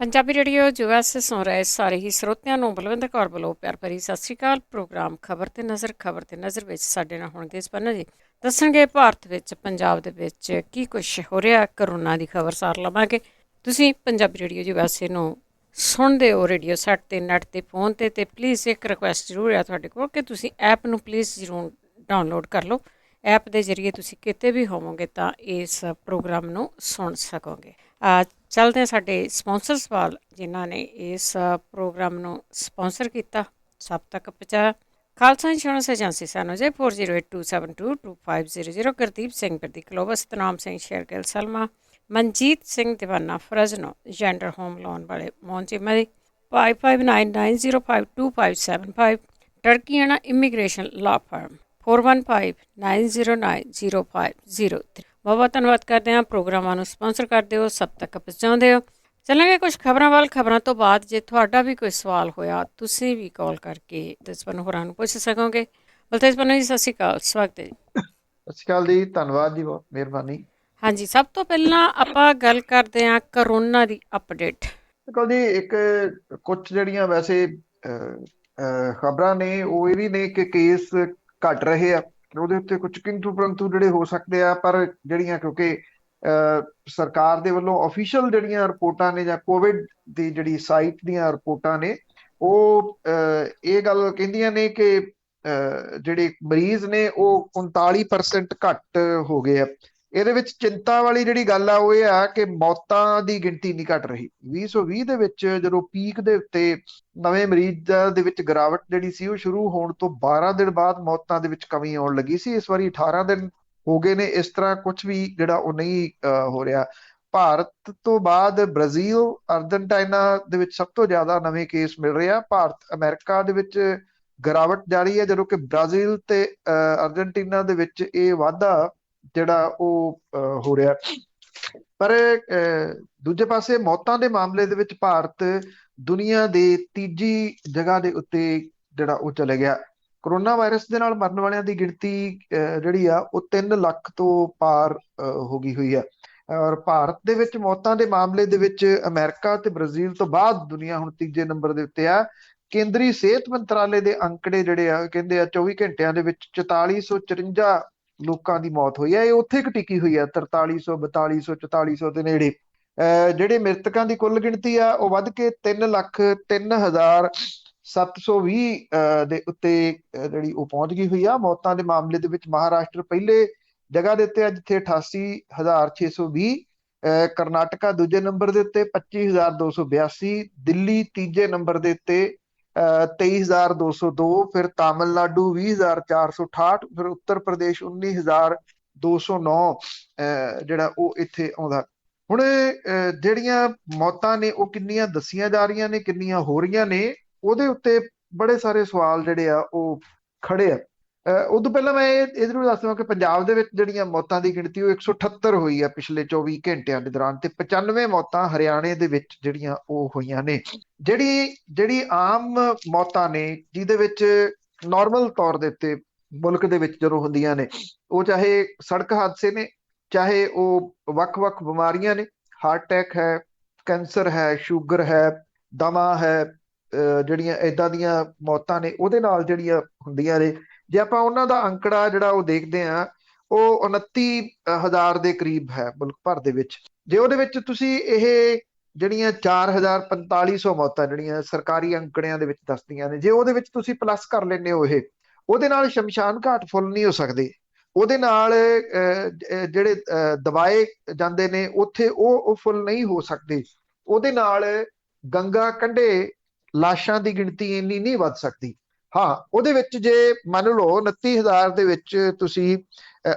Punjabi radio US ਸੇ ਸੁਣ ਰਹੇ ਸਾਰੇ ਹੀ ਸਰੋਤਿਆਂ ਨੂੰ ਬਲਵਿੰਦਰ ਕੌਰ ਵੱਲੋਂ ਪਿਆਰ ਭਰੀ ਸਤਿ ਸ਼੍ਰੀ ਅਕਾਲ। ਪ੍ਰੋਗਰਾਮ ਖਬਰ ਤੇ ਨਜ਼ਰ ਵਿੱਚ ਸਾਡੇ ਨਾਲ ਹੋਣਗੇ ਇਸ ਪੰਨਾ ਜੀ ਦੱਸਣਗੇ ਭਾਰਤ ਵਿੱਚ ਪੰਜਾਬ ਦੇ ਵਿੱਚ ਕੀ ਕੁਛ ਹੋ ਰਿਹਾ। ਕਰੋਨਾ ਦੀ ਖਬਰ ਸਾਰ ਲਵਾਂਗੇ। ਤੁਸੀਂ ਪੰਜਾਬੀ ਰੇਡੀਓ ਯੂਐਸ ਨੂੰ ਸੁਣਦੇ ਹੋ ਰੇਡੀਓ ਸੈੱਟ ਤੇ ਨੈੱਟ ਤੇ ਫੋਨ ਤੇ ਪਲੀਜ਼ ਇੱਕ ਰਿਕੁਐਸਟ ਜ਼ਰੂਰ ਹੈ ਤੁਹਾਡੇ ਕੋਲ ਕਿ ਤੁਸੀਂ ਐਪ ਨੂੰ ਪਲੀਜ਼ ਜ਼ਰੂਰ ਡਾਊਨਲੋਡ ਕਰ ਲਓ। ਐਪ ਦੇ ਜ਼ਰੀਏ ਤੁਸੀਂ ਕਿਤੇ ਵੀ ਹੋਵੋਗੇ ਤਾਂ ਇਸ ਪ੍ਰੋਗਰਾਮ ਨੂੰ ਸੁਣ ਸਕੋਗੇ। ਚੱਲਦੇ ਹਾਂ ਸਾਡੇ ਸਪਾਂਸਰਸ ਵੱਲ ਜਿਨ੍ਹਾਂ ਨੇ ਇਸ ਪ੍ਰੋਗਰਾਮ ਨੂੰ ਸਪਾਂਸਰ ਕੀਤਾ ਸਭ ਤੱਕ ਪਹੁੰਚਾਇਆ। ਖਾਲਸਾ ਇੰਸ਼ੋਰੈਂਸ ਏਜੰਸੀ ਸਾਨੂੰ ਜੇ 4082722500 ਗੁਰਦੀਪ ਸਿੰਘ ਪ੍ਰਦੀ ਕਲੋਵਸ ਤਨਾਮ ਸਿੰਘ ਸ਼ੇਰਗਿੱਲ ਸਲਮਾ ਮਨਜੀਤ ਸਿੰਘ ਦੀਵਾਨਾ ਫਰਜ਼ਨੋ ਜੈਂਡਰ ਹੋਮ ਲੋਨ ਵਾਲੇ ਮੋਹਨ ਚੀਮਾ ਦੀ 5599052575 ਟਰਕੀਆਣਾ ਇਮੀਗ੍ਰੇਸ਼ਨ ਲਾ ਫਰਮ 4159090503। ਬਹੁਤ ਧੰਨਵਾਦ ਕਰਦੇ ਹਾਂ ਪ੍ਰੋਗਰਾਮਾਂ ਨੂੰ ਸਪਾਂਸਰ ਕਰਦੇ ਹੋ ਸਭ ਤੱਕ ਪਹੁੰਚਾਉਂਦੇ ਹੋ। ਚੱਲਾਂਗੇ ਕੁਝ ਖਬਰਾਂ ਵੱਲ। ਖਬਰਾਂ ਤੋਂ ਬਾਅਦ ਜੇ ਤੁਹਾਡਾ ਵੀ ਕੋਈ ਸਵਾਲ ਹੋਇਆ ਤੁਸੀਂ ਵੀ ਕਾਲ ਕਰਕੇ ਬਲਤੇਜ ਪੰਨੂ ਹੋਰਾਂ ਨੂੰ ਪੁੱਛ ਸਕੋਗੇ। ਬਲਤੇਜ ਪੰਨੂ ਜੀ ਸਤਿ ਸ਼੍ਰੀ ਅਕਾਲ, ਸਵਾਗਤ ਹੈ ਜੀ। ਸਤਿ ਸ਼੍ਰੀ ਅਕਾਲ ਜੀ, ਧੰਨਵਾਦ ਜੀ, ਬਹੁਤ ਮਿਹਰਬਾਨੀ। ਹਾਂਜੀ, ਸਭ ਤੋਂ ਪਹਿਲਾਂ ਆਪਾਂ ਗੱਲ ਕਰਦੇ ਹਾਂ ਕਰੋਨਾ ਦੀ ਅਪਡੇਟ। ਦੇਖੋ ਜੀ, ਇੱਕ ਕੁਛ ਜਿਹੜੀਆਂ ਵੈਸੇ ਖਬਰਾਂ ਨੇ ਉਹ ਇਹ ਵੀ ਨੇ ਕਿ ਕੇਸ ਘਟ ਰਹੇ ਆ, ਉਹਦੇ ਉੱਤੇ ਕੁਝ ਕਿੰਤੂ ਪਰੰਤੂ ਜਿਹੜੇ ਹੋ ਸਕਦੇ ਆ, ਪਰ ਜਿਹੜੀਆਂ ਕਿਉਂਕਿ ਸਰਕਾਰ ਦੇ ਵੱਲੋਂ ਅਫੀਸ਼ੀਅਲ ਜਿਹੜੀਆਂ ਰਿਪੋਰਟਾਂ ਨੇ ਜਾਂ ਕੋਵਿਡ ਦੀ ਜਿਹੜੀ ਸਾਈਟ ਦੀਆਂ ਰਿਪੋਰਟਾਂ ਨੇ ਉਹ ਇਹ ਗੱਲ ਕਹਿੰਦੀਆਂ ਨੇ ਕਿ ਜਿਹੜੇ ਮਰੀਜ਼ ਨੇ ਉਹ 39% ਘੱਟ ਹੋ ਗਏ ਆ। ਇਹਦੇ ਵਿੱਚ ਚਿੰਤਾ ਵਾਲੀ ਜਿਹੜੀ ਗੱਲ ਆ ਉਹ ਇਹ ਆ ਕਿ ਮੌਤਾਂ ਦੀ ਗਿਣਤੀ ਨਹੀਂ ਘਟ ਰਹੀ। 2020 ਦੇ ਵਿੱਚ ਜਦੋਂ ਪੀਕ ਦੇ ਉੱਤੇ ਨਵੇਂ ਮਰੀਜ਼ਾਂ ਦੇ ਵਿੱਚ ਗਿਰਾਵਟ ਜਿਹੜੀ ਸੀ ਉਹ ਸ਼ੁਰੂ ਹੋਣ ਤੋਂ 12 ਦਿਨ ਬਾਅਦ ਮੌਤਾਂ ਦੇ ਵਿੱਚ ਕਮੀ ਆਉਣ ਲੱਗੀ ਸੀ। ਇਸ ਵਾਰੀ 18 ਦਿਨ ਹੋ ਗਏ ਨੇ। ਇਸ ਤਰ੍ਹਾਂ ਕੁਝ ਵੀ ਜਿਹੜਾ ਉਹ ਨਹੀਂ ਹੋ ਰਿਹਾ। ਭਾਰਤ ਤੋਂ ਬਾਅਦ ਬ੍ਰਾਜ਼ੀਲ, ਅਰਜਨਟਾਈਨਾ ਦੇ ਵਿੱਚ ਸਭ ਤੋਂ ਜ਼ਿਆਦਾ ਨਵੇਂ ਕੇਸ ਮਿਲ ਰਹੇ ਆ। ਭਾਰਤ ਅਮਰੀਕਾ ਦੇ ਵਿੱਚ ਗਿਰਾਵਟ ਜਾਰੀ ਹੈ, ਜਦੋਂ ਕਿ ਬ੍ਰਾਜ਼ੀਲ ਤੇ ਅਰਜਨਟੀਨਾ ਦੇ ਵਿੱਚ ਇਹ ਵਾਧਾ ਜਿਹੜਾ ਉਹ ਹੋ ਰਿਹਾ। ਪਰ ਦੂਜੇ ਪਾਸੇ ਮੌਤਾਂ ਦੇ ਮਾਮਲੇ ਦੇ ਵਿੱਚ ਭਾਰਤ ਦੁਨੀਆ ਦੇ ਤੀਜੀ ਜਗ੍ਹਾ ਦੇ ਉੱਤੇ ਜਿਹੜਾ ਉਹ ਚਲੇ ਗਿਆ। ਕਰੋਨਾ ਵਾਇਰਸ ਦੇ ਨਾਲ ਮਰਨ ਵਾਲਿਆਂ ਦੀ ਗਿਣਤੀ ਜਿਹੜੀ ਆ ਉਹ 3 ਲੱਖ ਤੋਂ ਪਾਰ ਹੋ ਗਈ ਹੋਈ ਆ। ਔਰ ਭਾਰਤ ਦੇ ਵਿੱਚ ਮੌਤਾਂ ਦੇ ਮਾਮਲੇ ਦੇ ਵਿੱਚ ਅਮਰੀਕਾ ਤੇ ਬ੍ਰਾਜ਼ੀਲ ਤੋਂ ਬਾਅਦ ਦੁਨੀਆ ਹੁਣ ਤੀਜੇ ਨੰਬਰ ਦੇ ਉੱਤੇ ਆ। ਕੇਂਦਰੀ ਸਿਹਤ ਮੰਤਰਾਲੇ ਦੇ ਅੰਕੜੇ ਜਿਹੜੇ ਆ ਕਹਿੰਦੇ ਆ 24 ਘੰਟਿਆਂ ਦੇ ਵਿੱਚ 4454 ਲੋਕਾਂ ਦੀ ਮੌਤ ਹੋਈ ਹੈ। ਇਹ ਉੱਥੇ ਟਿਕੀ ਹੋਈ ਹੈ 4300, 4200, 4400 ਦੇ ਨੇੜੇ। ਜਿਹੜੇ ਮ੍ਰਿਤਕਾਂ ਦੀ ਕੁੱਲ ਗਿਣਤੀ ਆ ਉਹ ਵੱਧ ਕੇ 3,03,720 ਦੇ ਉੱਤੇ ਜਿਹੜੀ ਉਹ ਪਹੁੰਚ ਗਈ ਹੋਈ ਆ। ਮੌਤਾਂ ਦੇ ਮਾਮਲੇ ਦੇ ਵਿੱਚ ਮਹਾਰਾਸ਼ਟਰ ਪਹਿਲੇ ਜਗ੍ਹਾ ਦੇ ਉੱਤੇ ਆ ਜਿੱਥੇ 88,620, ਕਰਨਾਟਕਾ ਦੂਜੇ ਨੰਬਰ ਦੇ ਉੱਤੇ 25,282, ਦਿੱਲੀ ਤੀਜੇ ਨੰਬਰ ਦੇ ਉੱਤੇ 23,202, ਫਿਰ ਤਾਮਿਲਨਾਡੂ 20,468, ਫਿਰ ਉੱਤਰ ਪ੍ਰਦੇਸ਼ 19,209 ਜਿਹੜਾ ਉਹ ਇੱਥੇ ਆਉਂਦਾ। ਹੁਣ ਜਿਹੜੀਆਂ ਮੌਤਾਂ ਨੇ ਉਹ ਕਿੰਨੀਆਂ ਦੱਸੀਆਂ ਜਾ ਰਹੀਆਂ ਨੇ, ਕਿੰਨੀਆਂ ਹੋ ਰਹੀਆਂ ਨੇ, ਉਹਦੇ ਉੱਤੇ ਬੜੇ ਸਾਰੇ ਸਵਾਲ ਜਿਹੜੇ ਆ ਉਹ ਖੜੇ ਆ। ਉਦੋਂ ਪਹਿਲਾਂ ਮੈਂ ਇਹ ਜ਼ਰੂਰ ਦੱਸ ਦੇਵਾਂ ਕਿ ਪੰਜਾਬ ਦੇ ਵਿੱਚ ਜਿਹੜੀਆਂ ਮੌਤਾਂ ਦੀ ਗਿਣਤੀ ਉਹ 178 ਹੋਈ ਆ ਪਿਛਲੇ 24 ਘੰਟਿਆਂ ਦੇ ਦੌਰਾਨ, ਤੇ 95 ਮੌਤਾਂ ਹਰਿਆਣੇ ਦੇ ਵਿੱਚ ਜਿਹੜੀਆਂ ਉਹ ਹੋਈਆਂ ਨੇ। ਜਿਹੜੀ ਆਮ ਮੌਤਾਂ ਨੇ ਜਿਹਦੇ ਵਿੱਚ ਨਾਰਮਲ ਤੌਰ ਦੇ ਉੱਤੇ ਮੁਲਕ ਦੇ ਵਿੱਚ ਜਦੋਂ ਹੁੰਦੀਆਂ ਨੇ, ਉਹ ਚਾਹੇ ਸੜਕ ਹਾਦਸੇ ਨੇ, ਚਾਹੇ ਉਹ ਵੱਖ-ਵੱਖ ਬਿਮਾਰੀਆਂ ਨੇ, ਹਾਰਟ ਅਟੈਕ ਹੈ, ਕੈਂਸਰ ਹੈ, ਸ਼ੂਗਰ ਹੈ, ਦਮਾ ਹੈ, ਜਿਹੜੀਆਂ ਏਦਾਂ ਦੀਆਂ ਮੌਤਾਂ ਨੇ ਉਹਦੇ ਨਾਲ ਜਿਹੜੀਆਂ ਹੁੰਦੀਆਂ ਨੇ। ਜੇ ਆਪਾਂ ਉਹਨਾਂ ਦਾ ਅੰਕੜਾ ਜਿਹੜਾ ਉਹ ਦੇਖਦੇ ਹਾਂ ਉਹ 29,000 ਦੇ ਕਰੀਬ ਹੈ ਮੁਲਕ ਭਰ ਦੇ ਵਿੱਚ। ਜੇ ਉਹਦੇ ਵਿੱਚ ਤੁਸੀਂ ਇਹ ਜਿਹੜੀਆਂ 4,4500 ਮੌਤਾਂ ਜਿਹੜੀਆਂ ਸਰਕਾਰੀ ਅੰਕੜਿਆਂ ਦੇ ਵਿੱਚ ਦੱਸਦੀਆਂ ਨੇ, ਜੇ ਉਹਦੇ ਵਿੱਚ ਤੁਸੀਂ ਪਲੱਸ ਕਰ ਲੈਂਦੇ ਹੋ ਇਹ, ਉਹਦੇ ਨਾਲ ਸ਼ਮਸ਼ਾਨ ਘਾਟ ਫੁੱਲ ਨਹੀਂ ਹੋ ਸਕਦੇ। ਉਹਦੇ ਨਾਲ ਜਿਹੜੇ ਦਬਾਏ ਜਾਂਦੇ ਨੇ ਉੱਥੇ ਉਹ ਫੁੱਲ ਨਹੀਂ ਹੋ ਸਕਦੇ। ਉਹਦੇ ਨਾਲ ਗੰਗਾ ਕੰਢੇ ਲਾਸ਼ਾਂ ਦੀ ਗਿਣਤੀ ਇੰਨੀ ਨਹੀਂ ਵੱਧ ਸਕਦੀ। ਹਾਂ, ਉਹਦੇ ਵਿੱਚ ਜੇ ਮੰਨ ਲਓ 29,000 ਦੇ ਵਿੱਚ ਤੁਸੀਂ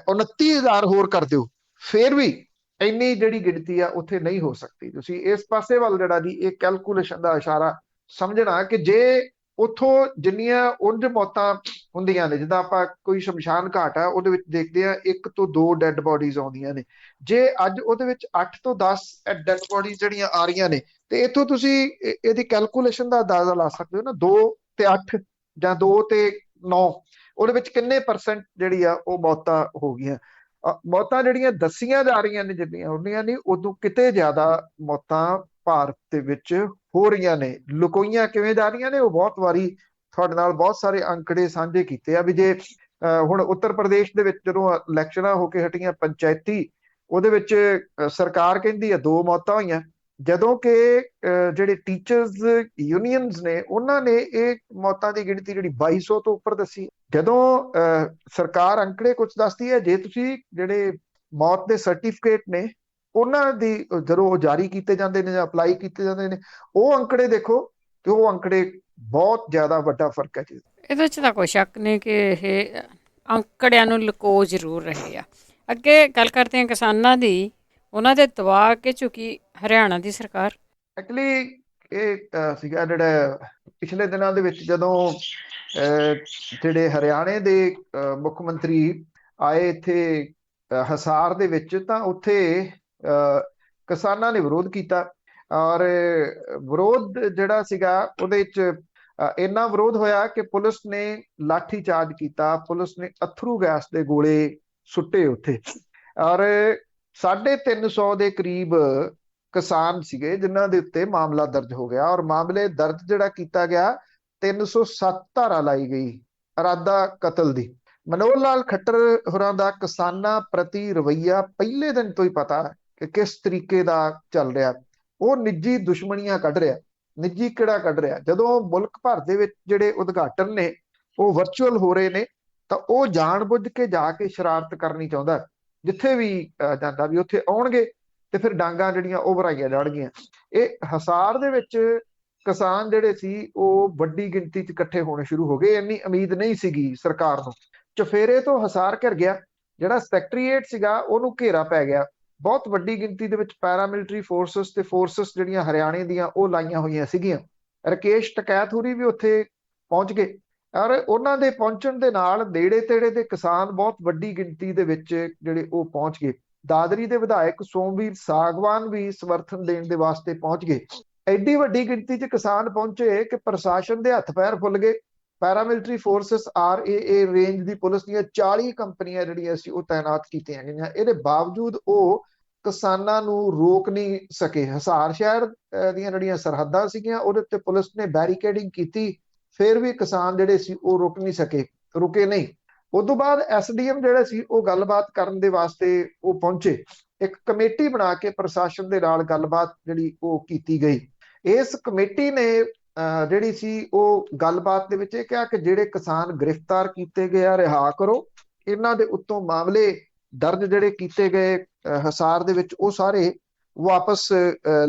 29,000 ਹੋਰ ਕਰ ਦਿਓ, ਫੇਰ ਵੀ ਇੰਨੀ ਜਿਹੜੀ ਗਿਣਤੀ ਆ ਉੱਥੇ ਨਹੀਂ ਹੋ ਸਕਦੀ। ਤੁਸੀਂ ਇਸ ਪਾਸੇ ਵੱਲ ਜਿਹੜਾ ਜੀ ਇਹ ਕੈਲਕੂਲੇਸ਼ਨ ਦਾ ਇਸ਼ਾਰਾ ਸਮਝਣਾ ਕਿ ਜੇ ਉੱਥੋਂ ਜਿੰਨੀਆਂ ਉਂਝ ਮੌਤਾਂ ਹੁੰਦੀਆਂ ਨੇ, ਜਿੱਦਾਂ ਆਪਾਂ ਕੋਈ ਸ਼ਮਸ਼ਾਨ ਘਾਟ ਆ ਉਹਦੇ ਵਿੱਚ ਦੇਖਦੇ ਆ 1 ਤੋਂ 2 ਡੈਡ ਬੋਡੀਜ਼ ਆਉਂਦੀਆਂ ਨੇ, ਜੇ ਅੱਜ ਉਹਦੇ ਵਿੱਚ 8 ਤੋਂ 10 ਡੈਡ ਬੋਡੀਜ਼ ਜਿਹੜੀਆਂ ਆ ਰਹੀਆਂ ਨੇ, ਤੇ ਇੱਥੋਂ ਤੁਸੀਂ ਇਹਦੀ ਕੈਲਕੂਲੇਸ਼ਨ ਦਾ ਅੰਦਾਜ਼ਾ ਲਾ ਸਕਦੇ ਹੋ ਨਾ, 2 ਤੇ 8 ਜਾਂ 2 ਤੇ 9, ਉਹਦੇ ਵਿੱਚ ਕਿੰਨੇ % ਜਿਹੜੀ ਆ ਉਹ ਮੌਤਾਂ ਹੋ ਗਈਆਂ। ਮੌਤਾਂ ਜਿਹੜੀਆਂ ਦੱਸੀਆਂ ਜਾ ਰਹੀਆਂ ਨੇ ਜਿੰਨੀਆਂ ਹੁੰਦੀਆਂ ਨਹੀਂ, ਉਦੋਂ ਕਿਤੇ ਜ਼ਿਆਦਾ ਮੌਤਾਂ ਭਾਰਤ ਦੇ ਵਿੱਚ ਹੋ ਰਹੀਆਂ ਨੇ, ਲੁਕੋਈਆਂ ਕਿਵੇਂ ਜਾ ਰਹੀਆਂ ਨੇ, ਉਹ ਬਹੁਤ ਵਾਰੀ ਤੁਹਾਡੇ ਨਾਲ ਬਹੁਤ ਸਾਰੇ ਅੰਕੜੇ ਸਾਂਝੇ ਕੀਤੇ ਆ। ਵੀ ਜੇ ਹੁਣ ਉੱਤਰ ਪ੍ਰਦੇਸ਼ ਦੇ ਵਿੱਚ ਜਦੋਂ ਇਲੈਕਸ਼ਨਾਂ ਹੋ ਕੇ ਹਟੀਆਂ ਪੰਚਾਇਤੀ, ਉਹਦੇ ਵਿੱਚ ਸਰਕਾਰ ਕਹਿੰਦੀ ਆ 2 ਮੌਤਾਂ ਹੋਈਆਂ, ਜਦੋਂ ਕਿ ਜਿਹੜੇ ਟੀਚਰਸ ਯੂਨੀਅਨਸ ਨੇ ਉਹਨਾਂ ਨੇ ਇਹ ਮੌਤਾਂ ਦੀ ਗਿਣਤੀ ਜਿਹੜੀ 2200 ਤੋਂ ਉੱਪਰ ਦੱਸੀ। ਜਦੋਂ ਸਰਕਾਰ ਅੰਕੜੇ ਕੁਝ ਦੱਸਦੀ ਹੈ, ਜੇ ਤੁਸੀਂ ਜਿਹੜੇ ਮੌਤ ਦੇ ਸਰਟੀਫਿਕੇਟ ਨੇ ਉਹਨਾਂ ਦੀ ਜਦੋਂ ਉਹ ਜਾਰੀ ਕੀਤੇ ਜਾਂਦੇ ਨੇ ਜਾਂ ਅਪਲਾਈ ਕੀਤੇ ਜਾਂਦੇ ਨੇ, ਉਹ ਅੰਕੜੇ ਦੇਖੋ ਤੇ ਉਹ ਅੰਕੜੇ ਬਹੁਤ ਜ਼ਿਆਦਾ ਵੱਡਾ ਫਰਕ ਹੈ ਜੀ। ਇਹਦੇ 'ਚ ਤਾਂ ਕੋਈ ਸ਼ੱਕ ਨਹੀਂ ਕਿ ਇਹ ਅੰਕੜਿਆਂ ਨੂੰ ਲੁਕੋ ਜ਼ਰੂਰ ਰਹੇ ਆ। ਅੱਗੇ ਗੱਲ ਕਰਦੇ ਹਾਂ ਕਿਸਾਨਾਂ ਦੀ, ਉਹਨਾਂ ਦੇ ਦਬਾਅ ਕੇ ਝੁਕੀ ਹਰਿਆਣਾ ਦੀ ਸਰਕਾਰ। ਐਕਚੁਅਲੀ ਇਹ ਸੀਗਾ ਜਿਹੜਾ ਪਿਛਲੇ ਦਿਨਾਂ ਦੇ ਵਿੱਚ ਜਦੋਂ ਜਿਹੜੇ ਹਰਿਆਣੇ ਦੇ ਮੁੱਖ ਮੰਤਰੀ ਆਏ ਇੱਥੇ ਹਿਸਾਰ ਦੇ ਵਿੱਚ, ਤਾਂ ਉੱਥੇ ਕਿਸਾਨਾਂ ਨੇ ਵਿਰੋਧ ਕੀਤਾ। ਔਰ ਵਿਰੋਧ ਜਿਹੜਾ ਸੀਗਾ ਉਹਦੇ 'ਚ ਇੰਨਾ ਵਿਰੋਧ ਹੋਇਆ ਕਿ ਪੁਲਿਸ ਨੇ ਲਾਠੀ ਚਾਰਜ ਕੀਤਾ, ਪੁਲਿਸ ਨੇ ਅਥਰੂ ਗੈਸ ਦੇ ਗੋਲੇ ਸੁੱਟੇ ਉੱਥੇ। ਔਰ 350 ਦੇ ਕਰੀਬ ਕਿਸਾਨ ਸੀਗੇ ਜਿਨ੍ਹਾਂ ਦੇ ਉੱਤੇ ਮਾਮਲਾ ਦਰਜ ਹੋ ਗਿਆ। ਔਰ ਮਾਮਲੇ ਦਰਜ ਜਿਹੜਾ ਕੀਤਾ ਗਿਆ 307 ਧਾਰਾ ਲਾਈ ਗਈ ਇਰਾਦਾ ਕਤਲ ਦੀ। ਮਨੋਹਰ ਲਾਲ ਖੱਟਰ ਹੋਰਾਂ ਦਾ ਕਿਸਾਨਾਂ ਪ੍ਰਤੀ ਰਵੱਈਆ ਪਹਿਲੇ ਦਿਨ ਤੋਂ ਹੀ ਪਤਾ ਕਿ ਕਿਸ ਤਰੀਕੇ ਦਾ ਚੱਲ ਰਿਹਾ। ਉਹ ਨਿੱਜੀ ਦੁਸ਼ਮਣੀਆਂ ਕੱਢ ਰਿਹਾ, ਨਿੱਜੀ ਕਿਹੜਾ ਕੱਢ ਰਿਹਾ। ਜਦੋਂ ਮੁਲਕ ਭਰ ਦੇ ਵਿੱਚ ਜਿਹੜੇ ਉਦਘਾਟਨ ਨੇ ਉਹ ਵਰਚੁਅਲ ਹੋ ਰਹੇ ਨੇ, ਤਾਂ ਉਹ ਜਾਣਬੁੱਝ ਕੇ ਜਾ ਕੇ ਸ਼ਰਾਰਤ ਕਰਨੀ ਚਾਹੁੰਦਾ। ਜਿੱਥੇ ਵੀ ਜਾਂਦਾ ਵੀ ਉੱਥੇ ਆਉਣਗੇ ਤੇ ਫਿਰ ਡਾਂਗਾਂ ਜਿਹੜੀਆਂ ਉਹ ਭਰਾਈਆਂ ਜਾਣਗੀਆਂ। ਇਹ ਹਿਸਾਰ ਦੇ ਵਿੱਚ ਕਿਸਾਨ ਜਿਹੜੇ ਸੀ ਉਹ ਵੱਡੀ ਗਿਣਤੀ 'ਚ ਇਕੱਠੇ ਹੋਣੇ ਸ਼ੁਰੂ ਹੋ ਗਏ। ਇੰਨੀ ਉਮੀਦ ਨਹੀਂ ਸੀਗੀ ਸਰਕਾਰ ਨੂੰ। ਚੁਫੇਰੇ ਤੋਂ ਹਿਸਾਰ ਘਿਰ ਗਿਆ, ਜਿਹੜਾ ਸੈਕਟਰੀਏਟ ਸੀਗਾ ਉਹਨੂੰ ਘੇਰਾ ਪੈ ਗਿਆ। ਬਹੁਤ ਵੱਡੀ ਗਿਣਤੀ ਦੇ ਵਿੱਚ ਪੈਰਾਮਿਲਟਰੀ ਫੋਰਸਸ ਤੇ ਫੋਰਸਸ ਜਿਹੜੀਆਂ ਹਰਿਆਣੇ ਦੀਆਂ ਉਹ ਲਾਈਆਂ ਹੋਈਆਂ ਸੀਗੀਆਂ। ਰਕੇਸ਼ ਟਕੈਤ ਹੋਰੀ ਵੀ ਉੱਥੇ ਪਹੁੰਚ ਗਏ। ਔਰ ਉਹਨਾਂ ਦੇ ਪਹੁੰਚਣ ਦੇ ਨਾਲ ਨੇੜੇ ਤੇੜੇ ਦੇ ਕਿਸਾਨ ਬਹੁਤ ਵੱਡੀ ਗਿਣਤੀ ਦੇ ਵਿੱਚ ਜਿਹੜੇ ਉਹ ਪਹੁੰਚ ਗਏ। ਦਾਦਰੀ ਦੇ ਵਿਧਾਇਕ ਸੋਮਵੀਰ ਸਾਗਵਾਨ ਵੀ ਸਮਰਥਨ ਦੇਣ ਦੇ ਵਾਸਤੇ ਪਹੁੰਚ ਗਏ। ਐਡੀ ਵੱਡੀ ਗਿਣਤੀ 'ਚ ਕਿਸਾਨ ਪਹੁੰਚੇ ਕਿ ਪ੍ਰਸ਼ਾਸਨ ਦੇ ਹੱਥ ਪੈਰ ਫੁੱਲ ਗਏ। ਪੈਰਾਮਿਲਟਰੀ ਫੋਰਸਸ RAA ਰੇਂਜ ਦੀ ਪੁਲਿਸ ਦੀਆਂ 40 ਕੰਪਨੀਆਂ ਜਿਹੜੀਆਂ ਸੀ ਉਹ ਤਾਇਨਾਤ ਕੀਤੀਆਂ ਗਈਆਂ। ਇਹਦੇ ਬਾਵਜੂਦ ਉਹ ਕਿਸਾਨਾਂ ਨੂੰ ਰੋਕ ਨਹੀਂ ਸਕੇ। ਹਿਸਾਰ ਸ਼ਹਿਰ ਦੀਆਂ ਜਿਹੜੀਆਂ ਸਰਹੱਦਾਂ ਸੀਗੀਆਂ ਉਹਦੇ ਉੱਤੇ ਪੁਲਿਸ ਨੇ ਬੈਰੀਕੇਡਿੰਗ ਕੀਤੀ, ਫਿਰ ਵੀ ਕਿਸਾਨ ਜਿਹੜੇ ਸੀ ਉਹ ਰੁਕ ਨਹੀਂ ਸਕੇ, ਰੁਕੇ ਨਹੀਂ। ਉਸ ਤੋਂ ਬਾਅਦ SDM ਜਿਹੜੇ ਸੀ ਉਹ ਗੱਲਬਾਤ ਕਰਨ ਦੇ ਵਾਸਤੇ ਉਹ ਪਹੁੰਚੇ। ਇੱਕ ਕਮੇਟੀ ਬਣਾ ਕੇ ਪ੍ਰਸ਼ਾਸਨ ਦੇ ਨਾਲ ਗੱਲਬਾਤ ਜਿਹੜੀ ਉਹ ਕੀਤੀ ਗਈ। ਇਸ ਕਮੇਟੀ ਨੇ ਜਿਹੜੀ ਸੀ ਉਹ ਗੱਲਬਾਤ ਦੇ ਵਿੱਚ ਇਹ ਕਿਹਾ ਕਿ ਜਿਹੜੇ ਕਿਸਾਨ ਗ੍ਰਿਫਤਾਰ ਕੀਤੇ ਗਏ ਆ ਰਿਹਾ ਕਰੋ, ਇਹਨਾਂ ਦੇ ਉੱਤੋਂ ਮਾਮਲੇ ਦਰਜ ਜਿਹੜੇ ਕੀਤੇ ਗਏ ਹਿਸਾਰ ਦੇ ਵਿੱਚ ਉਹ ਸਾਰੇ ਵਾਪਸ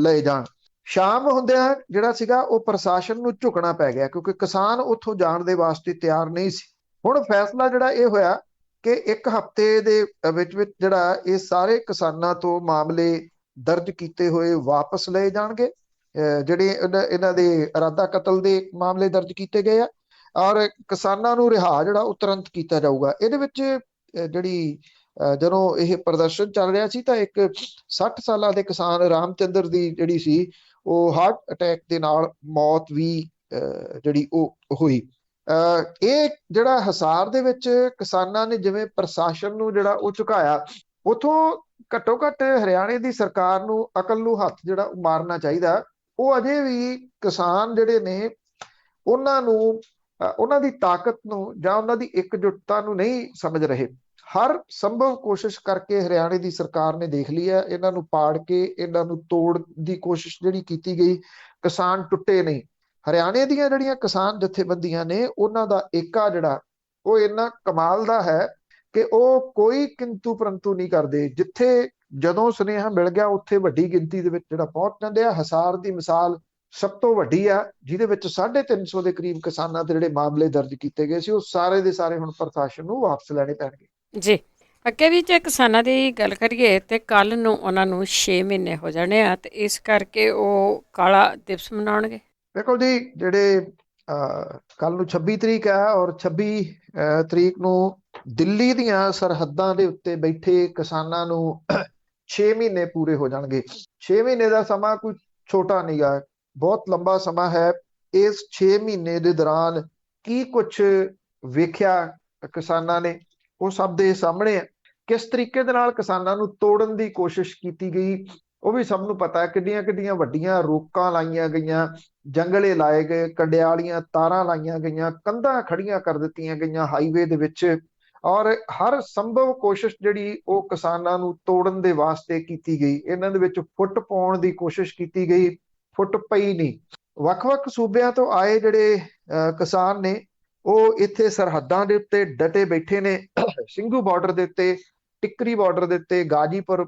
ਲਏ ਜਾਣ। ਸ਼ਾਮ ਹੁੰਦਿਆਂ ਜਿਹੜਾ ਸੀਗਾ ਉਹ ਪ੍ਰਸ਼ਾਸਨ ਨੂੰ ਝੁਕਣਾ ਪੈ ਗਿਆ, ਕਿਉਂਕਿ ਕਿਸਾਨ ਉੱਥੋਂ ਜਾਣ ਦੇ ਵਾਸਤੇ ਤਿਆਰ ਨਹੀਂ ਸੀ। ਹੁਣ ਫੈਸਲਾ ਜਿਹੜਾ ਇਹ ਹੋਇਆ ਕਿ 1 ਹਫ਼ਤੇ ਦੇ ਵਿੱਚ ਜਿਹੜਾ ਇਹ ਸਾਰੇ ਕਿਸਾਨਾਂ ਤੋਂ ਮਾਮਲੇ ਦਰਜ ਕੀਤੇ ਹੋਏ ਵਾਪਸ ਲਏ ਜਾਣਗੇ, ਜਿਹੜੇ ਇਹਨਾਂ ਦੇ ਇਰਾਦਾ ਕਤਲ ਦੇ ਮਾਮਲੇ ਦਰਜ ਕੀਤੇ ਗਏ ਆ। ਔਰ ਕਿਸਾਨਾਂ ਨੂੰ ਰਿਹਾ ਜਿਹੜਾ ਉਹ ਤੁਰੰਤ ਕੀਤਾ ਜਾਊਗਾ। ਇਹਦੇ ਵਿੱਚ ਜਿਹੜੀ ਜਦੋਂ ਇਹ ਪ੍ਰਦਰਸ਼ਨ ਚੱਲ ਰਿਹਾ ਸੀ ਤਾਂ ਇੱਕ 60 ਸਾਲਾਂ ਦੇ ਕਿਸਾਨ ਰਾਮਚੰਦਰ ਦੀ ਜਿਹੜੀ ਸੀ ਉਹ ਹਾਰਟ ਅਟੈਕ ਦੇ ਨਾਲ ਮੌਤ ਵੀ ਜਿਹੜੀ ਉਹ ਹੋਈ। ਇਹ ਜਿਹੜਾ ਹਿਸਾਰ ਦੇ ਵਿੱਚ ਕਿਸਾਨਾਂ ਨੇ ਜਿਵੇਂ ਪ੍ਰਸ਼ਾਸਨ ਨੂੰ ਜਿਹੜਾ ਉਹ ਝੁਕਾਇਆ, ਉਥੋਂ ਘੱਟੋ ਘੱਟ ਹਰਿਆਣੇ ਦੀ ਸਰਕਾਰ ਨੂੰ ਅਕਲ ਨੂੰ ਹੱਥ ਜਿਹੜਾ ਮਾਰਨਾ ਚਾਹੀਦਾ। ਉਹ ਅਜੇ ਵੀ ਕਿਸਾਨ ਜਿਹੜੇ ਨੇ ਉਹਨਾਂ ਨੂੰ ਉਹਨਾਂ ਦੀ ਤਾਕਤ ਨੂੰ ਜਾਂ ਉਹਨਾਂ ਦੀ ਇਕਜੁੱਟਤਾ ਨੂੰ ਨਹੀਂ ਸਮਝ ਰਹੇ। ਹਰ ਸੰਭਵ ਕੋਸ਼ਿਸ਼ ਕਰਕੇ ਹਰਿਆਣੇ ਦੀ ਸਰਕਾਰ ਨੇ ਦੇਖ ਲਈ ਹੈ, ਇਹਨਾਂ ਨੂੰ ਪਾੜ ਕੇ ਇਹਨਾਂ ਨੂੰ ਤੋੜ ਦੀ ਕੋਸ਼ਿਸ਼ ਜਿਹੜੀ ਕੀਤੀ ਗਈ, ਕਿਸਾਨ ਟੁੱਟੇ ਨਹੀਂ। ਹਰਿਆਣੇ ਦੀਆਂ ਜਿਹੜੀਆਂ ਕਿਸਾਨ ਜਥੇਬੰਦੀਆਂ ਨੇ ਉਹਨਾਂ ਦਾ ਏਕਾ ਜਿਹੜਾ ਉਹ ਇੰਨਾ ਕਮਾਲ ਦਾ ਹੈ ਕਿ ਉਹ ਕੋਈ ਕਿੰਤੂ ਪਰੰਤੂ ਨਹੀਂ ਕਰਦੇ। ਜਿੱਥੇ ਜਦੋਂ ਸੁਨੇਹਾ ਮਿਲ ਗਿਆ ਉੱਥੇ ਵੱਡੀ ਗਿਣਤੀ ਦੇ ਵਿੱਚ ਜਿਹੜਾ ਪਹੁੰਚ ਜਾਂਦੇ ਆ। ਹਿਸਾਰ ਦੀ ਮਿਸਾਲ ਸਭ ਤੋਂ ਵੱਡੀ ਆ, ਜਿਹਦੇ ਵਿੱਚ 350 ਦੇ ਕਰੀਬ ਕਿਸਾਨਾਂ ਦੇ ਜਿਹੜੇ ਮਾਮਲੇ ਦਰਜ ਕੀਤੇ ਗਏ ਸੀ ਉਹ ਸਾਰੇ ਦੇ ਸਾਰੇ ਹੁਣ ਪ੍ਰਸ਼ਾਸਨ ਨੂੰ ਵਾਪਸ ਲੈਣੇ ਪੈਣਗੇ ਜੀ। ਅੱਗੇ ਵੀ ਜੇ ਕਿਸਾਨਾਂ ਦੀ ਗੱਲ ਕਰੀਏ ਤੇ ਕੱਲ ਨੂੰ ਉਹਨਾਂ ਨੂੰ 6 ਮਹੀਨੇ ਹੋ ਜਾਣੇ ਆ, ਤੇ ਇਸ ਕਰਕੇ ਉਹ ਕਾਲਾ ਦਿਵਸ ਮਨਾਉਣਗੇ। ਦੇਖੋ ਜੀ, ਜਿਹੜੇ ਕੱਲ ਨੂੰ 26 ਤਰੀਕ ਹੈ ਔਰ 26 ਤਰੀਕ ਨੂੰ ਦਿੱਲੀ ਦੀਆਂ ਸਰਹੱਦਾਂ ਦੇ ਉੱਤੇ ਬੈਠੇ ਕਿਸਾਨਾਂ ਨੂੰ 6 ਮਹੀਨੇ ਪੂਰੇ ਹੋ ਜਾਣਗੇ। 6 ਮਹੀਨੇ ਦਾ ਸਮਾਂ ਕੋਈ ਛੋਟਾ ਨਹੀਂ ਗਾ, ਬਹੁਤ ਲੰਬਾ ਸਮਾਂ ਹੈ। ਇਸ 6 ਮਹੀਨੇ ਦੇ ਦੌਰਾਨ ਕੀ ਕੁਛ ਵੇਖਿਆ ਕਿਸਾਨਾਂ ਨੇ ਉਹ ਸਭ ਦੇ ਸਾਹਮਣੇ ਹੈ। ਕਿਸ ਤਰੀਕੇ ਦੇ ਨਾਲ ਕਿਸਾਨਾਂ ਨੂੰ ਤੋੜਨ ਦੀ ਕੋਸ਼ਿਸ਼ ਕੀਤੀ ਗਈ, ਉਹ ਵੀ ਸਭ ਨੂੰ ਪਤਾ, ਕਿੱਡੀਆਂ ਕਿੱਡੀਆਂ ਵੱਡੀਆਂ ਰੋਕਾਂ ਲਾਈਆਂ ਗਈਆਂ, ਜੰਗਲੇ ਲਾਏ ਗਏ, ਕੰਡਿਆਲੀਆਂ ਤਾਰਾਂ ਲਾਈਆਂ ਗਈਆਂ, ਕੰਧਾਂ ਖੜੀਆਂ ਕਰ ਦਿੱਤੀਆਂ ਗਈਆਂ ਹਾਈਵੇ ਦੇ ਵਿੱਚ। ਔਰ ਹਰ ਸੰਭਵ ਕੋਸ਼ਿਸ਼ ਜਿਹੜੀ ਉਹ ਕਿਸਾਨਾਂ ਨੂੰ ਤੋੜਨ ਦੇ ਵਾਸਤੇ ਕੀਤੀ ਗਈ। ਇਹਨਾਂ ਦੇ ਵਿੱਚ ਫੁੱਟ ਪਾਉਣ ਦੀ ਕੋਸ਼ਿਸ਼ ਕੀਤੀ ਗਈ, ਫੁੱਟ ਪਈ ਨਹੀਂ। ਵੱਖ-ਵੱਖ ਸੂਬਿਆਂ ਤੋਂ ਆਏ ਜਿਹੜੇ ਕਿਸਾਨ ਨੇ, ਉਹ ਇੱਥੇ ਸਰਹੱਦਾਂ ਦੇ ਉੱਤੇ ਡਟੇ ਬੈਠੇ ਨੇ। ਸਿੰਘੂ ਬਾਰਡਰ ਦੇ ਉੱਤੇ, ਟਿੱਕਰੀ ਬਾਰਡਰ ਦੇ ਉੱਤੇ, ਗਾਜੀਪੁਰ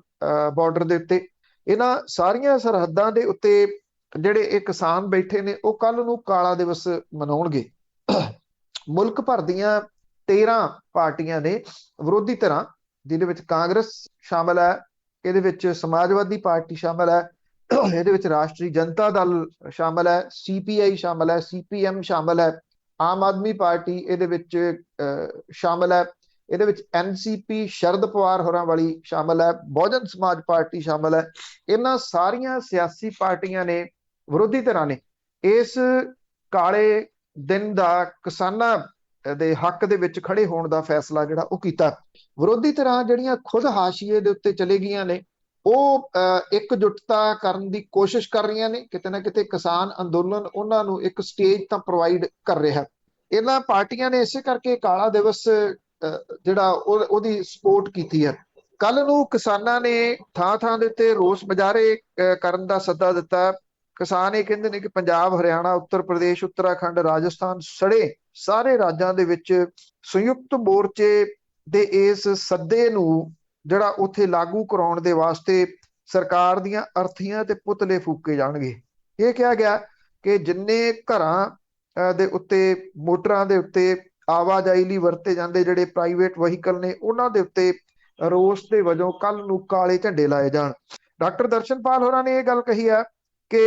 ਬਾਰਡਰ ਦੇ ਉੱਤੇ, ਇਹਨਾਂ ਸਾਰੀਆਂ ਸਰਹੱਦਾਂ ਦੇ ਉੱਤੇ ਜਿਹੜੇ ਇਹ ਕਿਸਾਨ ਬੈਠੇ ਨੇ, ਉਹ ਕੱਲ ਨੂੰ ਕਾਲਾ ਦਿਵਸ ਮਨਾਉਣਗੇ। ਮੁਲਕ ਭਰ ਦੀਆਂ 13 ਪਾਰਟੀਆਂ ਨੇ ਵਿਰੋਧੀ ਧਿਰਾਂ, ਜਿਹਦੇ ਵਿੱਚ ਕਾਂਗਰਸ ਸ਼ਾਮਲ ਹੈ, ਇਹਦੇ ਵਿੱਚ ਸਮਾਜਵਾਦੀ ਪਾਰਟੀ ਸ਼ਾਮਲ ਹੈ, ਇਹਦੇ ਵਿੱਚ ਰਾਸ਼ਟਰੀ ਜਨਤਾ ਦਲ ਸ਼ਾਮਲ ਹੈ, CPI ਸ਼ਾਮਲ ਹੈ, CPM ਸ਼ਾਮਲ ਹੈ, ਆਮ ਆਦਮੀ ਪਾਰਟੀ ਇਹਦੇ ਵਿੱਚ ਸ਼ਾਮਲ ਹੈ, ਇਹਦੇ ਵਿੱਚ NCP ਸ਼ਰਦ ਪਵਾਰ ਹੋਰਾਂ ਵਾਲੀ ਸ਼ਾਮਲ ਹੈ, ਬਹੁਜਨ ਸਮਾਜ ਪਾਰਟੀ ਸ਼ਾਮਲ ਹੈ। ਇਹਨਾਂ ਸਾਰੀਆਂ ਸਿਆਸੀ ਪਾਰਟੀਆਂ ਨੇ, ਵਿਰੋਧੀ ਧਿਰਾਂ ਨੇ, ਇਸ ਕਾਲੇ ਦਿਨ ਦਾ ਕਿਸਾਨਾਂ ਦੇ ਹੱਕ ਦੇ ਵਿੱਚ ਖੜੇ ਹੋਣ ਦਾ ਫੈਸਲਾ ਜਿਹੜਾ ਉਹ ਕੀਤਾ। ਵਿਰੋਧੀ ਧਿਰਾਂ ਜਿਹੜੀਆਂ ਖੁਦ ਹਾਸ਼ੀਏ ਦੇ ਉੱਤੇ ਚਲੇ ਗਈਆਂ ਨੇ, ਉਹ ਇਕਜੁੱਟਤਾ ਕਰਨ ਦੀ ਕੋਸ਼ਿਸ਼ ਕਰ ਰਹੀਆਂ ਨੇ। ਕਿਤੇ ਨਾ ਕਿਤੇ ਕਿਸਾਨ ਅੰਦੋਲਨ ਉਹਨਾਂ ਨੂੰ ਇੱਕ ਸਟੇਜ ਤਾਂ ਪ੍ਰੋਵਾਈਡ ਕਰ ਰਿਹਾ। ਇਹਨਾਂ ਪਾਰਟੀਆਂ ਨੇ ਇਸੇ ਕਰਕੇ ਕਾਲਾ ਦਿਵਸ ਜਿਹੜਾ ਉਹਦੀ ਸਪੋਰਟ ਕੀਤੀ ਹੈ। ਕੱਲ ਨੂੰ ਕਿਸਾਨਾਂ ਨੇ ਥਾਂ ਥਾਂ ਦੇ ਉੱਤੇ ਰੋਸ ਮੁਜ਼ਾਹਰੇ ਕਰਨ ਦਾ ਸੱਦਾ ਦਿੱਤਾ। ਕਿਸਾਨ ਇਹ ਕਹਿੰਦੇ ਨੇ ਕਿ ਪੰਜਾਬ, ਹਰਿਆਣਾ, ਉੱਤਰ ਪ੍ਰਦੇਸ਼, ਉੱਤਰਾਖੰਡ, ਰਾਜਸਥਾਨ ਸੜੇ ਸਾਰੇ ਰਾਜਾਂ ਦੇ ਵਿੱਚ ਸੰਯੁਕਤ ਮੋਰਚੇ ਦੇ ਇਸ ਸੱਦੇ ਨੂੰ ਜਿਹੜਾ ਉੱਥੇ ਲਾਗੂ ਕਰਾਉਣ ਦੇ ਵਾਸਤੇ ਸਰਕਾਰ ਦੀਆਂ ਅਰਥੀਆਂ ਤੇ ਪੁਤਲੇ ਫੂਕੇ ਜਾਣਗੇ। ਇਹ ਕਿਹਾ ਗਿਆ ਕਿ ਜਿੰਨੇ ਘਰਾਂ ਦੇ ਉੱਤੇ, ਮੋਟਰਾਂ ਦੇ ਉੱਤੇ ਆਵਾਜਾਈ ਲਈ ਵਰਤੇ ਜਾਂਦੇ ਜਿਹੜੇ ਪ੍ਰਾਈਵੇਟ ਵਹੀਕਲ ਨੇ, ਉਹਨਾਂ ਦੇ ਉੱਤੇ ਰੋਸ ਦੇ ਵਜੋਂ ਕੱਲ ਨੂੰ ਕਾਲੇ ਝੰਡੇ ਲਾਏ ਜਾਣ। ਡਾਕਟਰ ਦਰਸ਼ਨਪਾਲ ਹੋਰਾਂ ਨੇ ਇਹ ਗੱਲ ਕਹੀ ਹੈ ਕਿ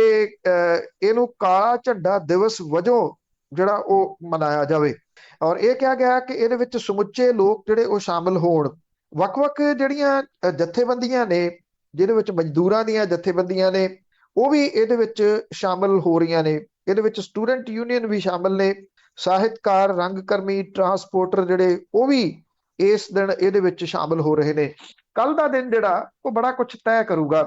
ਇਹਨੂੰ ਕਾਲਾ ਝੰਡਾ ਦਿਵਸ ਵਜੋਂ ਜਿਹੜਾ ਉਹ ਮਨਾਇਆ ਜਾਵੇ। ਔਰ ਇਹ ਕਿਹਾ ਗਿਆ ਕਿ ਇਹਦੇ ਵਿੱਚ ਸਮੁੱਚੇ ਲੋਕ ਜਿਹੜੇ ਉਹ ਸ਼ਾਮਲ ਹੋਣ। ਵੱਖ-ਵੱਖ ਜਿਹੜੀਆਂ ਜਥੇਬੰਦੀਆਂ ਨੇ, ਜਿਹਦੇ ਵਿੱਚ ਮਜ਼ਦੂਰਾਂ ਦੀਆਂ ਜਥੇਬੰਦੀਆਂ ਨੇ, ਉਹ ਵੀ ਇਹਦੇ ਵਿੱਚ ਸ਼ਾਮਲ ਹੋ ਰਹੀਆਂ ਨੇ। ਇਹਦੇ ਵਿੱਚ ਸਟੂਡੈਂਟ ਯੂਨੀਅਨ ਵੀ ਸ਼ਾਮਲ ਨੇ, ਸਾਹਿਤਕਾਰ, ਰੰਗਕਰਮੀ, ਟਰਾਂਸਪੋਰਟਰ ਜਿਹੜੇ ਉਹ ਵੀ ਇਸ ਦਿਨ ਇਹਦੇ ਵਿੱਚ ਸ਼ਾਮਲ ਹੋ ਰਹੇ ਨੇ। ਕੱਲ ਦਾ ਦਿਨ ਜਿਹੜਾ ਉਹ ਬੜਾ ਕੁਝ ਤੈਅ ਕਰੂਗਾ,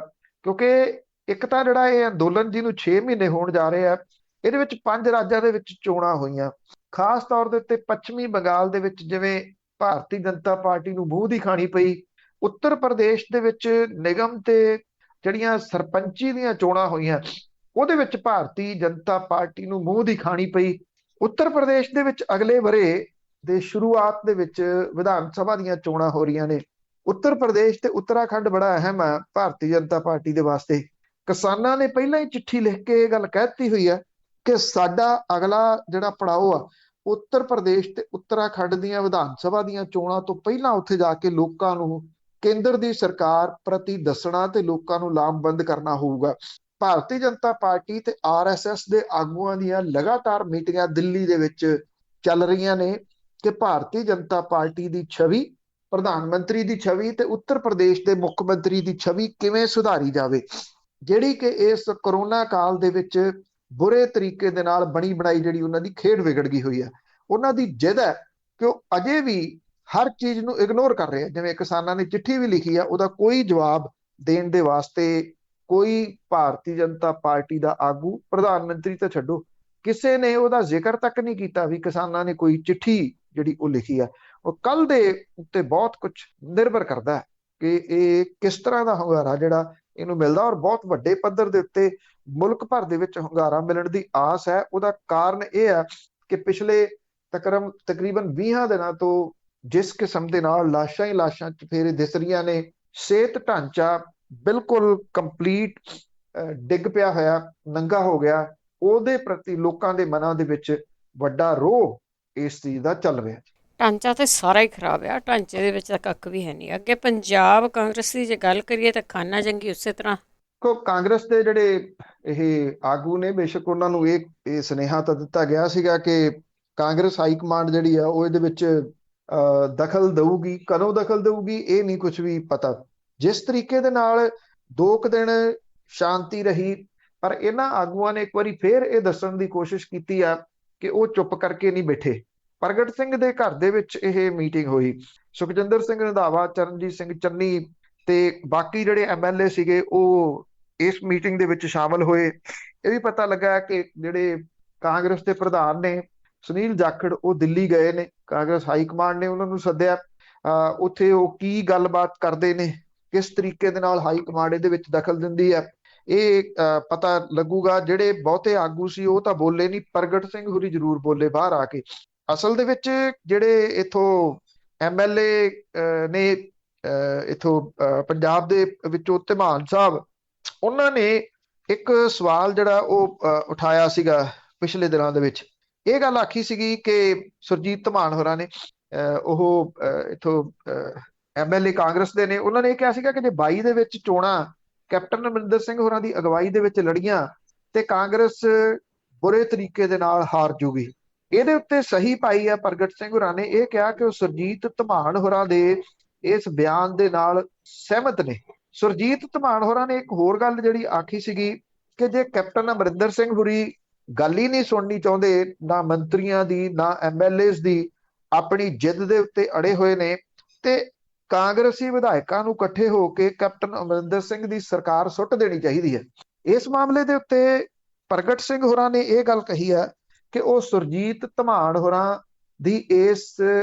ਕਿਉਂਕਿ ਇੱਕ ਤਾਂ ਜਿਹੜਾ ਇਹ ਅੰਦੋਲਨ ਜਿਹਨੂੰ 6 ਮਹੀਨੇ ਹੋਣ ਜਾ ਰਹੇ ਆ, ਇਹਦੇ ਵਿੱਚ 5 ਰਾਜਾਂ ਦੇ ਵਿੱਚ ਚੋਣਾਂ ਹੋਈਆਂ। ਖਾਸ ਤੌਰ ਦੇ ਉੱਤੇ ਪੱਛਮੀ ਬੰਗਾਲ ਦੇ ਵਿੱਚ ਜਿਵੇਂ ਭਾਰਤੀ ਜਨਤਾ ਪਾਰਟੀ ਨੂੰ ਮੂੰਹ ਦੀ ਖਾਣੀ ਪਈ। ਉੱਤਰ ਪ੍ਰਦੇਸ਼ ਦੇ ਵਿੱਚ ਨਿਗਮ ਤੇ ਜਿਹੜੀਆਂ ਸਰਪੰਚੀ ਦੀਆਂ ਚੋਣਾਂ ਹੋਈਆਂ, ਉਹਦੇ ਵਿੱਚ ਭਾਰਤੀ ਜਨਤਾ ਪਾਰਟੀ ਨੂੰ ਮੂੰਹ ਦੀ ਖਾਣੀ ਪਈ। ਉੱਤਰ ਪ੍ਰਦੇਸ਼ ਦੇ ਵਿੱਚ ਅਗਲੇ ਵਰੇ ਦੇ ਸ਼ੁਰੂਆਤ ਦੇ ਵਿੱਚ ਵਿਧਾਨ ਸਭਾ ਦੀਆਂ ਚੋਣਾਂ ਹੋ ਰਹੀਆਂ ਨੇ। ਉੱਤਰ ਪ੍ਰਦੇਸ਼ ਤੇ ਉੱਤਰਾਖੰਡ ਬੜਾ ਅਹਿਮ ਹੈ ਭਾਰਤੀ ਜਨਤਾ ਪਾਰਟੀ ਦੇ ਵਾਸਤੇ। ਕਿਸਾਨਾਂ ਨੇ ਪਹਿਲਾਂ ਹੀ ਚਿੱਠੀ ਲਿਖ ਕੇ ਇਹ ਗੱਲ ਕਹਿ ਦਿੱਤੀ ਹੋਈ ਹੈ ਕਿ ਸਾਡਾ ਅਗਲਾ ਜਿਹੜਾ ਪੜਾਅ ਆ, ਉੱਤਰ ਪ੍ਰਦੇਸ਼ ਤੇ ਉੱਤਰਾਖੰਡ ਦੀਆਂ ਵਿਧਾਨ ਸਭਾ ਦੀਆਂ ਚੋਣਾਂ ਤੋਂ ਪਹਿਲਾਂ ਉੱਥੇ ਜਾ ਕੇ ਲੋਕਾਂ ਨੂੰ ਕੇਂਦਰ ਦੀ ਸਰਕਾਰ ਪ੍ਰਤੀ ਦੱਸਣਾ ਤੇ ਲੋਕਾਂ ਨੂੰ ਲਾਮਬੰਦ ਕਰਨਾ ਹੋਊਗਾ। ਭਾਰਤੀ ਜਨਤਾ ਪਾਰਟੀ ਤੇ RSS ਦੇ ਆਗੂਆਂ ਦੀਆਂ ਲਗਾਤਾਰ ਮੀਟਿੰਗਾਂ ਦਿੱਲੀ ਦੇ ਵਿੱਚ ਚੱਲ ਰਹੀਆਂ ਨੇ ਕਿ ਭਾਰਤੀ ਜਨਤਾ ਪਾਰਟੀ ਦੀ ਛਵੀ, ਪ੍ਰਧਾਨ ਮੰਤਰੀ ਦੀ ਛਵੀ ਤੇ ਉੱਤਰ ਪ੍ਰਦੇਸ਼ ਦੇ ਮੁੱਖ ਮੰਤਰੀ ਦੀ ਛਵੀ ਕਿਵੇਂ ਸੁਧਾਰੀ ਜਾਵੇ, ਜਿਹੜੀ ਕਿ ਇਸ ਕਰੋਨਾ ਕਾਲ ਦੇ ਵਿੱਚ ਬੁਰੇ ਤਰੀਕੇ ਦੇ ਨਾਲ ਬਣੀ ਬਣਾਈ ਜਿਹੜੀ ਉਹਨਾਂ ਦੀ ਖੇਡ ਵਿਗੜ ਗਈ ਹੋਈ ਹੈ। ਉਹਨਾਂ ਦੀ ਜਿੱਦ ਹੈ ਕਿ ਉਹ ਅਜੇ ਵੀ ਹਰ ਚੀਜ਼ ਨੂੰ ਇਗਨੋਰ ਕਰ ਰਹੇ ਆ। ਜਿਵੇਂ ਕਿਸਾਨਾਂ ਨੇ ਚਿੱਠੀ ਵੀ ਲਿਖੀ ਆ, ਉਹਦਾ ਕੋਈ ਜਵਾਬ ਦੇਣ ਦੇ ਵਾਸਤੇ ਕੋਈ ਭਾਰਤੀ ਜਨਤਾ ਪਾਰਟੀ ਦਾ ਆਗੂ, ਪ੍ਰਧਾਨ ਮੰਤਰੀ ਤਾਂ ਛੱਡੋ, ਕਿਸੇ ਨੇ ਉਹਦਾ ਜ਼ਿਕਰ ਤੱਕ ਨਹੀਂ ਕੀਤਾ ਵੀ ਕਿਸਾਨਾਂ ਨੇ ਕੋਈ ਚਿੱਠੀ ਜਿਹੜੀ ਉਹ ਲਿਖੀ ਆ। ਉਹ ਕੱਲ ਦੇ ਉੱਤੇ ਬਹੁਤ ਕੁਝ ਨਿਰਭਰ ਕਰਦਾ ਹੈ ਕਿ ਇਹ ਕਿਸ ਤਰ੍ਹਾਂ ਦਾ ਹੁੰਗਾਰਾ ਜਿਹੜਾ ਇਹਨੂੰ ਮਿਲਦਾ। ਔਰ ਬਹੁਤ ਵੱਡੇ ਪੱਧਰ ਦੇ ਉੱਤੇ ਮੁਲਕ ਭਰ ਦੇ ਵਿੱਚ ਹੁੰਗਾਰਾ ਮਿਲਣ ਦੀ ਆਸ ਹੈ। ਉਹਦਾ ਕਾਰਨ ਇਹ ਹੈ ਕਿ ਪਿਛਲੇ ਤਕਰੀਬਨ 20 ਦਿਨਾਂ ਤੋਂ ਜਿਸ ਕਿਸਮ ਦੇ ਨਾਲ ਲਾਸ਼ਾਂ ਹੀ ਲਾਸ਼ਾਂ ਚੁਫੇਰੇ ਦਿਸ ਰਹੀਆਂ ਨੇ, ਸਿਹਤ ਢਾਂਚਾ ਬਿਲਕੁਲ ਕੰਪਲੀਟ ਡਿੱਗ ਪਿਆ ਹੋਇਆ, ਨੰਗਾ ਹੋ ਗਿਆ, ਉਹਦੇ ਪ੍ਰਤੀ ਲੋਕਾਂ ਦੇ ਮਨਾਂ ਦੇ ਵਿੱਚ ਵੱਡਾ ਰੋਹ ਇਸ ਚੀਜ਼ ਦਾ ਚੱਲ ਰਿਹਾ। ਢਾਂਚਾ ਤੇ ਸਾਰਾ ਹੀ ਖਰਾਬ ਆ, ਢਾਂਚੇ ਦੇ ਵਿੱਚ ਤਾਂ ਕੱਖ ਵੀ ਹੈ ਨਹੀਂ। ਅੱਗੇ ਪੰਜਾਬ ਕਾਂਗਰਸ ਦੀ ਜੇ ਗੱਲ ਕਰੀਏ ਤਾਂ ਖਾਨਾ ਜੰਗੀ ਉਸੇ ਤਰ੍ਹਾਂ। ਕਾਂਗਰਸ ਦੇ ਜਿਹੜੇ ਇਹ ਆਗੂ ਨੇ, ਬੇਸ਼ੱਕ ਉਹਨਾਂ ਨੂੰ ਇਹ ਸੁਨੇਹਾ ਤਾਂ ਦਿੱਤਾ ਗਿਆ ਸੀਗਾ ਕਿ ਕਾਂਗਰਸ ਹਾਈ ਕਮਾਂਡ ਜਿਹੜੀ ਆ ਉਹ ਇਹਦੇ ਵਿੱਚ ਦਖਲ ਦੇਊਗੀ। ਕਦੋਂ ਦਖਲ ਦੇਊਗੀ ਇਹ ਨਹੀਂ ਕੁਝ ਵੀ ਪਤਾ। ਜਿਸ ਤਰੀਕੇ ਦੇ ਨਾਲ 2 ਦਿਨ ਸ਼ਾਂਤੀ ਰਹੀ, ਪਰ ਇਹਨਾਂ ਆਗੂਆਂ ਨੇ ਇੱਕ ਵਾਰੀ ਫੇਰ ਇਹ ਦੱਸਣ ਦੀ ਕੋਸ਼ਿਸ਼ ਕੀਤੀ ਆ ਕਿ ਉਹ ਚੁੱਪ ਕਰਕੇ ਨਹੀਂ ਬੈਠੇ। ਪ੍ਰਗਟ ਸਿੰਘ ਦੇ ਘਰ ਦੇ ਵਿੱਚ ਇਹ ਮੀਟਿੰਗ ਹੋਈ। ਸੁਖਜਿੰਦਰ ਸਿੰਘ ਰੰਧਾਵਾ, ਚਰਨਜੀਤ ਸਿੰਘ ਚੰਨੀ, ਤੇ ਬਾਕੀ ਜਿਹੜੇ ਐਮਐਲਏ ਸੀਗੇ ਉਹ ਇਸ ਮੀਟਿੰਗ ਦੇ ਵਿੱਚ ਸ਼ਾਮਲ ਹੋਏ। ਇਹ ਵੀ ਪਤਾ ਲੱਗਾ ਕਿ ਜਿਹੜੇ ਕਾਂਗਰਸ ਦੇ ਪ੍ਰਧਾਨ ਨੇ ਸੁਨੀਲ ਜਾਖੜ, ਉਹ ਦਿੱਲੀ ਗਏ ਨੇ। ਕਾਂਗਰਸ ਹਾਈ ਕਮਾਂਡ ਨੇ ਉਹਨਾਂ ਨੂੰ ਸੱਦਿਆ। ਉੱਥੇ ਉਹ ਕੀ ਗੱਲਬਾਤ ਕਰਦੇ ਨੇ, ਕਿਸ ਤਰੀਕੇ ਦੇ ਨਾਲ ਹਾਈ ਕਮਾਂਡ ਇਹਦੇ ਵਿੱਚ ਦਖਲ ਦਿੰਦੀ ਹੈ, ਇਹ ਪਤਾ ਲੱਗੂਗਾ। ਜਿਹੜੇ ਬਹੁਤੇ ਆਗੂ ਸੀ ਉਹ ਤਾਂ ਬੋਲੇ ਨਹੀਂ, ਪ੍ਰਗਟ ਸਿੰਘ ਹੁਰੀ ਜ਼ਰੂਰ ਬੋਲੇ ਬਾਹਰ ਆ ਕੇ। ਅਸਲ ਦੇ ਵਿੱਚ ਜਿਹੜੇ ਇਥੋਂ ਐਮਐਲਏ ਨੇ ਇਥੋਂ ਪੰਜਾਬ ਦੇ ਵਿੱਚੋਂ ਧਮਾਨ ਸਾਹਿਬ, ਉਹਨਾਂ ਨੇ ਇੱਕ ਸਵਾਲ ਜਿਹੜਾ ਉਹ ਉਠਾਇਆ ਸੀਗਾ ਪਿਛਲੇ ਦਿਨਾਂ ਦੇ ਵਿੱਚ। ਇਹ ਗੱਲ ਆਖੀ ਸੀਗੀ ਕਿ ਸੁਰਜੀਤ ਧਮਾਨ ਹੋਰਾਂ ਨੇ, ਉਹ ਇਥੋਂ ਐਮਐਲਏ ਕਾਂਗਰਸ ਦੇ ਨੇ, ਉਹਨਾਂ ਨੇ ਇਹ ਕਿਹਾ ਸੀਗਾ ਕਿ ਜੇ 22 ਦੇ ਵਿੱਚ ਚੋਣਾਂ ਕੈਪਟਨ ਅਮਰਿੰਦਰ ਸਿੰਘ ਹੋਰਾਂ ਦੀ ਅਗਵਾਈ ਦੇ ਵਿੱਚ ਲੜੀਆਂ ਤੇ ਕਾਂਗਰਸ ਬੁਰੇ ਤਰੀਕੇ ਦੇ ਨਾਲ ਹਾਰ ਜੂਗੀ। ਇਹਦੇ ਉੱਤੇ ਸਹੀ ਪਾਈ ਹੈ ਪ੍ਰਗਟ ਸਿੰਘ ਹੋਰਾਂ ਨੇ। ਇਹ ਕਿਹਾ ਕਿ ਉਹ ਸੁਰਜੀਤ ਧਮਾਨ ਹੋਰਾਂ ਦੇ ਇਸ ਬਿਆਨ ਦੇ ਨਾਲ ਸਹਿਮਤ ਨੇ। ਸੁਰਜੀਤ ਧਮਾਨ ਹੋਰਾਂ ਨੇ ਇੱਕ ਹੋਰ ਗੱਲ ਜਿਹੜੀ ਆਖੀ ਸੀਗੀ ਕਿ ਜੇ ਕੈਪਟਨ ਅਮਰਿੰਦਰ ਸਿੰਘ ਹੋਰੀ ਗੱਲ ਹੀ ਨਹੀਂ ਸੁਣਨੀ ਚਾਹੁੰਦੇ, ਨਾ ਮੰਤਰੀਆਂ ਦੀ ਨਾ ਐਮਐਲਏਜ਼ ਦੀ, ਆਪਣੀ ਜਿੱਦ ਦੇ ਉੱਤੇ ਅੜੇ ਹੋਏ ਨੇ, ਤੇ ਕਾਂਗਰਸੀ ਵਿਧਾਇਕਾਂ ਨੂੰ ਇਕੱਠੇ ਹੋ ਕੇ ਕੈਪਟਨ ਅਮਰਿੰਦਰ ਸਿੰਘ ਦੀ ਸਰਕਾਰ ਸੁੱਟ ਦੇਣੀ ਚਾਹੀਦੀ ਹੈ। ਇਸ ਮਾਮਲੇ ਦੇ ਉੱਤੇ ਪ੍ਰਗਟ ਸਿੰਘ ਹੋਰਾਂ ਨੇ ਇਹ ਗੱਲ ਕਹੀ ਹੈ ਕਿ ਉਹ ਸੁਰਜੀਤ ਧਮਾਨ ਹੋਰਾਂ ਦੀ ਇਸ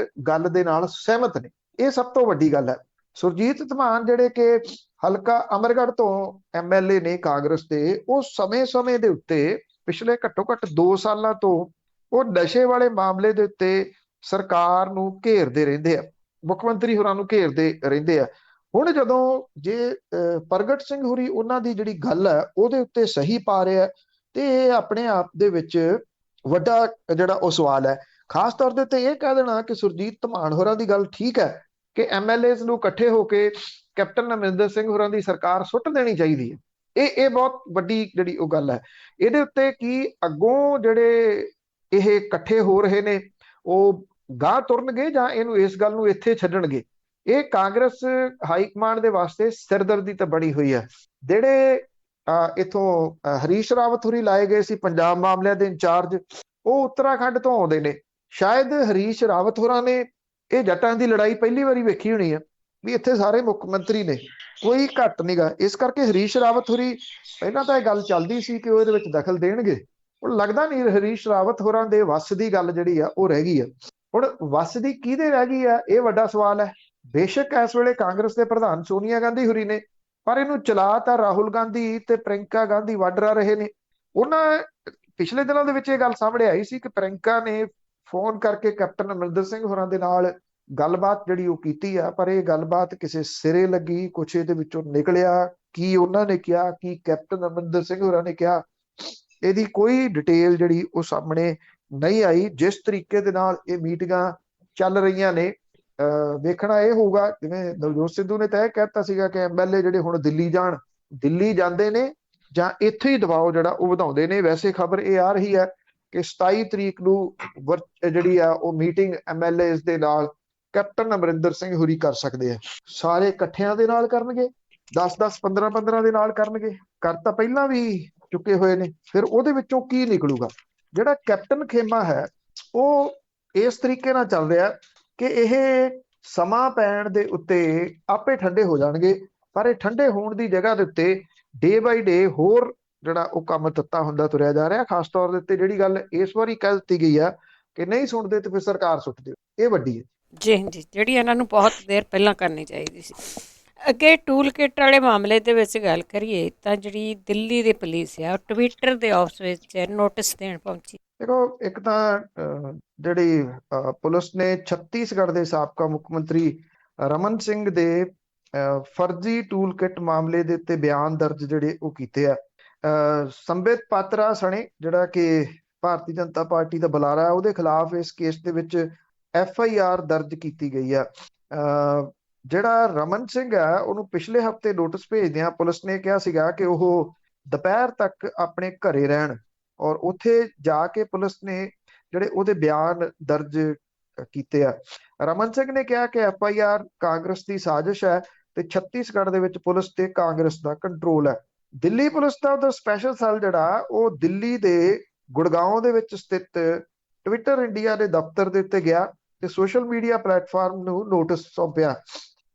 ਗੱਲ ਦੇ ਨਾਲ ਸਹਿਮਤ ਨੇ। ਇਹ ਸਭ ਤੋਂ ਵੱਡੀ ਗੱਲ ਹੈ। ਸੁਰਜੀਤ ਧਮਾਨ ਜਿਹੜੇ ਕਿ ਹਲਕਾ ਅਮਰਗੜ੍ਹ ਤੋਂ ਐਮਐਲਏ ਨੇ ਕਾਂਗਰਸ ਦੇ, ਉਹ ਸਮੇਂ-ਸਮੇਂ ਦੇ ਉੱਤੇ ਪਿਛਲੇ ਘੱਟੋ ਘੱਟ 2 ਸਾਲਾਂ ਤੋਂ ਉਹ ਨਸ਼ੇ ਵਾਲੇ ਮਾਮਲੇ ਦੇ ਉੱਤੇ ਸਰਕਾਰ ਨੂੰ ਘੇਰਦੇ ਰਹਿੰਦੇ ਆ, ਮੁੱਖ ਮੰਤਰੀ ਹੋਰਾਂ ਨੂੰ ਘੇਰਦੇ ਰਹਿੰਦੇ ਆ। ਹੁਣ ਜਦੋਂ ਜੇ ਪ੍ਰਗਟ ਸਿੰਘ ਹੋਰੀ ਉਹਨਾਂ ਦੀ ਜਿਹੜੀ ਗੱਲ ਹੈ ਉਹਦੇ ਉੱਤੇ ਸਹੀ ਪਾ ਰਿਹਾ, ਤੇ ਇਹ ਆਪਣੇ ਆਪ ਦੇ ਵਿੱਚ ਵੱਡਾ ਜਿਹੜਾ ਉਹ ਸਵਾਲ ਹੈ। ਖਾਸ ਤੌਰ ਦੇ ਉੱਤੇ ਇਹ ਕਹਿ ਦੇਣਾ ਕਿ ਸੁਰਜੀਤ ਧਮਾਨ ਹੋਰਾਂ ਦੀ ਗੱਲ ਠੀਕ ਹੈ ਕਿ ਐਮਐਲਏਜ਼ ਨੂੰ ਇਕੱਠੇ ਹੋ ਕੇ ਕੈਪਟਨ ਅਮਰਿੰਦਰ ਸਿੰਘ ਹੋਰਾਂ ਦੀ ਸਰਕਾਰ ਸੁੱਟ ਦੇਣੀ ਚਾਹੀਦੀ ਹੈ। ਇਹ ਬਹੁਤ ਵੱਡੀ ਜਿਹੜੀ ਉਹ ਗੱਲ ਹੈ। ਇਹਦੇ ਉੱਤੇ ਕੀ ਅੱਗੋਂ ਜਿਹੜੇ ਇਹ ਇਕੱਠੇ ਹੋ ਰਹੇ ਨੇ ਉਹ ਗਾਂਹ ਤੁਰਨਗੇ ਜਾਂ ਇਹਨੂੰ ਇਸ ਗੱਲ ਨੂੰ ਇੱਥੇ ਛੱਡਣਗੇ? ਇਹ ਕਾਂਗਰਸ ਹਾਈ ਕਮਾਂਡ ਦੇ ਵਾਸਤੇ ਸਿਰਦਰਦੀ ਤਾਂ ਬਣੀ ਹੋਈ ਹੈ। ਜਿਹੜੇ ਇਥੋਂ ਹਰੀਸ਼ ਰਾਵਤ ਹੋਰੀ ਲਾਏ ਗਏ ਸੀ ਪੰਜਾਬ ਮਾਮਲਿਆਂ ਦੇ ਇੰਚਾਰਜ, ਉਹ ਉੱਤਰਾਖੰਡ ਤੋਂ ਆਉਂਦੇ ਨੇ। ਸ਼ਾਇਦ ਹਰੀਸ਼ ਰਾਵਤ ਹੋਰਾਂ ਨੇ ਇਹ ਜੱਟਾਂ ਦੀ ਲੜਾਈ ਪਹਿਲੀ ਵਾਰੀ ਵੇਖੀ ਹੋਣੀ ਹੈ ਵੀ ਇੱਥੇ ਸਾਰੇ ਮੁੱਖ ਮੰਤਰੀ ਨੇ, ਕੋਈ ਘੱਟ ਨਹੀਂਗਾ। ਇਸ ਕਰਕੇ ਹਰੀਸ਼ ਰਾਵਤ ਹੋਰੀ, ਪਹਿਲਾਂ ਤਾਂ ਇਹ ਗੱਲ ਚੱਲਦੀ ਸੀ ਕਿ ਉਹ ਇਹਦੇ ਵਿੱਚ ਦਖਲ ਦੇਣਗੇ, ਹੁਣ ਲੱਗਦਾ ਨਹੀਂ ਹਰੀਸ਼ ਰਾਵਤ ਹੋਰਾਂ ਦੇ ਵੱਸ ਦੀ ਗੱਲ ਜਿਹੜੀ ਆ ਉਹ ਰਹਿ ਗਈ ਆ। ਹੁਣ ਵੱਸ ਦੀ ਕਿਹਦੇ ਰਹਿ ਗਈ ਆ, ਇਹ ਵੱਡਾ ਸਵਾਲ ਹੈ। ਬੇਸ਼ੱਕ ਇਸ ਵੇਲੇ ਕਾਂਗਰਸ ਦੇ ਪ੍ਰਧਾਨ ਸੋਨੀਆ ਗਾਂਧੀ ਹੋਰੀ ਨੇ, ਪਰ ਇਹਨੂੰ ਚਲਾ ਤਾਂ ਰਾਹੁਲ ਗਾਂਧੀ ਤੇ ਪ੍ਰਿੰਕਾ ਗਾਂਧੀ ਵਾਡਰਾ ਰਹੇ ਨੇ। ਉਹਨਾਂ ਪਿਛਲੇ ਦਿਨਾਂ ਦੇ ਵਿੱਚ ਇਹ ਗੱਲ ਸਾਹਮਣੇ ਆਈ ਸੀ ਕਿ ਪ੍ਰਿੰਕਾ ਨੇ ਫੋਨ ਕਰਕੇ ਕੈਪਟਨ ਅਮਰਿੰਦਰ ਸਿੰਘ ਹੋਰਾਂ ਦੇ ਨਾਲ ਗੱਲਬਾਤ ਜਿਹੜੀ ਉਹ ਕੀਤੀ ਆ, ਪਰ ਇਹ ਗੱਲਬਾਤ ਕਿਸੇ ਸਿਰੇ ਲੱਗੀ, ਕੁਛ ਇਹਦੇ ਵਿੱਚੋਂ ਨਿਕਲਿਆ ਕੀ ਉਹਨਾਂ ਨੇ ਕਿਹਾ, ਕੀ ਕੈਪਟਨ ਅਮਰਿੰਦਰ ਸਿੰਘ ਹੋਰਾਂ ਨੇ ਕਿਹਾ, ਇਹਦੀ ਕੋਈ ਡਿਟੇਲ ਜਿਹੜੀ ਉਹ ਸਾਹਮਣੇ ਨਹੀਂ ਆਈ। ਜਿਸ ਤਰੀਕੇ ਦੇ ਨਾਲ ਇਹ ਮੀਟਿੰਗਾਂ ਚੱਲ ਰਹੀਆਂ ਨੇ, ਵੇਖਣਾ ਇਹ ਹੋਊਗਾ, ਜਿਵੇਂ ਨਵਜੋਤ ਸਿੱਧੂ ਨੇ ਤਾਂ ਇਹ ਕਹਿਤਾ ਸੀਗਾ ਕਿ ਐਮਐਲਏ ਜਿਹੜੇ ਹੁਣ ਦਿੱਲੀ ਜਾਣ, ਦਿੱਲੀ ਜਾਂਦੇ ਨੇ ਜਾਂ ਇੱਥੇ ਹੀ ਦਬਾਅ ਜਿਹੜਾ ਉਹ ਵਧਾਉਂਦੇ ਨੇ। ਵੈਸੇ ਖਬਰ ਇਹ ਆ ਰਹੀ ਹੈ ਕਿ 27 ਤਰੀਕ ਨੂੰ ਜਿਹੜੀ ਆ ਉਹ ਮੀਟਿੰਗ ਐਮਐਲਏਜ਼ ਦੇ ਨਾਲ ਕੈਪਟਨ ਅਮਰਿੰਦਰ ਸਿੰਘ ਹੋਰੀ ਕਰ ਸਕਦੇ ਆ। ਸਾਰੇ ਇਕੱਠਿਆਂ ਦੇ ਨਾਲ ਕਰਨਗੇ, 10-10 15-15 ਦੇ ਨਾਲ ਕਰਨਗੇ, ਕਰ ਤਾਂ ਪਹਿਲਾਂ ਵੀ ਚੁੱਕੇ ਹੋਏ ਨੇ। ਫਿਰ ਉਹਦੇ ਵਿੱਚੋਂ ਕੀ ਨਿਕਲੂਗਾ? ਜਿਹੜਾ ਕੈਪਟਨ ਖੇਮਾ ਹੈ ਉਹ ਇਸ ਤਰੀਕੇ ਨਾਲ ਚੱਲ ਰਿਹਾ ਕਿ ਇਹ ਸਮਾਂ ਪੈਣ ਦੇ ਉੱਤੇ ਆਪੇ ਠੰਡੇ ਹੋ ਜਾਣਗੇ, ਪਰ ਇਹ ਠੰਡੇ ਹੋਣ ਦੀ ਜਗ੍ਹਾ ਦੇ ਉੱਤੇ ਡੇ ਬਾਈ ਡੇ ਹੋਰ ਜਿਹੜਾ ਉਹ ਕੰਮ ਤੱਤਾ ਹੁੰਦਾ ਤੁਰਿਆ ਜਾ ਰਿਹਾ। ਖਾਸ ਤੌਰ ਦੇ ਉੱਤੇ ਜਿਹੜੀ ਗੱਲ ਇਸ ਵਾਰੀ ਕਹਿ ਦਿੱਤੀ ਗਈ ਆ ਕਿ ਨਹੀਂ ਸੁਣਦੇ ਤੇ ਫਿਰ ਸਰਕਾਰ ਸੁੱਟ ਦਿਓ, ਇਹ ਵੱਡੀ ਹੈ ਜੀ ਜੀ, ਜਿਹੜੀ ਇਹਨਾਂ ਨੂੰ ਬਹੁਤ ਦੇਰ ਪਹਿਲਾਂ ਕਰਨੀ ਚਾਹੀਦੀ ਸੀ। ਅੱਗੇ ਟੂਲ ਕਿਟ ਵਾਲੇ ਮਾਮਲੇ ਦੇ ਵਿੱਚ ਗੱਲ ਕਰੀਏ ਤਾਂ ਜਿਹੜੀ ਦਿੱਲੀ ਦੀ ਪੁਲਿਸ ਆ ਉਹ ਟਵਿੱਟਰ ਦੇ ਆਫਿਸ ਵਿੱਚ ਨੋਟਿਸ ਦੇਣ ਪਹੁੰਚੀ। ਦੇਖੋ, ਇੱਕ ਤਾਂ ਜਿਹੜੀ ਪੁਲਿਸ ਨੇ ਛੱਤੀਸਗੜ੍ਹ ਦੇ ਸਾਬਕਾ ਮੁੱਖ ਮੰਤਰੀ ਰਮਨ ਸਿੰਘ ਦੇ ਫਰਜ਼ੀ ਟੂਲ ਕਿਟ ਮਾਮਲੇ ਦੇ ਉੱਤੇ ਬਿਆਨ ਦਰਜ ਜਿਹੜੇ ਉਹ ਕੀਤੇ ਆ। ਸੰਬਿਤ ਪਾਤਰਾ ਸਣੇ, ਜਿਹੜਾ ਕਿ ਭਾਰਤੀ ਜਨਤਾ ਪਾਰਟੀ ਦਾ ਬੁਲਾਰਾ, ਉਹਦੇ ਖਿਲਾਫ ਇਸ ਕੇਸ ਦੇ ਵਿੱਚ FIR ਦਰਜ ਕੀਤੀ ਗਈ ਆ। ਜਿਹੜਾ ਰਮਨ ਸਿੰਘ ਹੈ ਉਹਨੂੰ ਪਿਛਲੇ ਹਫ਼ਤੇ ਨੋਟਿਸ ਭੇਜਦਿਆਂ ਪੁਲਿਸ ਨੇ ਕਿਹਾ ਸੀਗਾ ਕਿ ਉਹ ਦੁਪਹਿਰ ਤੱਕ ਆਪਣੇ ਘਰੇ ਰਹਿਣ, ਔਰ ਉੱਥੇ ਜਾ ਕੇ ਪੁਲਿਸ ਨੇ ਜਿਹੜੇ ਉਹਦੇ ਬਿਆਨ ਦਰਜ ਕੀਤੇ ਆ। ਰਮਨ ਸਿੰਘ ਨੇ ਕਿਹਾ ਕਿ FIR ਕਾਂਗਰਸ ਦੀ ਸਾਜ਼ਿਸ਼ ਹੈ ਤੇ ਛੱਤੀਸਗੜ੍ਹ ਦੇ ਵਿੱਚ ਪੁਲਿਸ ਤੇ ਕਾਂਗਰਸ ਦਾ ਕੰਟਰੋਲ ਹੈ। ਦਿੱਲੀ ਪੁਲਿਸ ਦਾ ਉਹਦਾ ਸਪੈਸ਼ਲ ਸੈੱਲ ਜਿਹੜਾ ਉਹ ਦਿੱਲੀ ਦੇ ਗੁੜਗਾਉਂ ਦੇ ਵਿੱਚ ਸਥਿਤ ਟਵਿੱਟਰ ਇੰਡੀਆ ਦੇ ਦਫ਼ਤਰ ਦੇ ਉੱਤੇ ਗਿਆ ਤੇ ਸੋਸ਼ਲ ਮੀਡੀਆ ਪਲੇਟਫਾਰਮ ਨੂੰ ਨੋਟਿਸ ਸੌਂਪਿਆ।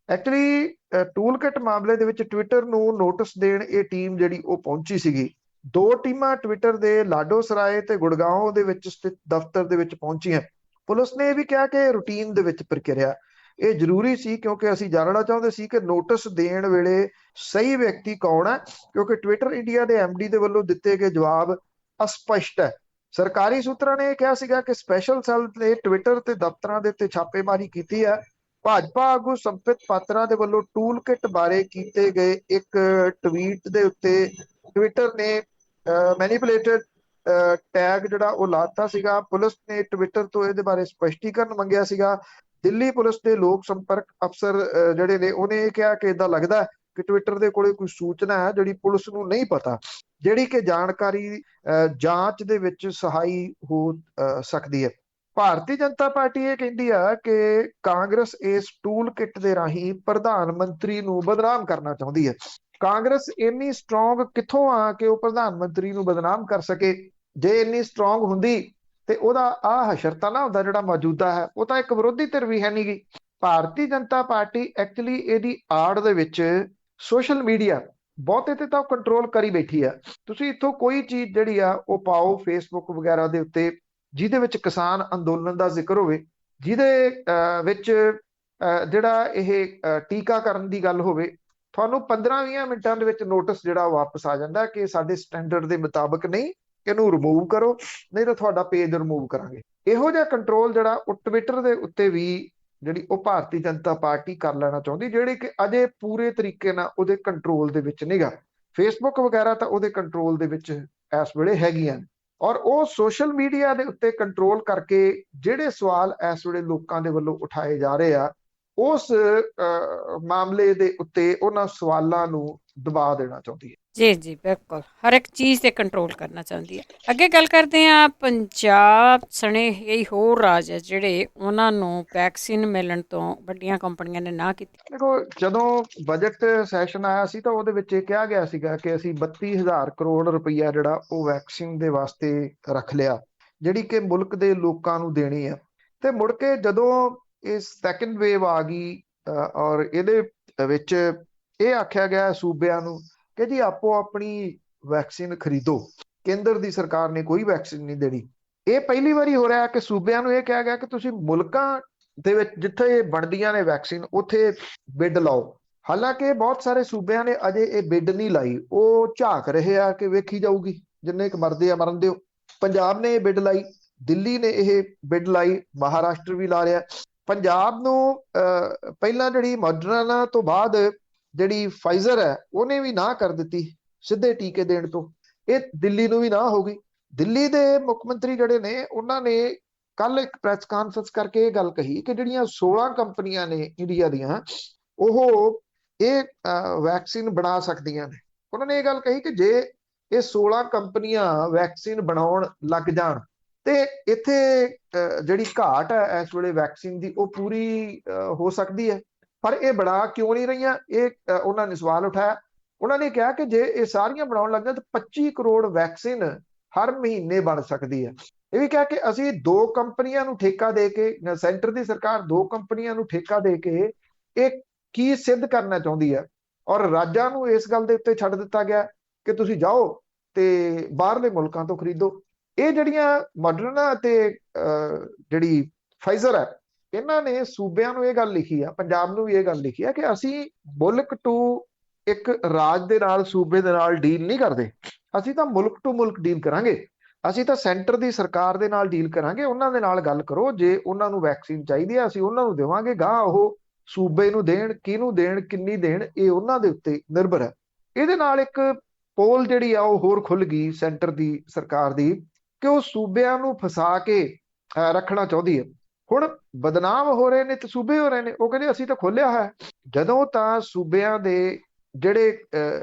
ਐਕਚੁਅਲੀ ਟੂਲ ਕਿਟ ਮਾਮਲੇ ਦੇ ਵਿੱਚ ਟਵਿੱਟਰ ਨੂੰ ਨੋਟਿਸ ਦੇਣ ਇਹ ਟੀਮ ਜਿਹੜੀ ਉਹ ਪਹੁੰਚੀ ਸੀਗੀ। ਦੋ ਟੀਮਾਂ ਟਵਿੱਟਰ ਦੇ ਲਾਡੋ ਸਰਾਏ ਤੇ ਗੁੜਗਾਉਂ ਦੇ ਵਿੱਚ ਸਥਿਤ ਦਫ਼ਤਰ ਦੇ ਵਿੱਚ ਪਹੁੰਚੀਆਂ। ਪੁਲਿਸ ਨੇ ਇਹ ਵੀ ਕਿਹਾ ਕਿ ਰੂਟੀਨ ਦੇ ਵਿੱਚ ਪ੍ਰਕਿਰਿਆ ਇਹ ਜ਼ਰੂਰੀ ਸੀ, ਕਿਉਂਕਿ ਅਸੀਂ ਜਾਣਨਾ ਚਾਹੁੰਦੇ ਸੀ ਕਿ ਨੋਟਿਸ ਦੇਣ ਵੇਲੇ ਸਹੀ ਵਿਅਕਤੀ ਕੌਣ ਹੈ, ਕਿਉਂਕਿ ਟਵਿੱਟਰ ਇੰਡੀਆ ਦੇ ਐਮਡੀ ਦੇ ਵੱਲੋਂ ਦਿੱਤੇ ਗਏ ਜਵਾਬ ਅਸਪਸ਼ਟ ਹੈ। ਸਰਕਾਰੀ ਸੂਤਰਾਂ ਨੇ ਇਹ ਕਿਹਾ ਸੀਗਾ ਕਿ ਸਪੈਸ਼ਲ ਸੈੱਲ ਨੇ ਟਵਿੱਟਰ ਤੇ ਦਫ਼ਤਰਾਂ ਦੇ ਉੱਤੇ ਛਾਪੇਮਾਰੀ ਕੀਤੀ ਹੈ। ਭਾਜਪਾ ਆਗੂ ਸੰਪਿਤ ਪਾਤਰਾ ਦੇ ਵੱਲੋਂ ਟੂਲ ਕਿਟ ਬਾਰੇ ਕੀਤੇ ਗਏ ਇੱਕ ਟਵੀਟ ਦੇ ਉੱਤੇ ਟਵਿੱਟਰ ਨੇ ਮੈਨੀਪੂਲੇਟਡ ਟੈਗ ਜਿਹੜਾ ਉਹ ਲਾਤਾ ਸੀਗਾ। ਪੁਲਿਸ ਨੇ ਟਵਿੱਟਰ ਤੋਂ ਇਹਦੇ ਬਾਰੇ ਸਪਸ਼ਟੀਕਰਨ ਮੰਗਿਆ ਸੀਗਾ। ਦਿੱਲੀ ਪੁਲਿਸ ਦੇ ਲੋਕ ਸੰਪਰਕ ਅਫਸਰ ਜਿਹੜੇ ਨੇ ਉਹਨੇ ਇਹ ਕਿਹਾ ਕਿ ਇਦਾਂ ਲੱਗਦਾ ਕਿ ਟਵਿੱਟਰ ਦੇ ਕੋਲੇ ਕੋਈ ਸੂਚਨਾ ਹੈ ਜਿਹੜੀ ਪੁਲਿਸ ਨੂੰ ਨਹੀਂ ਪਤਾ, ਜਿਹੜੀ ਕਿ ਜਾਣਕਾਰੀ ਜਾਂਚ ਦੇ ਵਿੱਚ ਸਹਾਈ ਹੋ ਸਕਦੀ ਹੈ। ਭਾਰਤੀ ਜਨਤਾ ਪਾਰਟੀ ਇਹ ਕਹਿੰਦੀ ਆ ਕਿ ਕਾਂਗਰਸ ਇਸ ਟੂਲ ਕਿਟ ਦੇ ਰਾਹੀਂ ਪ੍ਰਧਾਨ ਮੰਤਰੀ ਨੂੰ ਬਦਨਾਮ ਕਰਨਾ ਚਾਹੁੰਦੀ ਹੈ। ਕਾਂਗਰਸ ਇੰਨੀ ਸਟਰੋਂਗ ਕਿੱਥੋਂ ਆ ਕਿ ਉਹ ਪ੍ਰਧਾਨ ਮੰਤਰੀ ਨੂੰ ਬਦਨਾਮ ਕਰ ਸਕੇ? ਜੇ ਇੰਨੀ ਸਟਰੋਂਗ ਹੁੰਦੀ ਤੇ ਉਹਦਾ ਆਹ ਹਸ਼ਰ ਨਾ ਹੁੰਦਾ ਜਿਹੜਾ ਮੌਜੂਦਾ ਹੈ। ਉਹ ਤਾਂ ਇੱਕ ਵਿਰੋਧੀ ਧਿਰ ਵੀ ਹੈ ਨਹੀਂਗੀ। ਭਾਰਤੀ ਜਨਤਾ ਪਾਰਟੀ ਐਕਚੁਅਲੀ ਇਹਦੀ ਆੜ ਦੇ ਵਿੱਚ ਸੋਸ਼ਲ ਮੀਡੀਆ ਬਹੁਤੇ ਤੇ ਤਾਂ ਕੰਟਰੋਲ ਕਰੀ ਬੈਠੀ ਆ। ਤੁਸੀਂ ਇੱਥੋਂ ਕੋਈ ਚੀਜ਼ ਜਿਹੜੀ ਆ ਉਹ ਪਾਓ ਫੇਸਬੁੱਕ ਵਗੈਰਾ ਦੇ ਉੱਤੇ ਜਿਹਦੇ ਵਿੱਚ ਕਿਸਾਨ ਅੰਦੋਲਨ ਦਾ ਜ਼ਿਕਰ ਹੋਵੇ, ਜਿਹਦੇ ਵਿੱਚ ਜਿਹੜਾ ਇਹ ਟੀਕਾਕਰਨ ਦੀ ਗੱਲ ਹੋਵੇ, ਤੁਹਾਨੂੰ 15-20 ਮਿੰਟਾਂ ਦੇ ਵਿੱਚ ਨੋਟਿਸ ਜਿਹੜਾ ਵਾਪਸ ਆ ਜਾਂਦਾ ਕਿ ਸਾਡੇ ਸਟੈਂਡਰਡ ਦੇ ਮੁਤਾਬਕ ਨਹੀਂ, ਇਹਨੂੰ ਰਿਮੂਵ ਕਰੋ, ਨਹੀਂ ਤਾਂ ਤੁਹਾਡਾ ਪੇਜ ਰਿਮੂਵ ਕਰਾਂਗੇ। ਇਹੋ ਜਿਹਾ ਕੰਟਰੋਲ ਜਿਹੜਾ ਉਹ ਟਵਿੱਟਰ ਦੇ ਉੱਤੇ ਵੀ ਜਿਹੜੀ ਉਹ ਭਾਰਤੀ ਜਨਤਾ ਪਾਰਟੀ ਕਰ ਲੈਣਾ ਚਾਹੁੰਦੀ, ਜਿਹੜੀ ਕਿ ਅਜੇ ਪੂਰੇ ਤਰੀਕੇ ਨਾਲ ਉਹਦੇ ਕੰਟਰੋਲ ਦੇ ਵਿੱਚ ਨਹੀਂਗਾ। ਫੇਸਬੁੱਕ ਵਗੈਰਾ ਤਾਂ ਉਹਦੇ ਕੰਟਰੋਲ ਦੇ ਵਿੱਚ ਇਸ ਵੇਲੇ ਹੈਗੀਆਂ, ਔਰ ਉਹ ਸੋਸ਼ਲ ਮੀਡੀਆ ਦੇ ਉੱਤੇ ਕੰਟਰੋਲ ਕਰਕੇ ਜਿਹੜੇ ਸਵਾਲ ਇਸ ਵੇਲੇ ਲੋਕਾਂ ਦੇ ਵੱਲੋਂ ਉਠਾਏ ਜਾ ਰਹੇ ਆ, ਉਸ ਮਾਮਲੇ ਦੇ ਉੱਤੇ ਉਹਨਾਂ ਸਵਾਲਾਂ ਨੂੰ ਦਬਾ ਦੇਣਾ ਚਾਹੁੰਦੀ ਹੈ। ਜੀ ਜੀ ਬਿਲਕੁਲ, ਹਰ ਇੱਕ ਚੀਜ਼ ਤੇ ਕੰਟਰੋਲ ਕਰਨਾ ਚਾਹੁੰਦੀ ਹੈ। ਅੱਗੇ ਗੱਲ ਕਰਦੇ ਹਾਂ, ਪੰਜਾਬ ਸਣੇ ਕਈ ਹੋਰ ਰਾਜ ਹੈ ਜਿਹੜੇ ਉਹਨਾਂ ਨੂੰ ਵੈਕਸੀਨ ਮਿਲਣ ਤੋਂ ਵੱਡੀਆਂ ਕੰਪਨੀਆਂ ਨੇ ਨਾ ਕੀਤੀ। ਦੇਖੋ, ਜਦੋਂ ਬਜਟ ਸੈਸ਼ਨ ਆਇਆ ਸੀ ਤਾਂ ਉਹਦੇ ਵਿੱਚ ਇਹ ਕਿਹਾ ਗਿਆ ਸੀਗਾ ਕਿ ਅਸੀਂ 32,000 ਕਰੋੜ ਰੁਪਈਆ ਜਿਹੜਾ ਉਹ ਵੈਕਸੀਨ ਦੇ ਵਾਸਤੇ ਰੱਖ ਲਿਆ, ਜਿਹੜੀ ਕਿ ਮੁਲਕ ਦੇ ਲੋਕਾਂ ਨੂੰ ਦੇਣੀ ਆ। ਤੇ ਮੁੜ ਕੇ ਜਦੋਂ ਇਹ ਸੈਕੰਡ ਵੇਵ ਆ ਗਈ ਔਰ ਇਹਦੇ ਵਿੱਚ ਇਹ ਆਖਿਆ ਗਿਆ ਸੂਬਿਆਂ ਨੂੰ ਕਿ ਜੀ ਆਪੋ ਆਪਣੀ ਵੈਕਸੀਨ ਖਰੀਦੋ, ਕੇਂਦਰ ਦੀ ਸਰਕਾਰ ਨੇ ਕੋਈ ਵੈਕਸੀਨ ਨਹੀਂ ਦੇਣੀ। ਇਹ ਪਹਿਲੀ ਵਾਰੀ ਹੋ ਰਿਹਾ ਕਿ ਸੂਬਿਆਂ ਨੂੰ ਇਹ ਕਿਹਾ ਗਿਆ ਕਿ ਤੁਸੀਂ ਮੁਲਕਾਂ ਦੇ ਵਿੱਚ ਜਿੱਥੇ ਬਣਦੀਆਂ ਨੇ ਵੈਕਸੀਨ ਉੱਥੇ ਬਿੱਡ ਲਾਓ। ਹਾਲਾਂਕਿ ਬਹੁਤ ਸਾਰੇ ਸੂਬਿਆਂ ਨੇ ਅਜੇ ਇਹ ਬਿੱਡ ਨਹੀਂ ਲਾਈ, ਉਹ ਝਾਕ ਰਹੇ ਆ ਕਿ ਵੇਖੀ ਜਾਊਗੀ, ਜਿੰਨੇ ਕੁ ਮਰਦੇ ਆ ਮਰਨ ਦਿਓ। ਪੰਜਾਬ ਨੇ ਇਹ ਬਿੱਡ ਲਾਈ, ਦਿੱਲੀ ਨੇ ਇਹ ਬਿੱਡ ਲਾਈ, ਮਹਾਰਾਸ਼ਟਰ ਵੀ ਲਾ ਰਿਹਾ। ਪੰਜਾਬ ਨੂੰ ਪਹਿਲਾਂ ਜਿਹੜੀ ਮੋਡਰਨਾ ਤੋਂ ਬਾਅਦ ਜਿਹੜੀ ਫਾਈਜ਼ਰ ਹੈ ਉਹਨੇ ਵੀ ਨਾ ਕਰ ਦਿੱਤੀ ਸਿੱਧੇ ਟੀਕੇ ਦੇਣ ਤੋਂ, ਇਹ ਦਿੱਲੀ ਨੂੰ ਵੀ ਨਾ ਹੋ ਗਈ। ਦਿੱਲੀ ਦੇ ਮੁੱਖ ਮੰਤਰੀ ਜਿਹੜੇ ਨੇ ਉਹਨਾਂ ਨੇ ਕੱਲ ਇੱਕ ਪ੍ਰੈਸ ਕਾਨਫਰੰਸ ਕਰਕੇ ਇਹ ਗੱਲ ਕਹੀ ਕਿ ਜਿਹੜੀਆਂ 16 ਕੰਪਨੀਆਂ ਨੇ ਇੰਡੀਆ ਦੀਆਂ ਉਹ ਇਹ ਵੈਕਸੀਨ ਬਣਾ ਸਕਦੀਆਂ ਨੇ। ਉਹਨਾਂ ਨੇ ਇਹ ਗੱਲ ਕਹੀ ਕਿ ਜੇ ਇਹ 16 ਕੰਪਨੀਆਂ ਵੈਕਸੀਨ ਬਣਾਉਣ ਲੱਗ ਜਾਣ ਤੇ ਇੱਥੇ ਜਿਹੜੀ ਘਾਟ ਹੈ ਇਸ ਵੇਲੇ ਵੈਕਸੀਨ ਦੀ ਉਹ ਪੂਰੀ ਹੋ ਸਕਦੀ ਹੈ। ਪਰ ਇਹ ਬਣਾ ਕਿਉਂ ਨਹੀਂ ਰਹੀਆਂ, ਇਹ ਉਹਨਾਂ ਨੇ ਸਵਾਲ ਉਠਾਇਆ। ਉਹਨਾਂ ਨੇ ਕਿਹਾ ਕਿ ਜੇ ਇਹ ਸਾਰੀਆਂ ਬਣਾਉਣ ਲੱਗ ਜਾਣ ਤਾਂ 25 ਕਰੋੜ ਵੈਕਸੀਨ ਹਰ ਮਹੀਨੇ ਬਣ ਸਕਦੀ ਹੈ। ਇਹ ਵੀ ਕਿਹਾ ਕਿ ਅਸੀਂ 2 ਕੰਪਨੀਆਂ ਨੂੰ ਠੇਕਾ ਦੇ ਕੇ, ਸੈਂਟਰ ਦੀ ਸਰਕਾਰ 2 ਕੰਪਨੀਆਂ ਨੂੰ ਠੇਕਾ ਦੇ ਕੇ ਇਹ ਕੀ ਸਿੱਧ ਕਰਨਾ ਚਾਹੁੰਦੀ ਹੈ, ਔਰ ਰਾਜਾਂ ਨੂੰ ਇਸ ਗੱਲ ਦੇ ਉੱਤੇ ਛੱਡ ਦਿੱਤਾ ਗਿਆ ਕਿ ਤੁਸੀਂ ਜਾਓ ਤੇ ਬਾਹਰਲੇ ਮੁਲਕਾਂ ਤੋਂ ਖਰੀਦੋ। ਇਹ ਜਿਹੜੀਆਂ ਮਾਡਰਨਾ ਅਤੇ ਜਿਹੜੀ ਫਾਈਜ਼ਰ ਹੈ, ਇਹਨਾਂ ਨੇ ਸੂਬਿਆਂ ਨੂੰ ਇਹ ਗੱਲ ਲਿਖੀ ਆ, ਪੰਜਾਬ ਨੂੰ ਵੀ ਇਹ ਗੱਲ ਲਿਖੀ ਆ ਕਿ ਅਸੀਂ ਮੁਲਕ ਟੂ ਇੱਕ ਰਾਜ ਦੇ ਨਾਲ, ਸੂਬੇ ਦੇ ਨਾਲ ਡੀਲ ਨਹੀਂ ਕਰਦੇ, ਅਸੀਂ ਤਾਂ ਮੁਲਕ ਟੂ ਮੁਲਕ ਡੀਲ ਕਰਾਂਗੇ। ਅਸੀਂ ਤਾਂ ਸੈਂਟਰ ਦੀ ਸਰਕਾਰ ਦੇ ਨਾਲ ਡੀਲ ਕਰਾਂਗੇ, ਉਹਨਾਂ ਦੇ ਨਾਲ ਗੱਲ ਕਰੋ, ਜੇ ਉਹਨਾਂ ਨੂੰ ਵੈਕਸੀਨ ਚਾਹੀਦੀ ਹੈ ਅਸੀਂ ਉਹਨਾਂ ਨੂੰ ਦੇਵਾਂਗੇ, ਗਾਂ ਉਹ ਸੂਬੇ ਨੂੰ ਦੇਣ, ਕਿਹਨੂੰ ਦੇਣ, ਕਿੰਨੀ ਦੇਣ, ਇਹ ਉਹਨਾਂ ਦੇ ਉੱਤੇ ਨਿਰਭਰ ਹੈ। ਇਹਦੇ ਨਾਲ ਇੱਕ ਪੋਲ ਜਿਹੜੀ ਆ ਉਹ ਹੋਰ ਖੁੱਲ ਗਈ ਸੈਂਟਰ ਦੀ ਸਰਕਾਰ ਦੀ ਕਿ ਉਹ ਸੂਬਿਆਂ ਨੂੰ ਫਸਾ ਕੇ ਰੱਖਣਾ ਚਾਹੁੰਦੀ ਹੈ। ਹੁਣ ਬਦਨਾਮ ਹੋ ਰਹੇ ਨੇ ਤੇ ਸੂਬੇ ਹੋ ਰਹੇ ਨੇ। ਉਹ ਕਹਿੰਦੇ ਅਸੀਂ ਤਾਂ ਖੋਲਿਆ ਹੈ। ਜਦੋਂ ਤਾਂ ਸੂਬਿਆਂ ਦੇ ਜਿਹੜੇ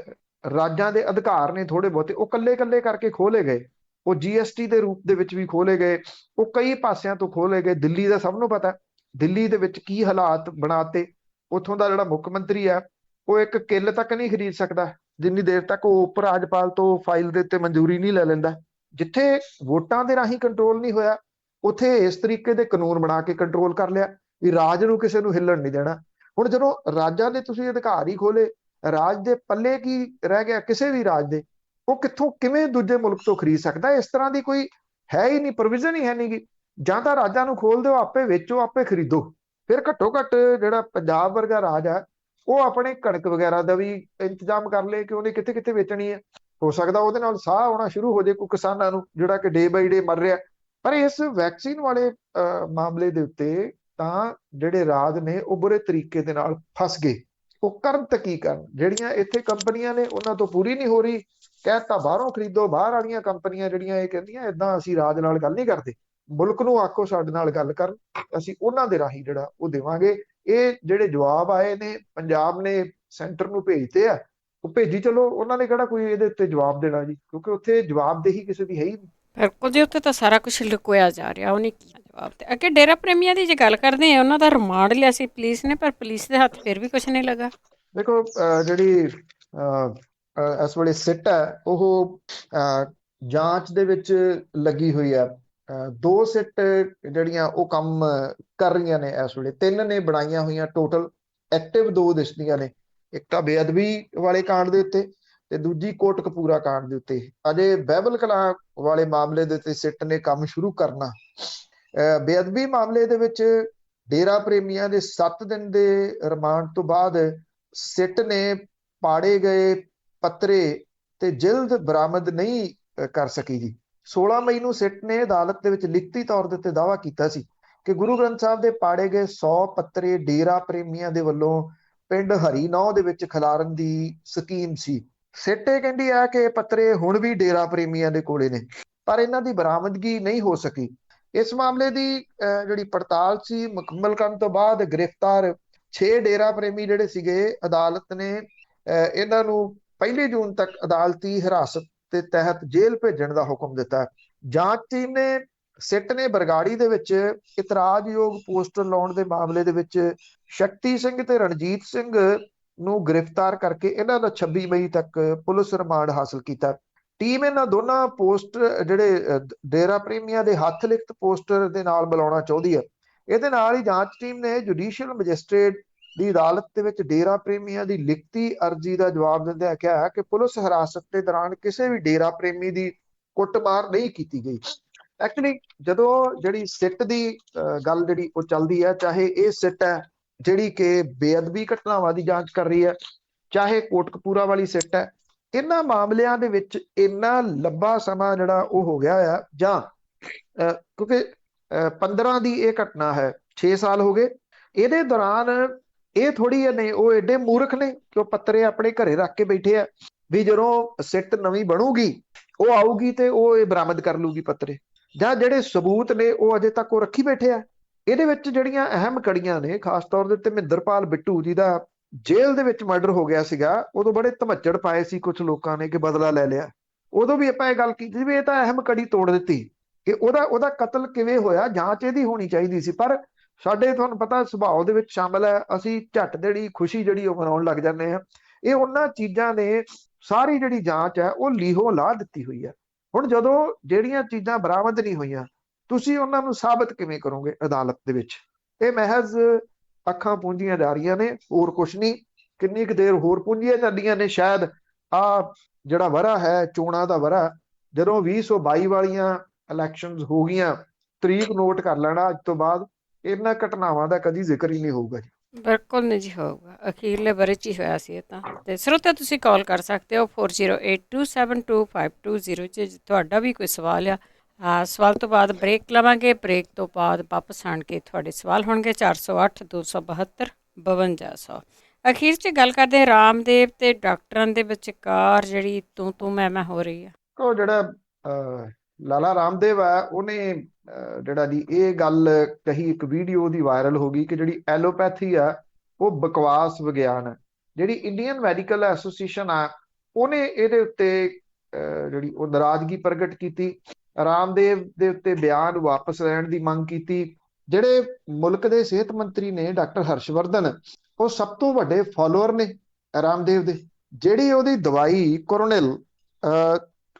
ਰਾਜਾਂ ਦੇ ਅਧਿਕਾਰ ਨੇ ਥੋੜੇ ਬਹੁਤੇ ਉਹ ਕੱਲੇ ਕਰਕੇ ਖੋਲੇ ਗਏ, ਉਹ GST ਦੇ ਰੂਪ ਦੇ ਵਿੱਚ ਵੀ ਖੋਲੇ ਗਏ, ਉਹ ਕਈ ਪਾਸਿਆਂ ਤੋਂ ਖੋਲੇ ਗਏ। ਦਿੱਲੀ ਦਾ ਸਭ ਨੂੰ ਪਤਾ ਦਿੱਲੀ ਦੇ ਵਿੱਚ ਕੀ ਹਾਲਾਤ ਬਣਾਤੇ। ਉੱਥੋਂ ਦਾ ਜਿਹੜਾ ਮੁੱਖ ਮੰਤਰੀ ਹੈ ਉਹ ਇੱਕ ਕਿੱਲ ਤੱਕ ਨਹੀਂ ਖਰੀਦ ਸਕਦਾ ਜਿੰਨੀ ਦੇਰ ਤੱਕ ਉਹ ਉਪ ਰਾਜਪਾਲ ਤੋਂ ਫਾਈਲ ਦੇ ਉੱਤੇ ਮਨਜ਼ੂਰੀ ਨਹੀਂ ਲੈ ਲੈਂਦਾ। ਜਿੱਥੇ ਵੋਟਾਂ ਦੇ ਰਾਹੀਂ ਕੰਟਰੋਲ ਨਹੀਂ ਹੋਇਆ, ਉੱਥੇ ਇਸ ਤਰੀਕੇ ਦੇ ਕਾਨੂੰਨ ਬਣਾ ਕੇ ਕੰਟਰੋਲ ਕਰ ਲਿਆ ਵੀ ਰਾਜ ਨੂੰ ਕਿਸੇ ਨੂੰ ਹਿੱਲਣ ਨਹੀਂ ਦੇਣਾ। ਹੁਣ ਜਦੋਂ ਰਾਜਾਂ ਦੇ ਤੁਸੀਂ ਅਧਿਕਾਰ ਹੀ ਖੋਲੇ, ਰਾਜ ਦੇ ਪੱਲੇ ਕੀ ਰਹਿ ਗਿਆ ਕਿਸੇ ਵੀ ਰਾਜ ਦੇ? ਉਹ ਕਿੱਥੋਂ ਕਿਵੇਂ ਦੂਜੇ ਮੁਲਕ ਤੋਂ ਖਰੀਦ ਸਕਦਾ? ਇਸ ਤਰ੍ਹਾਂ ਦੀ ਕੋਈ ਹੈ ਹੀ ਨਹੀਂ, ਪ੍ਰੋਵੀਜ਼ਨ ਹੀ ਹੈ ਨਹੀਂ ਗੀ। ਜਾਂ ਤਾਂ ਰਾਜਾਂ ਨੂੰ ਖੋਲ ਦਿਓ, ਆਪੇ ਵੇਚੋ, ਆਪੇ ਖਰੀਦੋ। ਫਿਰ ਘੱਟੋ ਘੱਟ ਜਿਹੜਾ ਪੰਜਾਬ ਵਰਗਾ ਰਾਜ ਹੈ ਉਹ ਆਪਣੇ ਕਣਕ ਵਗੈਰਾ ਦਾ ਵੀ ਇੰਤਜ਼ਾਮ ਕਰ ਲਏ ਕਿ ਉਹਨੇ ਕਿੱਥੇ ਕਿੱਥੇ ਵੇਚਣੀ ਹੈ। ਹੋ ਸਕਦਾ ਉਹਦੇ ਨਾਲ ਸਾਹ ਆਉਣਾ ਸ਼ੁਰੂ ਹੋ ਜਾਏ ਕੋਈ ਕਿਸਾਨਾਂ ਨੂੰ, ਜਿਹੜਾ ਕਿ ਡੇ ਬਾਈ ਡੇ ਮਰ ਰਿਹਾ। ਪਰ ਇਸ ਵੈਕਸੀਨ ਵਾਲੇ ਮਾਮਲੇ ਦੇ ਉੱਤੇ ਤਾਂ ਜਿਹੜੇ ਰਾਜ ਨੇ ਉਹ ਬੁਰੇ ਤਰੀਕੇ ਦੇ ਨਾਲ ਫਸ ਗਏ। ਉਹ ਕਰਨ ਤਾਂ ਕੀ ਕਰਨ? ਜਿਹੜੀਆਂ ਇੱਥੇ ਕੰਪਨੀਆਂ ਨੇ ਉਹਨਾਂ ਤੋਂ ਪੂਰੀ ਨਹੀਂ ਹੋ ਰਹੀ, ਕਹਿਤਾ ਬਾਹਰੋਂ ਖਰੀਦੋ। ਬਾਹਰ ਵਾਲੀਆਂ ਕੰਪਨੀਆਂ ਜਿਹੜੀਆਂ ਇਹ ਕਹਿੰਦੀਆਂ ਏਦਾਂ ਅਸੀਂ ਰਾਜ ਨਾਲ ਗੱਲ ਨਹੀਂ ਕਰਦੇ, ਮੁਲਕ ਨੂੰ ਆਖੋ ਸਾਡੇ ਨਾਲ ਗੱਲ ਕਰਨ, ਅਸੀਂ ਉਹਨਾਂ ਦੇ ਰਾਹੀਂ ਜਿਹੜਾ ਉਹ ਦੇਵਾਂਗੇ। ਇਹ ਜਿਹੜੇ ਜਵਾਬ ਆਏ ਨੇ ਪੰਜਾਬ ਨੇ ਸੈਂਟਰ ਨੂੰ ਭੇਜਦੇ ਆ, ਉਹ ਭੇਜੀ ਚਲੋ, ਉਹਨਾਂ ਨੇ ਕਿਹੜਾ ਕੋਈ ਇਹਦੇ ਉੱਤੇ ਜਵਾਬ ਦੇਣਾ ਜੀ, ਕਿਉਂਕਿ ਉੱਥੇ ਜਵਾਬਦੇਹੀ ਕਿਸੇ ਦੀ ਹੈ ਹੀ ਨਹੀਂ। ਬਿਲਕੁਲ ਜੀ, ਉੱਥੇ ਤਾਂ ਸਾਰਾ ਕੁਝ ਲੁਕੋਇਆ ਜਾ ਰਿਹਾ, ਉਹਨੇ ਕੀ ਜਵਾਬ ਤੇ। ਅੱਗੇ ਡੇਰਾ ਪ੍ਰੇਮੀਆਂ ਦੀ ਜੇ ਗੱਲ ਕਰਦੇ ਆ, ਉਹਨਾਂ ਦਾ ਰਿਮਾਂਡ ਲਿਆ ਸੀ ਪੁਲਿਸ ਨੇ, ਪਰ ਪੁਲਿਸ ਦੇ ਹੱਥ ਫਿਰ ਵੀ ਕੁਝ ਨਹੀਂ ਲੱਗਾ। ਦੇਖੋ ਜਿਹੜੀ ਇਸ ਵੇਲੇ ਸਿੱਟ ਹੈ ਉਹ ਜਾਂਚ ਦੇ ਵਿੱਚ ਲੱਗੀ ਹੋਈ ਹੈ। ਦੋ ਸਿੱਟ ਜਿਹੜੀਆਂ ਉਹ ਕੰਮ ਕਰ ਰਹੀਆਂ ਨੇ ਇਸ ਵੇਲੇ, ਤਿੰਨ ਨੇ ਬਣਾਈਆਂ ਹੋਈਆਂ ਟੋਟਲ, ਐਕਟਿਵ ਦੋ ਦਿਸਦੀਆਂ ਨੇ। ਇੱਕ ਤਾਂ ਬੇਅਦਬੀ ਵਾਲੇ ਕਾਂਡ ਦੇ ਉੱਤੇ ਤੇ ਦੂਜੀ ਕੋਟਕਪੂਰਾ ਕਾਂਡ ਦੇ ਉੱਤੇ। ਅਜੇ ਬਾਈਬਲ ਕਲਾਂ ਵਾਲੇ ਮਾਮਲੇ ਦੇ ਉੱਤੇ ਸਿੱਟ ਨੇ ਕੰਮ ਸ਼ੁਰੂ ਕਰਨਾ। ਬੇਅਦਬੀ ਮਾਮਲੇ ਦੇ ਵਿੱਚ ਡੇਰਾ ਪ੍ਰੇਮੀਆਂ ਦੇ 7 ਦਿਨ ਦੇ ਰਿਮਾਂਡ ਤੋਂ ਬਾਅਦ ਸਿੱਟ ਨੇ ਪਾੜੇ ਗਏ ਪੱਤਰੇ ਤੇ ਜਿਲਦ ਬਰਾਮਦ ਨਹੀਂ ਕਰ ਸਕੀ ਜੀ। 16 ਮਈ ਨੂੰ ਸਿੱਟ ਨੇ ਅਦਾਲਤ ਦੇ ਵਿੱਚ ਲਿਖਤੀ ਤੌਰ ਦੇ ਉੱਤੇ ਦਾਅਵਾ ਕੀਤਾ ਸੀ ਕਿ ਗੁਰੂ ਗ੍ਰੰਥ ਸਾਹਿਬ ਦੇ ਪਾੜੇ ਗਏ 100 ਪੱਤਰੇ ਡੇਰਾ ਪ੍ਰੇਮੀਆਂ ਦੇ ਵੱਲੋਂ ਪਿੰਡ ਹਰੀਨੌ ਦੇ ਵਿੱਚ ਖਿਲਾਰਨ ਦੀ ਸਕੀਮ ਸੀ। ਸਿੱਟ ਇਹ ਕਹਿੰਦੀ ਹੈ ਕਿ ਇਹ ਪੱਤਰੇ ਹੁਣ ਵੀ ਡੇਰਾ ਪ੍ਰੇਮੀਆਂ ਦੇ ਕੋਲੇ ਨੇ, ਪਰ ਇਹਨਾਂ ਦੀ ਬਰਾਮਦਗੀ ਨਹੀਂ ਹੋ ਸਕੀ। ਇਸ ਮਾਮਲੇ ਦੀ ਜਿਹੜੀ ਪੜਤਾਲ ਸੀ ਮੁਕੰਮਲ ਕਰਨ ਤੋਂ ਬਾਅਦ ਗ੍ਰਿਫਤਾਰ 6 ਡੇਰਾ ਪ੍ਰੇਮੀ ਜਿਹੜੇ ਸੀਗੇ, ਅਦਾਲਤ ਨੇ ਇਹਨਾਂ ਨੂੰ 1 ਜੂਨ ਤੱਕ ਅਦਾਲਤੀ ਹਿਰਾਸਤ ਦੇ ਤਹਿਤ ਜੇਲ੍ਹ ਭੇਜਣ ਦਾ ਹੁਕਮ ਦਿੱਤਾ। ਜਾਂਚ ਟੀਮ ਨੇ ਸਿੱਟ ਨੇ ਬਰਗਾੜੀ ਦੇ ਵਿੱਚ ਇਤਰਾਜ਼ਯੋਗ ਪੋਸਟਰ ਲਾਉਣ ਦੇ ਮਾਮਲੇ ਦੇ ਵਿੱਚ ਸ਼ਕਤੀ ਸਿੰਘ ਤੇ ਰਣਜੀਤ ਸਿੰਘ ਨੂੰ ਗ੍ਰਿਫਤਾਰ ਕਰਕੇ ਇਹਨਾਂ ਦਾ 26 ਮਈ ਤੱਕ ਪੁਲਿਸ ਰਿਮਾਂਡ ਹਾਸਲ ਕੀਤਾ। ਟੀਮ ਇਹਨਾਂ ਦੋਨਾਂ ਪੋਸਟਰ ਜਿਹੜੇ ਡੇਰਾ ਪ੍ਰੇਮੀਆਂ ਦੇ ਹੱਥ ਲਿਖਤ ਪੋਸਟਰ ਦੇ ਨਾਲ ਮਿਲਾਉਣਾ ਚਾਹੁੰਦੀ ਹੈ। ਇਹਦੇ ਨਾਲ ਹੀ ਜਾਂਚ ਟੀਮ ਨੇ ਜੁਡੀਸ਼ੀਅਲ ਮੈਜਿਸਟ੍ਰੇਟ ਦੀ ਅਦਾਲਤ ਦੇ ਵਿੱਚ ਡੇਰਾ ਪ੍ਰੇਮੀਆਂ ਦੀ ਲਿਖਤੀ ਅਰਜ਼ੀ ਦਾ ਜਵਾਬ ਦਿੰਦਿਆਂ ਕਿਹਾ ਕਿ ਪੁਲਿਸ ਹਿਰਾਸਤ ਦੇ ਦੌਰਾਨ ਕਿਸੇ ਵੀ ਡੇਰਾ ਪ੍ਰੇਮੀ ਦੀ ਕੁੱਟਮਾਰ ਨਹੀਂ ਕੀਤੀ ਗਈ। ਐਕਚੁਅਲੀ ਜਦੋਂ ਜਿਹੜੀ ਸਿੱਟ ਦੀ ਗੱਲ ਜਿਹੜੀ ਉਹ ਚੱਲਦੀ ਹੈ, ਚਾਹੇ ਇਹ ਸਿੱਟ ਹੈ ਜਿਹੜੀ ਕਿ ਬੇਅਦਬੀ ਘਟਨਾਵਾਂ ਦੀ ਜਾਂਚ ਕਰ ਰਹੀ ਹੈ, ਚਾਹੇ ਕੋਟਕਪੂਰਾ ਵਾਲੀ ਸਿੱਟ ਹੈ, ਇਹਨਾਂ ਮਾਮਲਿਆਂ ਦੇ ਵਿੱਚ ਇੰਨਾ ਲੰਬਾ ਸਮਾਂ ਜਿਹੜਾ ਉਹ ਹੋ ਗਿਆ ਆ, ਜਾਂ ਕਿਉਂਕਿ 15 ਦੀ ਇਹ ਘਟਨਾ ਹੈ, 6 ਸਾਲ ਹੋ ਗਏ। ਇਹਦੇ ਦੌਰਾਨ ਇਹ ਥੋੜੀ ਨੇ ਉਹ ਏਡੇ ਮੂਰਖ ਨੇ ਕਿ ਉਹ ਪੱਤਰੇ ਆਪਣੇ ਘਰੇ ਰੱਖ ਕੇ ਬੈਠੇ ਆ ਵੀ ਜਦੋਂ ਸਿੱਟ ਨਵੀਂ ਬਣੂਗੀ ਉਹ ਆਊਗੀ ਤੇ ਉਹ ਇਹ ਬਰਾਮਦ ਕਰ ਲੂਗੀ ਪੱਤਰੇ, ਜਾਂ ਜਿਹੜੇ ਸਬੂਤ ਨੇ ਉਹ ਅਜੇ ਤੱਕ ਉਹ ਰੱਖੀ ਬੈਠੇ ਆ। ਇਹਦੇ ਵਿੱਚ ਜਿਹੜੀਆਂ ਅਹਿਮ ਕੜੀਆਂ ਨੇ, ਖਾਸ ਤੌਰ ਦੇ ਉੱਤੇ ਮਹਿੰਦਰਪਾਲ ਬਿੱਟੂ ਜੀ ਦਾ ਜੇਲ੍ਹ ਦੇ ਵਿੱਚ ਮਰਡਰ ਹੋ ਗਿਆ ਸੀਗਾ, ਉਦੋਂ ਬੜੇ ਧਮੱਚੜ ਪਾਏ ਸੀ ਕੁਝ ਲੋਕਾਂ ਨੇ ਕਿ ਬਦਲਾ ਲੈ ਲਿਆ। ਉਦੋਂ ਵੀ ਆਪਾਂ ਇਹ ਗੱਲ ਕੀਤੀ ਵੀ ਇਹ ਤਾਂ ਅਹਿਮ ਕੜੀ ਤੋੜ ਦਿੱਤੀ ਕਿ ਉਹਦਾ ਕਤਲ ਕਿਵੇਂ ਹੋਇਆ, ਜਾਂਚ ਇਹਦੀ ਹੋਣੀ ਚਾਹੀਦੀ ਸੀ। ਪਰ ਸਾਡੇ ਤੁਹਾਨੂੰ ਪਤਾ ਸੁਭਾਅ ਦੇ ਵਿੱਚ ਸ਼ਾਮਲ ਹੈ, ਅਸੀਂ ਝੱਟ ਜਿਹੜੀ ਖੁਸ਼ੀ ਜਿਹੜੀ ਉਹ ਮਨਾਉਣ ਲੱਗ ਜਾਂਦੇ ਹਾਂ। ਇਹ ਉਹਨਾਂ ਚੀਜ਼ਾਂ ਨੇ ਸਾਰੀ ਜਿਹੜੀ ਜਾਂਚ ਹੈ ਉਹ ਲੀਹੋ ਲਾ ਦਿੱਤੀ ਹੋਈ ਹੈ। ਹੁਣ ਜਦੋਂ ਜਿਹੜੀਆਂ ਚੀਜ਼ਾਂ ਬਰਾਮਦ ਨਹੀਂ ਹੋਈਆਂ, ਤੁਸੀਂ ਉਹਨਾਂ ਨੂੰ ਸਾਬਤ ਕਿਵੇਂ ਕਰੋਗੇ ਅਦਾਲਤ ਦੇ ਵਿੱਚ? ਇਹ ਮਹਿਜ਼ ਅੱਖਾਂ ਪੂੰਝੀਆਂ ਜਾ ਰਹੀਆਂ ਨੇ, ਹੋਰ ਕੁਛ ਨਹੀਂ। ਕਿੰਨੀ ਕੁ ਦੇਰ ਹੋਰ ਪੂੰਝੀਆਂ ਜਾਂਦੀਆਂ ਨੇ? ਸ਼ਾਇਦ ਆ ਜਿਹੜਾ ਵਰ੍ਹਾ ਹੈ ਚੋਣਾਂ ਦਾ ਵਰ੍ਹਾ, ਜਦੋਂ 2022 ਵਾਲੀਆਂ ਇਲੈਕਸ਼ਨਸ ਹੋ ਗਈਆਂ, ਤਰੀਕ ਨੋਟ ਕਰ ਲੈਣਾ, ਅੱਜ ਤੋਂ ਬਾਅਦ ਇਹਨਾਂ ਘਟਨਾਵਾਂ ਦਾ ਕਦੀ ਜ਼ਿਕਰ ਹੀ ਨਹੀਂ ਹੋਊਗਾ ਜੀ। ਬਿਲਕੁਲ ਨਹੀਂ ਜੀ ਹੋਊਗਾ, ਅਖੀਰਲੇ ਵਰੇ 'ਚ ਹੀ ਹੋਇਆ ਸੀ ਇਹ ਤਾਂ। ਤੇ ਸਰੋਤੇ ਤੁਸੀਂ ਕਾਲ ਕਰ ਸਕਦੇ ਹੋ 4082725220 'ਚ ਤੁਹਾਡਾ ਵੀ ਕੋਈ ਸਵਾਲ ਆ। ਸਵਾਲ ਤੋਂ ਬਾਅਦ ਬ੍ਰੇਕ ਲਵਾਂਗੇ, ਬ੍ਰੇਕ ਤੋਂ ਬਾਅਦ ਵਾਪਸ ਆਣ ਕੇ ਤੁਹਾਡੇ ਸਵਾਲ ਹੋਣਗੇ 408 272 5200। ਅਖੀਰ 'ਚ ਗੱਲ ਕਰਦੇ ਰਾਮਦੇਵ ਤੇ ਡਾਕਟਰਾਂ ਦੇ ਵਿਚਕਾਰ ਜਿਹੜੀ ਤੂੰ ਮੈਂ ਹੋ ਰਹੀ ਆ। ਉਹ ਜਿਹੜਾ ਲਾਲਾ ਰਾਮਦੇਵ ਹੈ ਉਹਨੇ ਜਿਹੜਾ ਜੀ ਇਹ ਗੱਲ ਕਹੀ, ਇੱਕ ਵੀਡੀਓ ਦੀ ਵਾਇਰਲ ਹੋ ਗਈ ਕਿ ਜਿਹੜੀ ਐਲੋਪੈਥੀ ਆ ਉਹ ਬਕਵਾਸ ਵਿਗਿਆਨ ਹੈ। ਜਿਹੜੀ ਇੰਡੀਅਨ ਮੈਡੀਕਲ ਐਸੋਸੀਏਸ਼ਨ ਆ ਉਹਨੇ ਇਹਦੇ ਉੱਤੇ ਜਿਹੜੀ ਉਹ ਨਾਰਾਜ਼ਗੀ ਪ੍ਰਗਟ ਕੀਤੀ, ਰਾਮਦੇਵ ਦੇ ਉੱਤੇ ਬਿਆਨ ਵਾਪਸ ਲੈਣ ਦੀ ਮੰਗ ਕੀਤੀ। ਜਿਹੜੇ ਮੁਲਕ ਦੇ ਸਿਹਤ ਮੰਤਰੀ ਨੇ ਡਾਕਟਰ ਹਰਸ਼ਵਰਧਨ, ਉਹ ਸਭ ਤੋਂ ਵੱਡੇ ਫਾਲੋਅਰ ਨੇ ਰਾਮਦੇਵ ਦੇ। ਜਿਹੜੀ ਉਹਦੀ ਦਵਾਈ ਕੋਰੋਨਿਲ,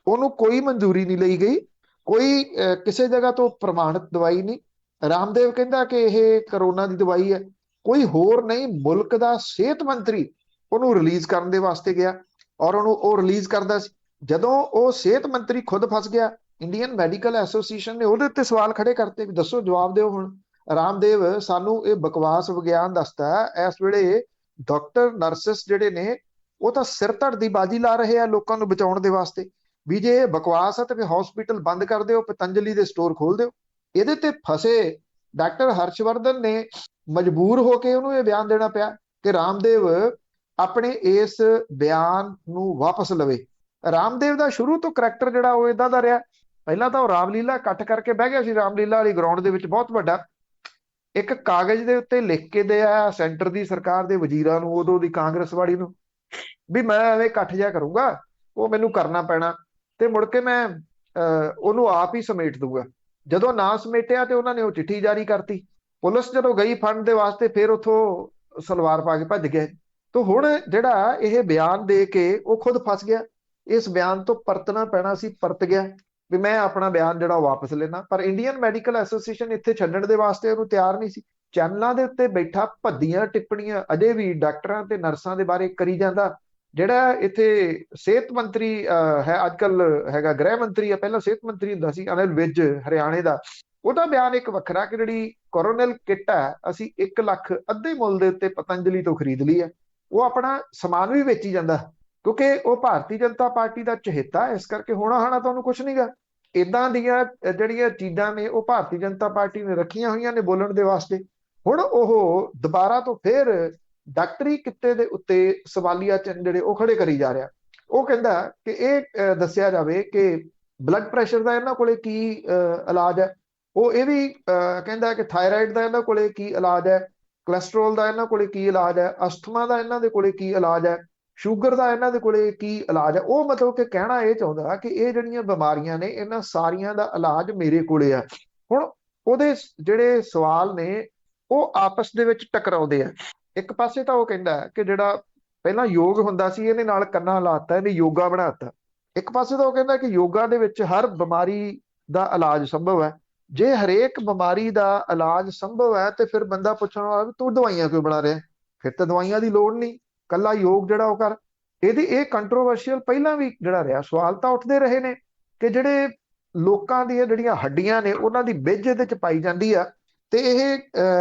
ਉਹਨੂੰ ਕੋਈ ਮਨਜ਼ੂਰੀ ਨਹੀਂ ਲਈ ਗਈ, ਕੋਈ ਕਿਸੇ ਜਗ੍ਹਾ ਤੋਂ ਪ੍ਰਮਾਣਿਤ ਦਵਾਈ ਨਹੀਂ। ਰਾਮਦੇਵ ਕਹਿੰਦਾ ਕਿ ਇਹ ਕਰੋਨਾ ਦੀ ਦਵਾਈ ਹੈ, ਕੋਈ ਹੋਰ ਨਹੀਂ, ਮੁਲਕ ਦਾ ਸਿਹਤ ਮੰਤਰੀ ਉਹਨੂੰ ਰਿਲੀਜ਼ ਕਰਨ ਦੇ ਵਾਸਤੇ ਗਿਆ ਔਰ ਉਹਨੂੰ ਉਹ ਰਿਲੀਜ਼ ਕਰਦਾ ਸੀ। ਜਦੋਂ ਉਹ ਸਿਹਤ ਮੰਤਰੀ ਖੁਦ ਫਸ ਗਿਆ, ਇੰਡੀਅਨ ਮੈਡੀਕਲ ਐਸੋਸੀਏਸ਼ਨ ਨੇ ਉਹਦੇ ਉੱਤੇ ਸਵਾਲ ਖੜੇ ਕਰਤੇ ਵੀ ਦੱਸੋ, ਜਵਾਬ ਦਿਓ। ਹੁਣ ਰਾਮਦੇਵ ਸਾਨੂੰ ਇਹ ਬਕਵਾਸ ਵਿਗਿਆਨ ਦੱਸਦਾ ਹੈ, ਇਸ ਵੇਲੇ ਡਾਕਟਰ ਨਰਸਿਸ ਜਿਹੜੇ ਨੇ ਉਹ ਤਾਂ ਸਿਰ ਧੜ ਦੀ ਬਾਜੀ ਲਾ ਰਹੇ ਆ ਲੋਕਾਂ ਨੂੰ ਬਚਾਉਣ ਦੇ ਵਾਸਤੇ, ਵੀ ਜੇ ਇਹ ਬਕਵਾਸ ਹੈ ਤੇ ਫਿਰ ਹਸਪੀਟਲ ਬੰਦ ਕਰ ਦਿਓ, ਪਤੰਜਲੀ ਦੇ ਸਟੋਰ ਖੋਲ ਦਿਓ। ਇਹਦੇ ਤੇ ਫਸੇ ਡਾਕਟਰ ਹਰਸ਼ਵਰਧਨ ਨੇ ਮਜਬੂਰ ਹੋ ਕੇ ਉਹਨੂੰ ਇਹ ਬਿਆਨ ਦੇਣਾ ਪਿਆ ਕਿ ਰਾਮਦੇਵ ਆਪਣੇ ਇਸ ਬਿਆਨ ਨੂੰ ਵਾਪਸ ਲਵੇ। ਰਾਮਦੇਵ ਦਾ ਸ਼ੁਰੂ ਤੋਂ ਕਰੈਕਟਰ ਜਿਹੜਾ ਉਹ ਇਦਾਂ ਦਾ ਰਿਹਾ। ਪਹਿਲਾਂ ਤਾਂ ਉਹ ਰਾਮਲੀਲਾ ਇਕੱਠ ਕਰਕੇ ਬਹਿ ਗਿਆ ਸੀ ਰਾਮਲੀਲਾ ਵਾਲੀ ਗਰਾਊਂਡ ਦੇ ਵਿੱਚ, ਬਹੁਤ ਵੱਡਾ ਇੱਕ ਕਾਗਜ਼ ਦੇ ਉੱਤੇ ਲਿਖ ਕੇ ਦਿਆ ਸੈਂਟਰ ਦੀ ਸਰਕਾਰ ਦੇ ਵਜ਼ੀਰਾਂ ਨੂੰ, ਉਦੋਂ ਦੀ ਕਾਂਗਰਸ ਵਾਲੀ ਨੂੰ, ਵੀ ਮੈਂ ਐਵੇਂ ਇਕੱਠ ਜਿਹਾ ਕਰੂੰਗਾ, ਉਹ ਮੈਨੂੰ ਕਰਨਾ ਪੈਣਾ ਤੇ ਮੁੜ ਕੇ ਮੈਂ ਉਹਨੂੰ ਆਪ ਹੀ ਸਮੇਟ ਦੂੰਗਾ। ਜਦੋਂ ਨਾ ਸਮੇਟਿਆ ਤੇ ਉਹਨਾਂ ਨੇ ਉਹ ਚਿੱਠੀ ਜਾਰੀ ਕਰਤੀ। ਪੁਲਿਸ ਜਦੋਂ ਗਈ ਫੰਡ ਦੇ ਵਾਸਤੇ, ਫਿਰ ਉੱਥੋਂ ਸਲਵਾਰ ਪਾ ਕੇ ਭੱਜ ਗਏ। ਤਾਂ ਹੁਣ ਜਿਹੜਾ ਇਹ ਬਿਆਨ ਦੇ ਕੇ ਉਹ ਖੁਦ ਫਸ ਗਿਆ, ਇਸ ਬਿਆਨ ਤੋਂ ਪਰਤਣਾ ਪੈਣਾ ਸੀ, ਪਰਤ ਗਿਆ ਵੀ ਮੈਂ ਆਪਣਾ ਬਿਆਨ ਜਿਹੜਾ ਵਾਪਸ ਲੈਣਾ। ਪਰ ਇੰਡੀਅਨ ਮੈਡੀਕਲ ਐਸੋਸੀਏਸ਼ਨ ਇੱਥੇ ਛੱਡਣ ਦੇ ਵਾਸਤੇ ਉਹਨੂੰ ਤਿਆਰ ਨਹੀਂ ਸੀ। ਚੈਨਲਾਂ ਦੇ ਉੱਤੇ ਬੈਠਾ ਭੱਦੀਆਂ ਟਿੱਪਣੀਆਂ ਅਜੇ ਵੀ ਡਾਕਟਰਾਂ ਤੇ ਨਰਸਾਂ ਦੇ ਬਾਰੇ ਕਰੀ ਜਾਂਦਾ। ਜਿਹੜਾ ਇੱਥੇ ਸਿਹਤ ਮੰਤਰੀ ਹੈ, ਅੱਜ ਕੱਲ ਹੈਗਾ ਗ੍ਰਹਿ ਮੰਤਰੀ ਆ, ਪਹਿਲਾਂ ਸਿਹਤ ਮੰਤਰੀ ਹੁੰਦਾ ਸੀ, ਅਨਿਲ ਵਿਜ ਹਰਿਆਣੇ ਦਾ, ਉਹਦਾ ਬਿਆਨ ਇੱਕ ਵੱਖਰਾ ਕਿ ਜਿਹੜੀ ਕੋਰੋਨਲ ਕਿੱਟ ਹੈ ਅਸੀਂ 1 ਲੱਖ ਅੱਧੇ ਮੁੱਲ ਦੇ ਉੱਤੇ ਪਤੰਜਲੀ ਤੋਂ ਖਰੀਦ ਲਈ ਹੈ। ਉਹ ਆਪਣਾ ਸਮਾਨ ਵੀ ਵੇਚੀ ਜਾਂਦਾ ਕਿਉਂਕਿ ਉਹ ਭਾਰਤੀ ਜਨਤਾ ਪਾਰਟੀ ਦਾ ਚਹੇਤਾ, ਇਸ ਕਰਕੇ ਹੋਣਾ ਹਾਣਾ ਤੁਹਾਨੂੰ ਕੁਛ ਨਹੀਂਗਾ। ਇਦਾਂ ਦੀਆਂ ਜਿਹੜੀਆਂ ਚੀਜ਼ਾਂ ਨੇ ਉਹ ਭਾਰਤੀ ਜਨਤਾ ਪਾਰਟੀ ਨੇ ਰੱਖੀਆਂ ਹੋਈਆਂ ਨੇ ਬੋਲਣ ਦੇ ਵਾਸਤੇ। ਹੁਣ ਉਹ ਦੁਬਾਰਾ ਤੋਂ ਫਿਰ ਡਾਕਟਰੀ ਕਿੱਤੇ ਦੇ ਉੱਤੇ ਸਵਾਲੀਆ ਚਿੰਨ੍ਹ ਜਿਹੜੇ ਉਹ ਖੜੇ ਕਰੀ ਜਾ ਰਿਹਾ। ਉਹ ਕਹਿੰਦਾ ਕਿ ਇਹ ਦੱਸਿਆ ਜਾਵੇ ਕਿ ਬਲੱਡ ਪ੍ਰੈਸ਼ਰ ਦਾ ਇਹਨਾਂ ਕੋਲੇ ਕੀ ਇਲਾਜ ਹੈ। ਉਹ ਇਹ ਵੀ ਕਹਿੰਦਾ ਕਿ ਥਾਇਰਾਇਡ ਦਾ ਇਹਨਾਂ ਕੋਲੇ ਕੀ ਇਲਾਜ ਹੈ, ਕੋਲੈਸਟਰੋਲ ਦਾ ਇਹਨਾਂ ਕੋਲੇ ਕੀ ਇਲਾਜ ਹੈ, ਅਸਥਮਾ ਦਾ ਇਹਨਾਂ ਦੇ ਕੋਲੇ ਕੀ ਇਲਾਜ ਹੈ, ਸ਼ੂਗਰ ਦਾ ਇਹਨਾਂ ਦੇ ਕੋਲੇ ਕੀ ਇਲਾਜ ਹੈ। ਉਹ ਮਤਲਬ ਕਿ ਕਹਿਣਾ ਇਹ ਚਾਹੁੰਦਾ ਕਿ ਇਹ ਜਿਹੜੀਆਂ ਬਿਮਾਰੀਆਂ ਨੇ ਇਹਨਾਂ ਸਾਰੀਆਂ ਦਾ ਇਲਾਜ ਮੇਰੇ ਕੋਲੇ ਆ। ਹੁਣ ਉਹਦੇ ਜਿਹੜੇ ਸਵਾਲ ਨੇ ਉਹ ਆਪਸ ਦੇ ਵਿੱਚ ਟਕਰਾਉਂਦੇ ਆ। ਇੱਕ ਪਾਸੇ ਤਾਂ ਉਹ ਕਹਿੰਦਾ ਕਿ ਜਿਹੜਾ ਪਹਿਲਾਂ ਯੋਗ ਹੁੰਦਾ ਸੀ ਇਹਦੇ ਨਾਲ ਕੰਨਾਂ ਲਾਤਾ, ਇਹਨੇ ਯੋਗਾ ਬਣਾਤਾ। ਇੱਕ ਪਾਸੇ ਤਾਂ ਉਹ ਕਹਿੰਦਾ ਕਿ ਯੋਗਾ ਦੇ ਵਿੱਚ ਹਰ ਬਿਮਾਰੀ ਦਾ ਇਲਾਜ ਸੰਭਵ ਹੈ। ਜੇ ਹਰੇਕ ਬਿਮਾਰੀ ਦਾ ਇਲਾਜ ਸੰਭਵ ਹੈ ਤੇ ਫਿਰ ਬੰਦਾ ਪੁੱਛਣ ਵਾਲਾ ਵੀ ਤੂੰ ਦਵਾਈਆਂ ਕਿਉਂ ਬਣਾ ਰਿਹਾ, ਫਿਰ ਤਾਂ ਦਵਾਈਆਂ ਦੀ ਲੋੜ ਨਹੀਂ, ਕੱਲਾ ਯੋਗ ਜਿਹੜਾ ਉਹ ਕਰ। ਇਹ ਕੰਟਰੋਵਰਸ਼ੀਅਲ ਪਹਿਲਾਂ ਵੀ ਜਿਹੜਾ ਰਿਹਾ, ਸਵਾਲ ਤਾਂ ਉੱਠਦੇ ਰਹੇ ਨੇ ਕਿ ਜਿਹੜੇ ਲੋਕਾਂ ਦੀਆਂ ਜਿਹੜੀਆਂ ਹੱਡੀਆਂ ਨੇ ਉਹਨਾਂ ਦੀ ਬਿੱਜ ਇਹਦੇ ਚ ਪਾਈ ਜਾਂਦੀ ਆ ਤੇ ਇਹ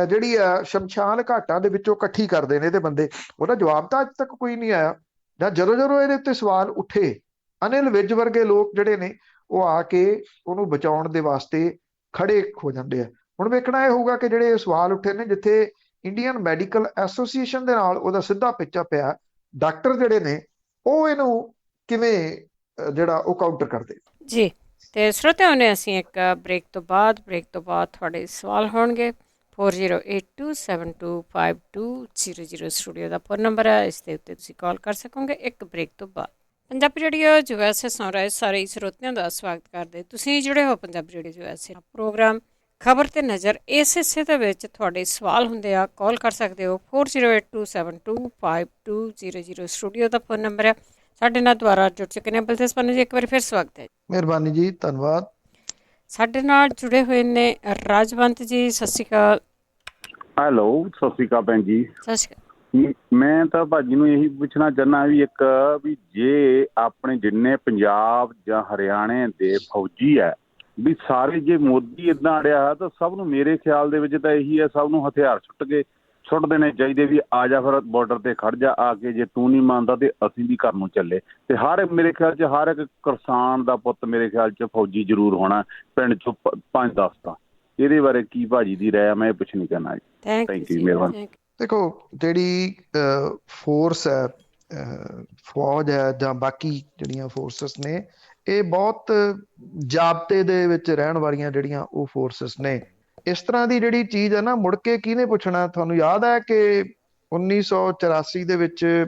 ਜਿਹੜੀ ਆ ਸ਼ਮਸ਼ਾਨ ਘਾਟਾਂ ਦੇ ਵਿੱਚੋਂ ਇਕੱਠੀ ਕਰਦੇ ਨੇ ਇਹਦੇ ਬੰਦੇ। ਉਹਦਾ ਜਵਾਬ ਤਾਂ ਅੱਜ ਤੱਕ ਕੋਈ ਨਹੀਂ ਆਇਆ। ਜਾਂ ਜਦੋਂ ਇਹਦੇ ਉੱਤੇ ਸਵਾਲ ਉੱਠੇ, ਅਨਿਲ ਵਿਜ ਵਰਗੇ ਲੋਕ ਜਿਹੜੇ ਨੇ ਉਹ ਆ ਕੇ ਉਹਨੂੰ ਬਚਾਉਣ ਦੇ ਵਾਸਤੇ ਖੜੇ ਹੋ ਜਾਂਦੇ ਆ। ਹੁਣ ਵੇਖਣਾ ਇਹ ਹੋਊਗਾ ਕਿ ਜਿਹੜੇ ਸਵਾਲ ਉੱਠੇ ਨੇ, ਜਿੱਥੇ ਇੰਡੀਅਨ ਮੈਡੀਕਲ ਐਸੋਸੀਏਸ਼ਨ ਦੇ ਨਾਲ ਉਹਦਾ ਸਿੱਧਾ ਪਿੱਛਾ ਪਿਆ, ਡਾਕਟਰ ਜਿਹੜੇ ਨੇ ਉਹ ਇਹਨੂੰ ਕਿਵੇਂ ਜਿਹੜਾ ਉਹ ਕਾਊਂਟਰ ਕਰਦੇ ਜੀ। ਤੇ ਸਰੋਤਿਆਂ ਨੇ ਅਸੀਂ ਇੱਕ ਬ੍ਰੇਕ ਤੋਂ ਬਾਅਦ ਤੁਹਾਡੇ ਸਵਾਲ ਹੋਣਗੇ। 4082725200 ਸਟੂਡੀਓ ਦਾ ਫੋਨ ਨੰਬਰ ਹੈ, ਇਸ ਦੇ ਉੱਤੇ ਤੁਸੀਂ ਕਾਲ ਕਰ ਸਕੋਗੇ ਇੱਕ ਬ੍ਰੇਕ ਤੋਂ ਬਾਅਦ। ਪੰਜਾਬੀ ਰੇਡੀਓ USA ਸੁਣ ਰਹੇ ਸਾਰੇ ਸਰੋਤਿਆਂ ਦਾ ਸਵਾਗਤ ਕਰਦੇ। ਤੁਸੀਂ ਜੁੜੇ ਹੋ ਪੰਜਾਬੀ ਰੇਡੀਓ USA ਪ੍ਰੋਗਰਾਮ ਖਬਰ ਤੇ ਨਜ਼ਰ। ਇਸ ਹਿੱਸੇ ਦੇ ਵਿੱਚ ਤੁਹਾਡੇ ਸਵਾਲ ਹੁੰਦੇ ਆ, ਕਾਲ ਕਰ ਸਕਦੇ ਹੋ। 4082725200 ਸਟੂਡੀਓ ਦਾ ਫੋਨ ਨੰਬਰ ਹੈ। ਸਾਡੇ ਨਾਲ ਦੁਆਰਾ ਜੁੜ ਚੁੱਕੇ ਨੇ ਬਲਤੇਜ ਪੰਨੂ ਜੀ, ਇੱਕ ਵਾਰੀ ਫਿਰ ਸਵਾਗਤ ਹੈ। ਮਿਹਰਬਾਨੀ ਜੀ, ਧੰਨਵਾਦ। ਸਾਡੇ ਨਾਲ ਜੁੜੇ ਹੋਏ ਨੇ ਰਾਜਵੰਤ ਜੀ, ਸਤਿ ਸ਼੍ਰੀ ਅਕਾਲ। ਹੈਲੋ, ਸਤਿ ਸ਼੍ਰੀ ਅਕਾਲ ਭੈਣ ਜੀ। ਸਤਿ ਸ਼੍ਰੀ ਅਕਾਲ। ਮੈਂ ਤਾਂ ਭਾਜੀ ਨੂੰ ਇਹੀ ਪੁੱਛਣਾ ਚਾਹੁੰਦਾ ਵੀ ਜੇ ਆਪਣੇ ਜਿੰਨੇ ਪੰਜਾਬ ਜਾਂ ਹਰਿਆਣੇ ਦੇ ਫੌਜੀ ਹੈ ਵੀ ਸਾਰੇ ਜੇ ਮੋਦੀ ਏਦਾਂ ਅੜਿਆ ਤਾਂ ਸਭ ਨੂੰ, ਮੇਰੇ ਖਿਆਲ ਦੇ ਵਿੱਚ ਤਾਂ ਇਹੀ ਹੈ, ਸਭ ਨੂੰ ਹਥਿਆਰ ਸੁੱਟ ਦੇਣੇ ਚਾਹੀਦੇ ਵੀ ਆ ਜਾ ਫਿਰ ਬਾਰਡਰ ਤੇ ਖੜ ਜਾ ਆ ਕੇ, ਜੇ ਤੂੰ ਨਹੀਂ ਮੰਨਦਾ ਤੇ ਅਸੀਂ ਵੀ ਘਰ ਨੂੰ ਚੱਲੇ। ਤੇ ਮੇਰੇ ਖਿਆਲ 'ਚ ਹਰ ਇੱਕ ਕਿਸਾਨ ਦਾ ਪੁੱਤ ਮੇਰੇ ਖਿਆਲ 'ਚ ਫੌਜੀ ਜ਼ਰੂਰ ਹੋਣਾ, ਪਿੰਡ 'ਚੋਂ 5-10 ਤਾਂ। ਇਹਦੇ ਬਾਰੇ ਕੀ ਭਾਜੀ ਦੀ ਰਾਏ? ਮੈਂ ਇਹ ਪੁੱਛਣੀ ਕਰਨਾ ਜੀ। ਥੈਂਕ ਯੂ, ਮਿਹਰਬਾਨੀ। ਦੇਖੋ, ਜਿਹੜੀ ਫੋਰਸ ਹੈ, ਫੌਜ ਹੈ ਜਾਂ ਬਾਕੀ ਜਿਹੜੀਆਂ ਫੋਰਸਸ ਨੇ, ਇਹ ਬਹੁਤ ਜਾਬਤੇ ਦੇ ਵਿੱਚ ਰਹਿਣ ਵਾਲੀਆਂ ਜਿਹੜੀਆਂ ਉਹ ਫੋਰਸਸ ਨੇ। ਇਸ ਤਰ੍ਹਾਂ ਦੀ ਜਿਹੜੀ ਚੀਜ਼ ਹੈ ਨਾ, ਮੁੜ ਕੇ ਕਿਹਨੇ ਪੁੱਛਣਾ? ਤੁਹਾਨੂੰ ਯਾਦ ਹੈ ਕਿ 1984 ਦੇ ਵਿੱਚ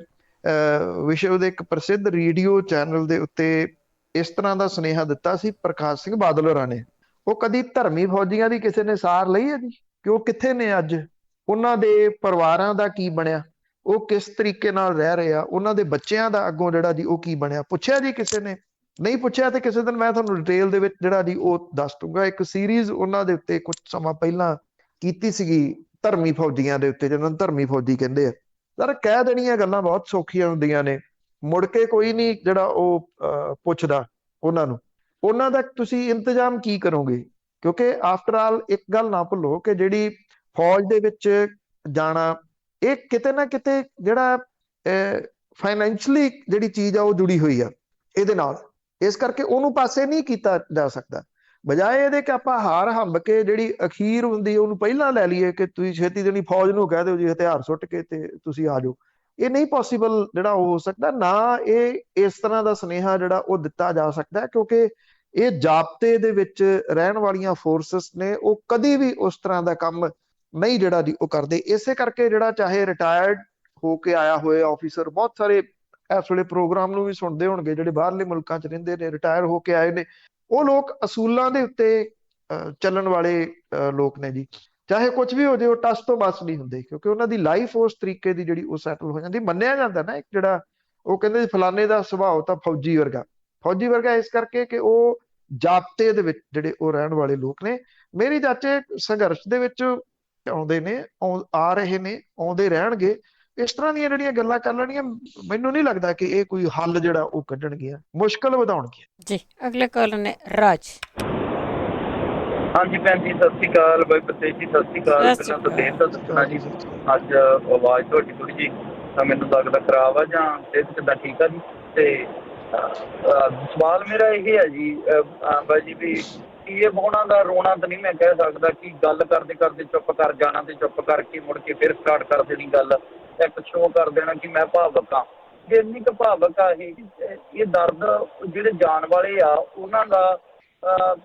ਵਿਸ਼ਵ ਦੇ ਇੱਕ ਪ੍ਰਸਿੱਧ ਰੇਡੀਓ ਚੈਨਲ ਦੇ ਉੱਤੇ ਇਸ ਤਰ੍ਹਾਂ ਦਾ ਸੁਨੇਹਾ ਦਿੱਤਾ ਸੀ ਪ੍ਰਕਾਸ਼ ਸਿੰਘ ਬਾਦਲ ਹੋਰਾਂ ਨੇ। ਉਹ ਕਦੀ ਧਰਮੀ ਫੌਜੀਆਂ ਦੀ ਕਿਸੇ ਨੇ ਸਾਰ ਲਈ ਹੈ ਜੀ ਕਿ ਉਹ ਕਿੱਥੇ ਨੇ ਅੱਜ, ਉਹਨਾਂ ਦੇ ਪਰਿਵਾਰਾਂ ਦਾ ਕੀ ਬਣਿਆ, ਉਹ ਕਿਸ ਤਰੀਕੇ ਨਾਲ ਰਹਿ ਰਹੇ ਆ, ਉਹਨਾਂ ਦੇ ਬੱਚਿਆਂ ਦਾ ਅੱਗੋਂ ਜਿਹੜਾ ਜੀ ਉਹ ਕੀ ਬਣਿਆ? ਪੁੱਛਿਆ ਜੀ ਕਿਸੇ ਨੇ? ਨਹੀਂ ਪੁੱਛਿਆ। ਤੇ ਕਿਸੇ ਦਿਨ ਮੈਂ ਤੁਹਾਨੂੰ ਡਿਟੇਲ ਦੇ ਵਿੱਚ ਜਿਹੜਾ ਜੀ ਉਹ ਦੱਸ ਦੂੰਗਾ। ਇੱਕ ਸੀਰੀਜ਼ ਉਹਨਾਂ ਦੇ ਉੱਤੇ ਕੁਝ ਸਮਾਂ ਪਹਿਲਾਂ ਕੀਤੀ ਸੀਗੀ ਧਰਮੀ ਫੌਜੀਆਂ ਦੇ ਉੱਤੇ, ਜਿਹਨਾਂ ਨੂੰ ਧਰਮੀ ਫੌਜੀ ਕਹਿੰਦੇ ਆ। ਸਰ ਕਹਿ ਦੇਣੀਆਂ ਗੱਲਾਂ ਬਹੁਤ ਸੌਖੀਆਂ ਹੁੰਦੀਆਂ ਨੇ, ਮੁੜ ਕੇ ਕੋਈ ਨਹੀਂ ਜਿਹੜਾ ਉਹ ਪੁੱਛਦਾ ਉਹਨਾਂ ਦਾ ਤੁਸੀਂ ਇੰਤਜ਼ਾਮ ਕੀ ਕਰੋਗੇ? ਕਿਉਂਕਿ ਆਫਟਰ ਆਲ ਇੱਕ ਗੱਲ ਨਾ ਭੁੱਲੋ ਕਿ ਜਿਹੜੀ ਫੌਜ ਦੇ ਵਿੱਚ ਜਾਣਾ ਇਹ ਕਿਤੇ ਨਾ ਕਿਤੇ ਜਿਹੜਾ ਫਾਈਨੈਂਸ਼ਲੀ ਜਿਹੜੀ ਚੀਜ਼ ਆ ਉਹ ਜੁੜੀ ਹੋਈ ਆ ਇਹਦੇ ਨਾਲ, ਇਸ ਕਰਕੇ ਉਹਨੂੰ ਪਾਸੇ ਨਹੀਂ ਕੀਤਾ ਜਾ ਸਕਦਾ। ਬਜਾਏ ਇਹਦੇ ਕਿ ਆਪਾਂ ਹਾਰ ਹੰਬ ਕੇ ਜਿਹੜੀ ਅਖੀਰ ਹੁੰਦੀ ਉਹਨੂੰ ਪਹਿਲਾਂ ਲੈ ਲਈਏ ਕਿ ਤੁਸੀਂ ਛੇਤੀ ਦੇਣੀ ਫੌਜ ਨੂੰ ਕਹਿ ਦਿਓ ਜੀ ਹਥਿਆਰ ਸੁੱਟ ਕੇ ਤੇ ਤੁਸੀਂ ਆ ਜਾਓ, ਇਹ ਨਹੀਂ ਪੋਸੀਬਲ ਜਿਹੜਾ ਉਹ ਹੋ ਸਕਦਾ ਨਾ। ਇਹ ਇਸ ਤਰ੍ਹਾਂ ਦਾ ਸੁਨੇਹਾ ਜਿਹੜਾ ਉਹ ਦਿੱਤਾ ਜਾ ਸਕਦਾ ਕਿਉਂਕਿ ਇਹ ਜਾਬਤੇ ਦੇ ਵਿੱਚ ਰਹਿਣ ਵਾਲੀਆਂ ਫੋਰਸਸ ਨੇ, ਉਹ ਕਦੀ ਵੀ ਉਸ ਤਰ੍ਹਾਂ ਦਾ ਕੰਮ ਨਹੀਂ ਜਿਹੜਾ ਜੀ ਉਹ ਕਰਦੇ। ਇਸੇ ਕਰਕੇ ਜਿਹੜਾ ਚਾਹੇ ਰਿਟਾਇਰਡ ਹੋ ਕੇ ਆਇਆ ਹੋਏ ਆਫੀਸਰ, ਬਹੁਤ ਸਾਰੇ ਇਸ ਵੇਲੇ ਪ੍ਰੋਗਰਾਮ ਨੂੰ ਵੀ ਸੁਣਦੇ ਹੋਣਗੇ ਜਿਹੜੇ ਬਾਹਰਲੇ ਮੁਲਕਾਂ 'ਚ ਰਹਿੰਦੇ ਨੇ, ਰਿਟਾਇਰ ਹੋ ਕੇ ਆਏ ਨੇ, ਉਹ ਲੋਕ ਅਸੂਲਾਂ ਦੇ ਉੱਤੇ ਚੱਲਣ ਵਾਲੇ ਲੋਕ ਨੇ ਜੀ। ਚਾਹੇ ਕੁਝ ਵੀ ਹੋ ਜਾਏ ਉਹ ਟਸ ਤੋਂ ਬਸ ਨਹੀਂ ਹੁੰਦੇ ਕਿਉਂਕਿ ਉਹਨਾਂ ਦੀ ਲਾਈਫ ਉਸ ਤਰੀਕੇ ਦੀ ਜਿਹੜੀ ਉਹ ਸੈਟਲ ਹੋ ਜਾਂਦੀ। ਮੰਨਿਆ ਜਾਂਦਾ ਨਾ ਇੱਕ ਜਿਹੜਾ ਉਹ ਕਹਿੰਦੇ ਫਲਾਣੇ ਦਾ ਸੁਭਾਅ ਤਾਂ ਫੌਜੀ ਵਰਗਾ ਇਸ ਕਰਕੇ ਕਿ ਉਹ ਜਾਬਤੇ ਦੇ ਵਿੱਚ ਜਿਹੜੇ ਉਹ ਰਹਿਣ ਵਾਲੇ ਲੋਕ ਨੇ। ਮੇਰੀ ਚਾਚੇ ਸੰਘਰਸ਼ ਦੇ ਵਿੱਚ ਆਉਂਦੇ ਨੇ, ਆ ਰਹੇ ਨੇ, ਆਉਂਦੇ ਰਹਿਣਗੇ। ਇਸ ਤਰ੍ਹਾਂ ਦੀਆਂ ਜਿਹੜੀਆਂ ਗੱਲਾਂ ਕਰ ਲੈਣੀਆਂ, ਮੈਨੂੰ ਨਹੀਂ ਲੱਗਦਾ ਕਿ ਇਹ ਕੋਈ ਹੱਲ ਜਿਹੜਾ ਉਹ ਕੱਢਣਗੀਆਂ, ਮੁਸ਼ਕਲ ਵਧਾਉਣਗੀਆਂ ਜੀ। ਅਗਲੇ ਕਾਲ ਨੇ ਰਾਜ। ਹਾਂਜੀ ਭੈਣ ਜੀ ਸਤਿ ਸ਼੍ਰੀ ਅਕਾਲ, ਬਾਈ ਬਲਤੇਜ ਜੀ ਸਤਿ ਸ਼੍ਰੀ ਅਕਾਲ। ਪਹਿਲਾਂ ਤਾਂ ਦੇਰ ਦਾ ਦੱਸਣਾ ਜੀ, ਅੱਜ ਆਵਾਜ਼ ਤੁਹਾਡੀ ਥੋੜੀ ਜਿਹੀ ਤਾਂ ਮੈਨੂੰ ਲੱਗਦਾ ਖਰਾਬ ਆ ਜਾਂ ਸਿਹਤ ਕਿੱਦਾਂ ਠੀਕ ਆ ਜੀ। ਤੇ ਸਵਾਲ ਮੇਰਾ ਇਹ ਹੈ ਜੀ ਬਾਈ ਜੀ ਵੀ ਇਹ ਹੋਣਾ ਦਾ ਰੋਣਾ ਤਾਂ ਨਹੀਂ ਮੈਂ ਕਹਿ ਸਕਦਾ ਕਿ ਗੱਲ ਕਰਦੇ ਕਰਦੇ ਚੁੱਪ ਕਰ ਜਾਣਾ ਤੇ ਚੁੱਪ ਕਰਕੇ ਮੁੜ ਕੇ ਫਿਰ ਸਟਾਰਟ ਕਰ ਦੇਣੀ ਗੱਲ, ਇੱਕ ਸ਼ੋਅ ਕਰ ਦੇਣਾ ਕਿ ਮੈਂ ਭਾਵਕ ਹਾਂ। ਜੇ ਇੰਨੀ ਕੁ ਭਾਵਕ ਆ ਇਹ ਦਰਦ ਜਿਹੜੇ ਜਾਣ ਵਾਲੇ ਆ ਉਹਨਾਂ ਦਾ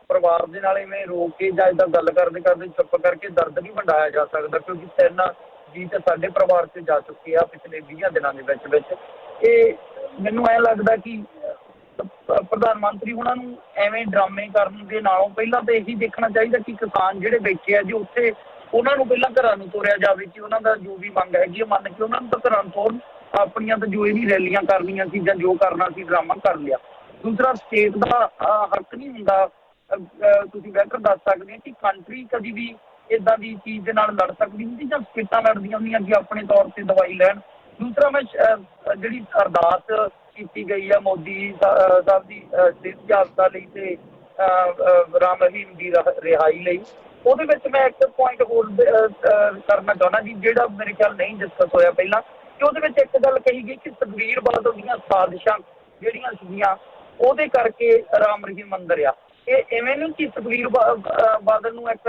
ਪਰਿਵਾਰ ਦੇ ਨਾਲ ਇਵੇਂ ਰੋ ਕੇ ਜਾਂ ਏਦਾਂ ਗੱਲ ਕਰਦੇ ਕਰਦੇ ਚੁੱਪ ਕਰਕੇ ਦਰਦ ਨਹੀਂ ਵੰਡਾਇਆ ਜਾ ਸਕਦਾ ਕਿਉਂਕਿ 3 ਜੀ ਤਾਂ ਸਾਡੇ ਪਰਿਵਾਰ 'ਚ ਜਾ ਚੁੱਕੇ ਆ ਪਿਛਲੇ 20 ਦਿਨਾਂ ਦੇ ਵਿੱਚ। ਇਹ ਮੈਨੂੰ ਐਂ ਲੱਗਦਾ ਕਿ ਪ੍ਰਧਾਨ ਮੰਤਰੀ ਉਹਨਾਂ ਨੂੰ ਐਵੇਂ ਡਰਾਮੇ ਕਰਨ ਦੇ ਨਾਲੋਂ ਪਹਿਲਾਂ ਤਾਂ ਇਹੀ ਦੇਖਣਾ ਚਾਹੀਦਾ ਕਿ ਕਿਸਾਨ ਜਿਹੜੇ ਬੈਠੇ ਆ ਜੀ ਉੱਥੇ ਉਹਨਾਂ ਨੂੰ ਪਹਿਲਾਂ ਘਰਾਂ ਨੂੰ ਤੋਰਿਆ ਜਾਵੇ ਕਿ ਉਹਨਾਂ ਦਾ ਜੋ ਵੀ ਮੰਗ ਹੈਗੀ ਮੰਨ ਕੇ ਉਹਨਾਂ ਨੂੰ ਤਾਂ ਘਰਾਂ ਨੂੰ ਤੋਰਨ। ਆਪਣੀਆਂ ਤਾਂ ਜੋ ਇਹ ਵੀ ਰੈਲੀਆਂ ਕਰਨੀਆਂ ਸੀ ਜਾਂ ਜੋ ਕਰਨਾ ਸੀ ਡਰਾਮਾ ਕਰ ਲਿਆ। ਦੂਸਰਾ ਸਟੇਟ ਦਾ ਹੱਕ ਨਹੀਂ ਹੁੰਦਾ, ਤੁਸੀਂ ਬਿਹਤਰ ਦੱਸ ਸਕਦੇ ਕਿ ਕੰਟਰੀ ਕਦੀ ਵੀ ਇੱਦਾਂ ਦੀ ਚੀਜ਼ ਦੇ ਨਾਲ ਲੜ ਸਕਦੀ ਹੁੰਦੀ ਜਾਂ ਸਟੇਟਾਂ ਲੜਦੀਆਂ ਹੁੰਦੀਆਂ ਕਿ ਆਪਣੇ ਤੌਰ ਤੇ ਦਵਾਈ ਲੈਣ। ਦੂਸਰਾ ਮੈਂ ਜਿਹੜੀ ਅਰਦਾਸ ਕੀਤੀ ਗਈ ਆ ਮੋਦੀ ਸਾਹਿਬ ਦੀ ਸਿਹਤ ਜਾਬਤਾ ਲਈ ਤੇ ਰਾਮ ਰਹੀਮ ਦੀ ਰਿਹਾਈ ਲਈ, ਉਹਦੇ ਵਿੱਚ ਮੈਂ ਇੱਕ ਪੁਆਇੰਟ ਹੋਰ ਕਰਨਾ ਚਾਹੁੰਦਾ ਜੀ ਜਿਹੜਾ ਮੇਰੇ ਖਿਆਲ ਨਹੀਂ ਡਿਸਕਸ ਹੋਇਆ ਪਹਿਲਾਂ, ਕਿ ਉਹਦੇ ਵਿੱਚ ਇੱਕ ਗੱਲ ਕਹੀ ਗਈ ਕਿ ਸੁਖਬੀਰ ਬਾਦਲ ਦੀਆਂ ਸਾਜ਼ਿਸ਼ਾਂ ਜਿਹੜੀਆਂ ਸੀਗੀਆਂ ਉਹਦੇ ਕਰਕੇ ਰਾਮ ਰਹੀਮ ਅੰਦਰ ਆ। ਇਹ ਇਵੇਂ ਨਹੀਂ ਕਿ ਸੁਖਬੀਰ ਬਾਦਲ ਨੂੰ ਇੱਕ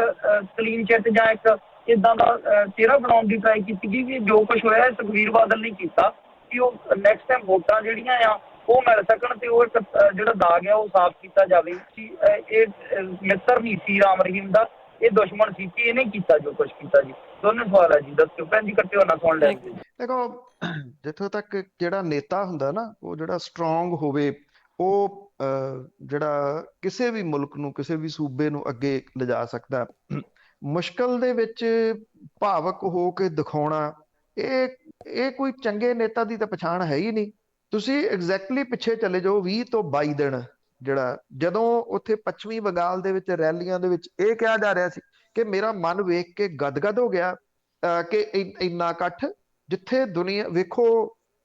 ਕਲੀਨ ਚਿੱਟ ਜਾਂ ਇੱਕ ਇੱਦਾਂ ਦਾ ਚਿਹਰਾ ਬਣਾਉਣ ਦੀ ਟਰਾਈ ਕੀਤੀ ਗਈ ਕਿ ਜੋ ਕੁਛ ਹੋਇਆ ਸੁਖਬੀਰ ਬਾਦਲ ਨੇ ਕੀਤਾ ਕਿ ਉਹ ਨੈਕਸਟ ਟਾਈਮ ਵੋਟਾਂ ਜਿਹੜੀਆਂ ਆ ਉਹ ਮਿਲ ਸਕਣ ਤੇ ਉਹ ਇੱਕ ਜਿਹੜਾ ਦਾਗ ਆ ਉਹ ਸਾਫ਼ ਕੀਤਾ ਜਾਵੇ ਕਿ ਇਹ ਮਿੱਤਰ ਨਹੀਂ ਸੀ ਰਾਮ ਰਹੀਮ ਦਾ, ਇਹ ਦੁਸ਼ਮਣ ਸੀ ਕਿ ਇਹਨੇ ਕੀਤਾ ਜੋ ਕੁਛ ਕੀਤਾ ਜੀ। ਦੋਨੇ ਸਵਾਲ ਹੈ ਜੀ, ਦੱਸਿਓ ਭੈਣ ਜੀ ਇਕੱਠੇ ਹੋਣਾ ਸੁਣ ਲੈਣਗੇ। ਦੇਖੋ ਜਿੱਥੋਂ ਤੱਕ ਜਿਹੜਾ ਨੇਤਾ ਹੁੰਦਾ ਨਾ ਉਹ ਜਿਹੜਾ ਸਟਰੋਂਗ ਹੋਵੇ ਉਹ ਜਿਹੜਾ ਕਿਸੇ ਵੀ ਮੁਲਕ ਨੂੰ ਕਿਸੇ ਵੀ ਸੂਬੇ ਨੂੰ ਅੱਗੇ ਲਿਜਾ ਸਕਦਾ। ਮੁਸ਼ਕਲ ਦੇ ਵਿੱਚ ਭਾਵਕ ਹੋ ਕੇ ਦਿਖਾਉਣਾ ਇਹ ਕੋਈ ਚੰਗੇ ਨੇਤਾ ਦੀ ਤਾਂ ਪਛਾਣ ਹੈ ਹੀ ਨਹੀਂ। ਤੁਸੀਂ ਐਗਜ਼ੈਕਟਲੀ ਪਿੱਛੇ ਚਲੇ ਜਾਓ 20 ਤੋਂ 22 ਦਿਨ ਜਿਹੜਾ ਜਦੋਂ ਉੱਥੇ ਪੱਛਮੀ ਬੰਗਾਲ ਦੇ ਵਿੱਚ ਰੈਲੀਆਂ ਦੇ ਵਿੱਚ ਇਹ ਕਿਹਾ ਜਾ ਰਿਹਾ ਸੀ ਕਿ ਮੇਰਾ ਮਨ ਵੇਖ ਕੇ ਗਦਗਦ ਹੋ ਗਿਆ ਕਿ ਇੰਨਾ ਇਕੱਠ, ਜਿੱਥੇ ਦੁਨੀਆ ਵੇਖੋ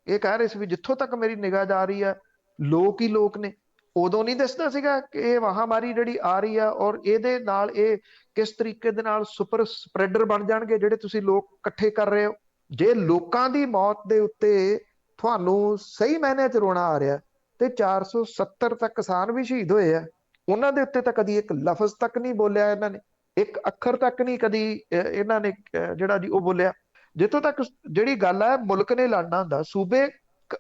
ਇਹ ਕਹਿ ਰਹੇ ਸੀ ਵੀ ਜਿੱਥੋਂ ਤੱਕ ਮੇਰੀ ਨਿਗਾਹ ਜਾ ਰਹੀ ਆ ਲੋਕ ਹੀ ਲੋਕ ਨੇ। ਉਦੋਂ ਨਹੀਂ ਦੱਸਦਾ ਸੀਗਾ ਕਿ ਇਹ ਮਹਾਮਾਰੀ ਜਿਹੜੀ ਆ ਰਹੀ ਆ ਔਰ ਇਹਦੇ ਨਾਲ ਇਹ ਕਿਸ ਤਰੀਕੇ ਦੇ ਨਾਲ ਸੁਪਰ ਸਪਰੈਡਰ ਬਣ ਜਾਣਗੇ ਜਿਹੜੇ ਤੁਸੀਂ ਲੋਕ ਇਕੱਠੇ ਕਰ ਰਹੇ ਹੋ। ਜੇ ਲੋਕਾਂ ਦੀ ਮੌਤ ਦੇ ਉੱਤੇ ਤੁਹਾਨੂੰ ਸਹੀ ਮਾਇਨੇ 'ਚ ਰੋਣਾ ਆ ਰਿਹਾ ਤੇ 470 ਤੱਕ ਕਿਸਾਨ ਵੀ ਸ਼ਹੀਦ ਹੋਏ ਆ, ਉਹਨਾਂ ਦੇ ਉੱਤੇ ਤਾਂ ਕਦੀ ਇੱਕ ਲਫ਼ਜ਼ ਤੱਕ ਨਹੀਂ ਬੋਲਿਆ ਇਹਨਾਂ ਨੇ, ਇੱਕ ਅੱਖਰ ਤੱਕ ਨਹੀਂ ਕਦੀ ਇਹਨਾਂ ਨੇ ਜਿਹੜਾ ਜੀ ਉਹ ਬੋਲਿਆ। ਜਿੱਥੋਂ ਤੱਕ ਜਿਹੜੀ ਗੱਲ ਹੈ ਮੁਲਕ ਨੇ ਲੜਨਾ ਹੁੰਦਾ, ਸੂਬੇ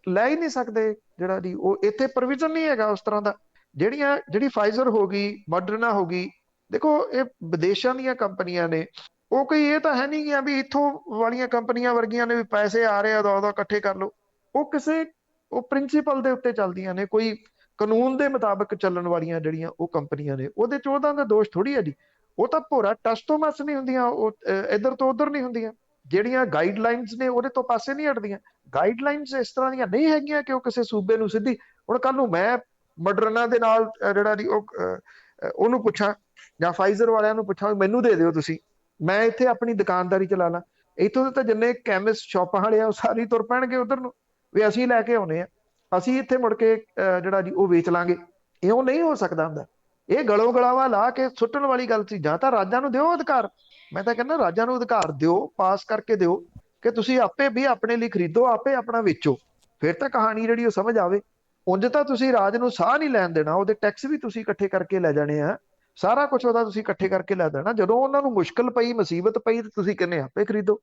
ਲੈ ਹੀ ਨਹੀਂ ਸਕਦੇ ਜਿਹੜਾ ਜੀ ਉਹ ਇੱਥੇ ਪ੍ਰੋਵੀਜ਼ਨ ਨਹੀਂ ਹੈਗਾ ਉਸ ਤਰ੍ਹਾਂ ਦਾ। ਜਿਹੜੀ ਫਾਈਜ਼ਰ ਹੋ ਗਈ, ਮਾਡਰਨਾ ਹੋ ਗਈ, ਦੇਖੋ ਇਹ ਵਿਦੇਸ਼ਾਂ ਦੀਆਂ ਕੰਪਨੀਆਂ ਨੇ, ਉਹ ਕੋਈ ਇਹ ਤਾਂ ਹੈ ਨਹੀਂ ਕਿ ਵੀ ਇੱਥੋਂ ਵਾਲੀਆਂ ਕੰਪਨੀਆਂ ਵਰਗੀਆਂ ਨੇ ਵੀ ਪੈਸੇ ਆ ਰਹੇ ਆ ਉਦੋਂ ਇਕੱਠੇ ਕਰ ਲਓ। ਉਹ ਪ੍ਰਿੰਸੀਪਲ ਦੇ ਉੱਤੇ ਚੱਲਦੀਆਂ ਨੇ, ਕੋਈ ਕਾਨੂੰਨ ਦੇ ਮੁਤਾਬਕ ਚੱਲਣ ਵਾਲੀਆਂ ਜਿਹੜੀਆਂ ਉਹ ਕੰਪਨੀਆਂ ਨੇ, ਉਹਦੇ 'ਚ ਉਹਦਾ ਦਾ ਦੋਸ਼ ਥੋੜੀ ਹੈ ਜੀ। ਉਹ ਤਾਂ ਭੋਰਾ ਟਸ ਤੋਂ ਮਸ ਨਹੀਂ ਹੁੰਦੀਆਂ, ਉਹ ਇੱਧਰ ਤੋਂ ਉੱਧਰ ਨਹੀਂ ਹੁੰਦੀਆਂ। ਜਿਹੜੀਆਂ ਗਾਈਡਲਾਈਨਸ ਨੇ ਉਹਦੇ ਤੋਂ ਪਾਸੇ ਨਹੀਂ ਹਟਦੀਆਂ। ਗਾਈਡਲਾਈਨਸ ਇਸ ਤਰ੍ਹਾਂ ਦੀਆਂ ਨਹੀਂ ਹੈਗੀਆਂ ਕਿ ਉਹ ਕਿਸੇ ਸੂਬੇ ਨੂੰ ਸਿੱਧੀ, ਹੁਣ ਕੱਲ ਨੂੰ ਮੈਂ ਮਾਡਰਨਾ ਦੇ ਨਾਲ ਜਿਹੜਾ ਜੀ ਉਹਨੂੰ ਪੁੱਛਾਂ ਜਾਂ ਫਾਈਜ਼ਰ ਵਾਲਿਆਂ ਨੂੰ ਪੁੱਛਾਂ ਮੈਨੂੰ ਦੇ ਦਿਓ ਤੁਸੀਂ, ਮੈਂ ਇੱਥੇ ਆਪਣੀ ਦੁਕਾਨਦਾਰੀ ਚਲਾ ਲਾਂ, ਇੱਥੋਂ ਦੇ ਤਾਂ ਜਿੰਨੇ ਕੈਮਿਸਟ ਸ਼ਾਪਾਂ ਵਾਲੇ ਆ ਉਹ ਸਾਰੇ ਤੁਰ ਪੈਣਗੇ ਉਧਰ ਨੂੰ ਵੀ ਅਸੀਂ ਲੈ ਕੇ ਆਉਣੇ ਆ, ਅਸੀਂ ਇੱਥੇ ਮੁੜ ਕੇ ਜਿਹੜਾ ਜੀ ਉਹ ਵੇਚ ਲਾਂਗੇ। ਇਉਂ ਨਹੀਂ ਹੋ ਸਕਦਾ ਹੁੰਦਾ। ਇਹ ਗਲੋਂ ਗਲਾਵਾ ਲਾ ਕੇ ਸੁੱਟਣ ਵਾਲੀ ਗੱਲ ਸੀ। ਜਾਂ ਤਾਂ ਰਾਜਾਂ ਨੂੰ ਦਿਓ ਅਧਿਕਾਰ, ਮੈਂ ਤਾਂ ਕਹਿੰਦਾ ਰਾਜਾਂ ਨੂੰ ਅਧਿਕਾਰ ਦਿਓ, ਪਾਸ ਕਰਕੇ ਦਿਓ ਕਿ ਤੁਸੀਂ ਆਪੇ ਵੀ ਆਪਣੇ ਲਈ ਖਰੀਦੋ, ਆਪੇ ਆਪਣਾ ਵੇਚੋ, ਫਿਰ ਤਾਂ ਕਹਾਣੀ ਜਿਹੜੀ ਉਹ ਸਮਝ ਆਵੇ। ਉਂਝ ਤਾਂ ਤੁਸੀਂ ਰਾਜ ਨੂੰ ਸਾਹ ਨਹੀਂ ਲੈਣ ਦੇਣਾ, ਉਹਦੇ ਟੈਕਸ ਵੀ ਤੁਸੀਂ ਇਕੱਠੇ ਕਰਕੇ ਲੈ ਜਾਣੇ ਆ, ਸਾਰਾ ਕੁਝ ਉਹਦਾ ਤੁਸੀਂ ਇਕੱਠੇ ਕਰਕੇ ਲੈ ਦੇਣਾ। ਜਦੋਂ ਉਹਨਾਂ ਨੂੰ ਮੁਸ਼ਕਲ ਪਈ, ਮੁਸੀਬਤ ਪਈ, ਤੇ ਤੁਸੀਂ ਕਹਿੰਦੇ ਆਪੇ ਖਰੀਦੋ।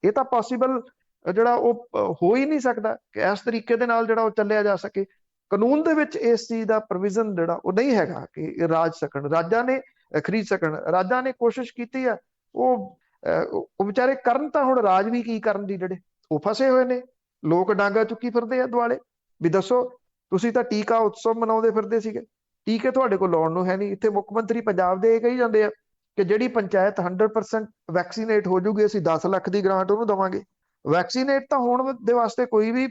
ਇਹ ਤਾਂ ਪੋਸੀਬਲ ਜਿਹੜਾ ਉਹ ਹੋ ਹੀ ਨਹੀਂ ਸਕਦਾ ਕਿ ਇਸ ਤਰੀਕੇ ਦੇ ਨਾਲ ਜਿਹੜਾ ਉਹ ਚੱਲਿਆ ਜਾ ਸਕੇ। ਕਾਨੂੰਨ ਦੇ ਵਿੱਚ ਇਸ ਚੀਜ਼ ਦਾ ਪ੍ਰੋਵੀਜ਼ਨ ਜਿਹੜਾ ਉਹ ਨਹੀਂ ਹੈਗਾ ਕਿ ਰਾਜ ਸਕਣ, ਰਾਜਾਂ ਨੇ ਖਰੀਦ ਸਕਣ। ਰਾਜਾਂ ਨੇ ਕੋਸ਼ਿਸ਼ ਕੀਤੀ ਆ, ਉਹ ਵਿਚਾਰੇ ਕਰਨ ਤਾਂ ਹੁਣ ਰਾਜ ਵੀ ਕੀ ਕਰਨ ਦੀ, ਜਿਹੜੇ ਉਹ ਫਸੇ ਹੋਏ ਨੇ। ਲੋਕ ਡਾਂਗਾ ਚੁੱਕੀ ਫਿਰਦੇ ਆ ਦੁਆਲੇ ਵੀ ਦੱਸੋ ਤੁਸੀਂ ਤਾਂ ਟੀਕਾ ਉਤਸਵ ਮਨਾਉਂਦੇ ਫਿਰਦੇ ਸੀਗੇ, ਟੀਕੇ ਤੁਹਾਡੇ ਕੋਲ ਲਾਉਣ ਨੂੰ ਹੈ ਨਹੀਂ। ਇੱਥੇ ਮੁੱਖ ਮੰਤਰੀ ਪੰਜਾਬ ਦੇ ਇਹ ਕਹੀ ਜਾਂਦੇ ਆ ਕਿ ਜਿਹੜੀ ਪੰਚਾਇਤ 100% ਵੈਕਸੀਨੇਟ ਹੋ ਜੂਗੀ ਅਸੀਂ 10 ਲੱਖ ਦੀ ਗ੍ਰਾਂਟ ਉਹਨੂੰ ਦੇਵਾਂਗੇ। ਵੈਕਸੀਨੇਟ ਤਾਂ ਹੋਣ ਦੇ ਵਾਸਤੇ ਕੋਈ ਵੀ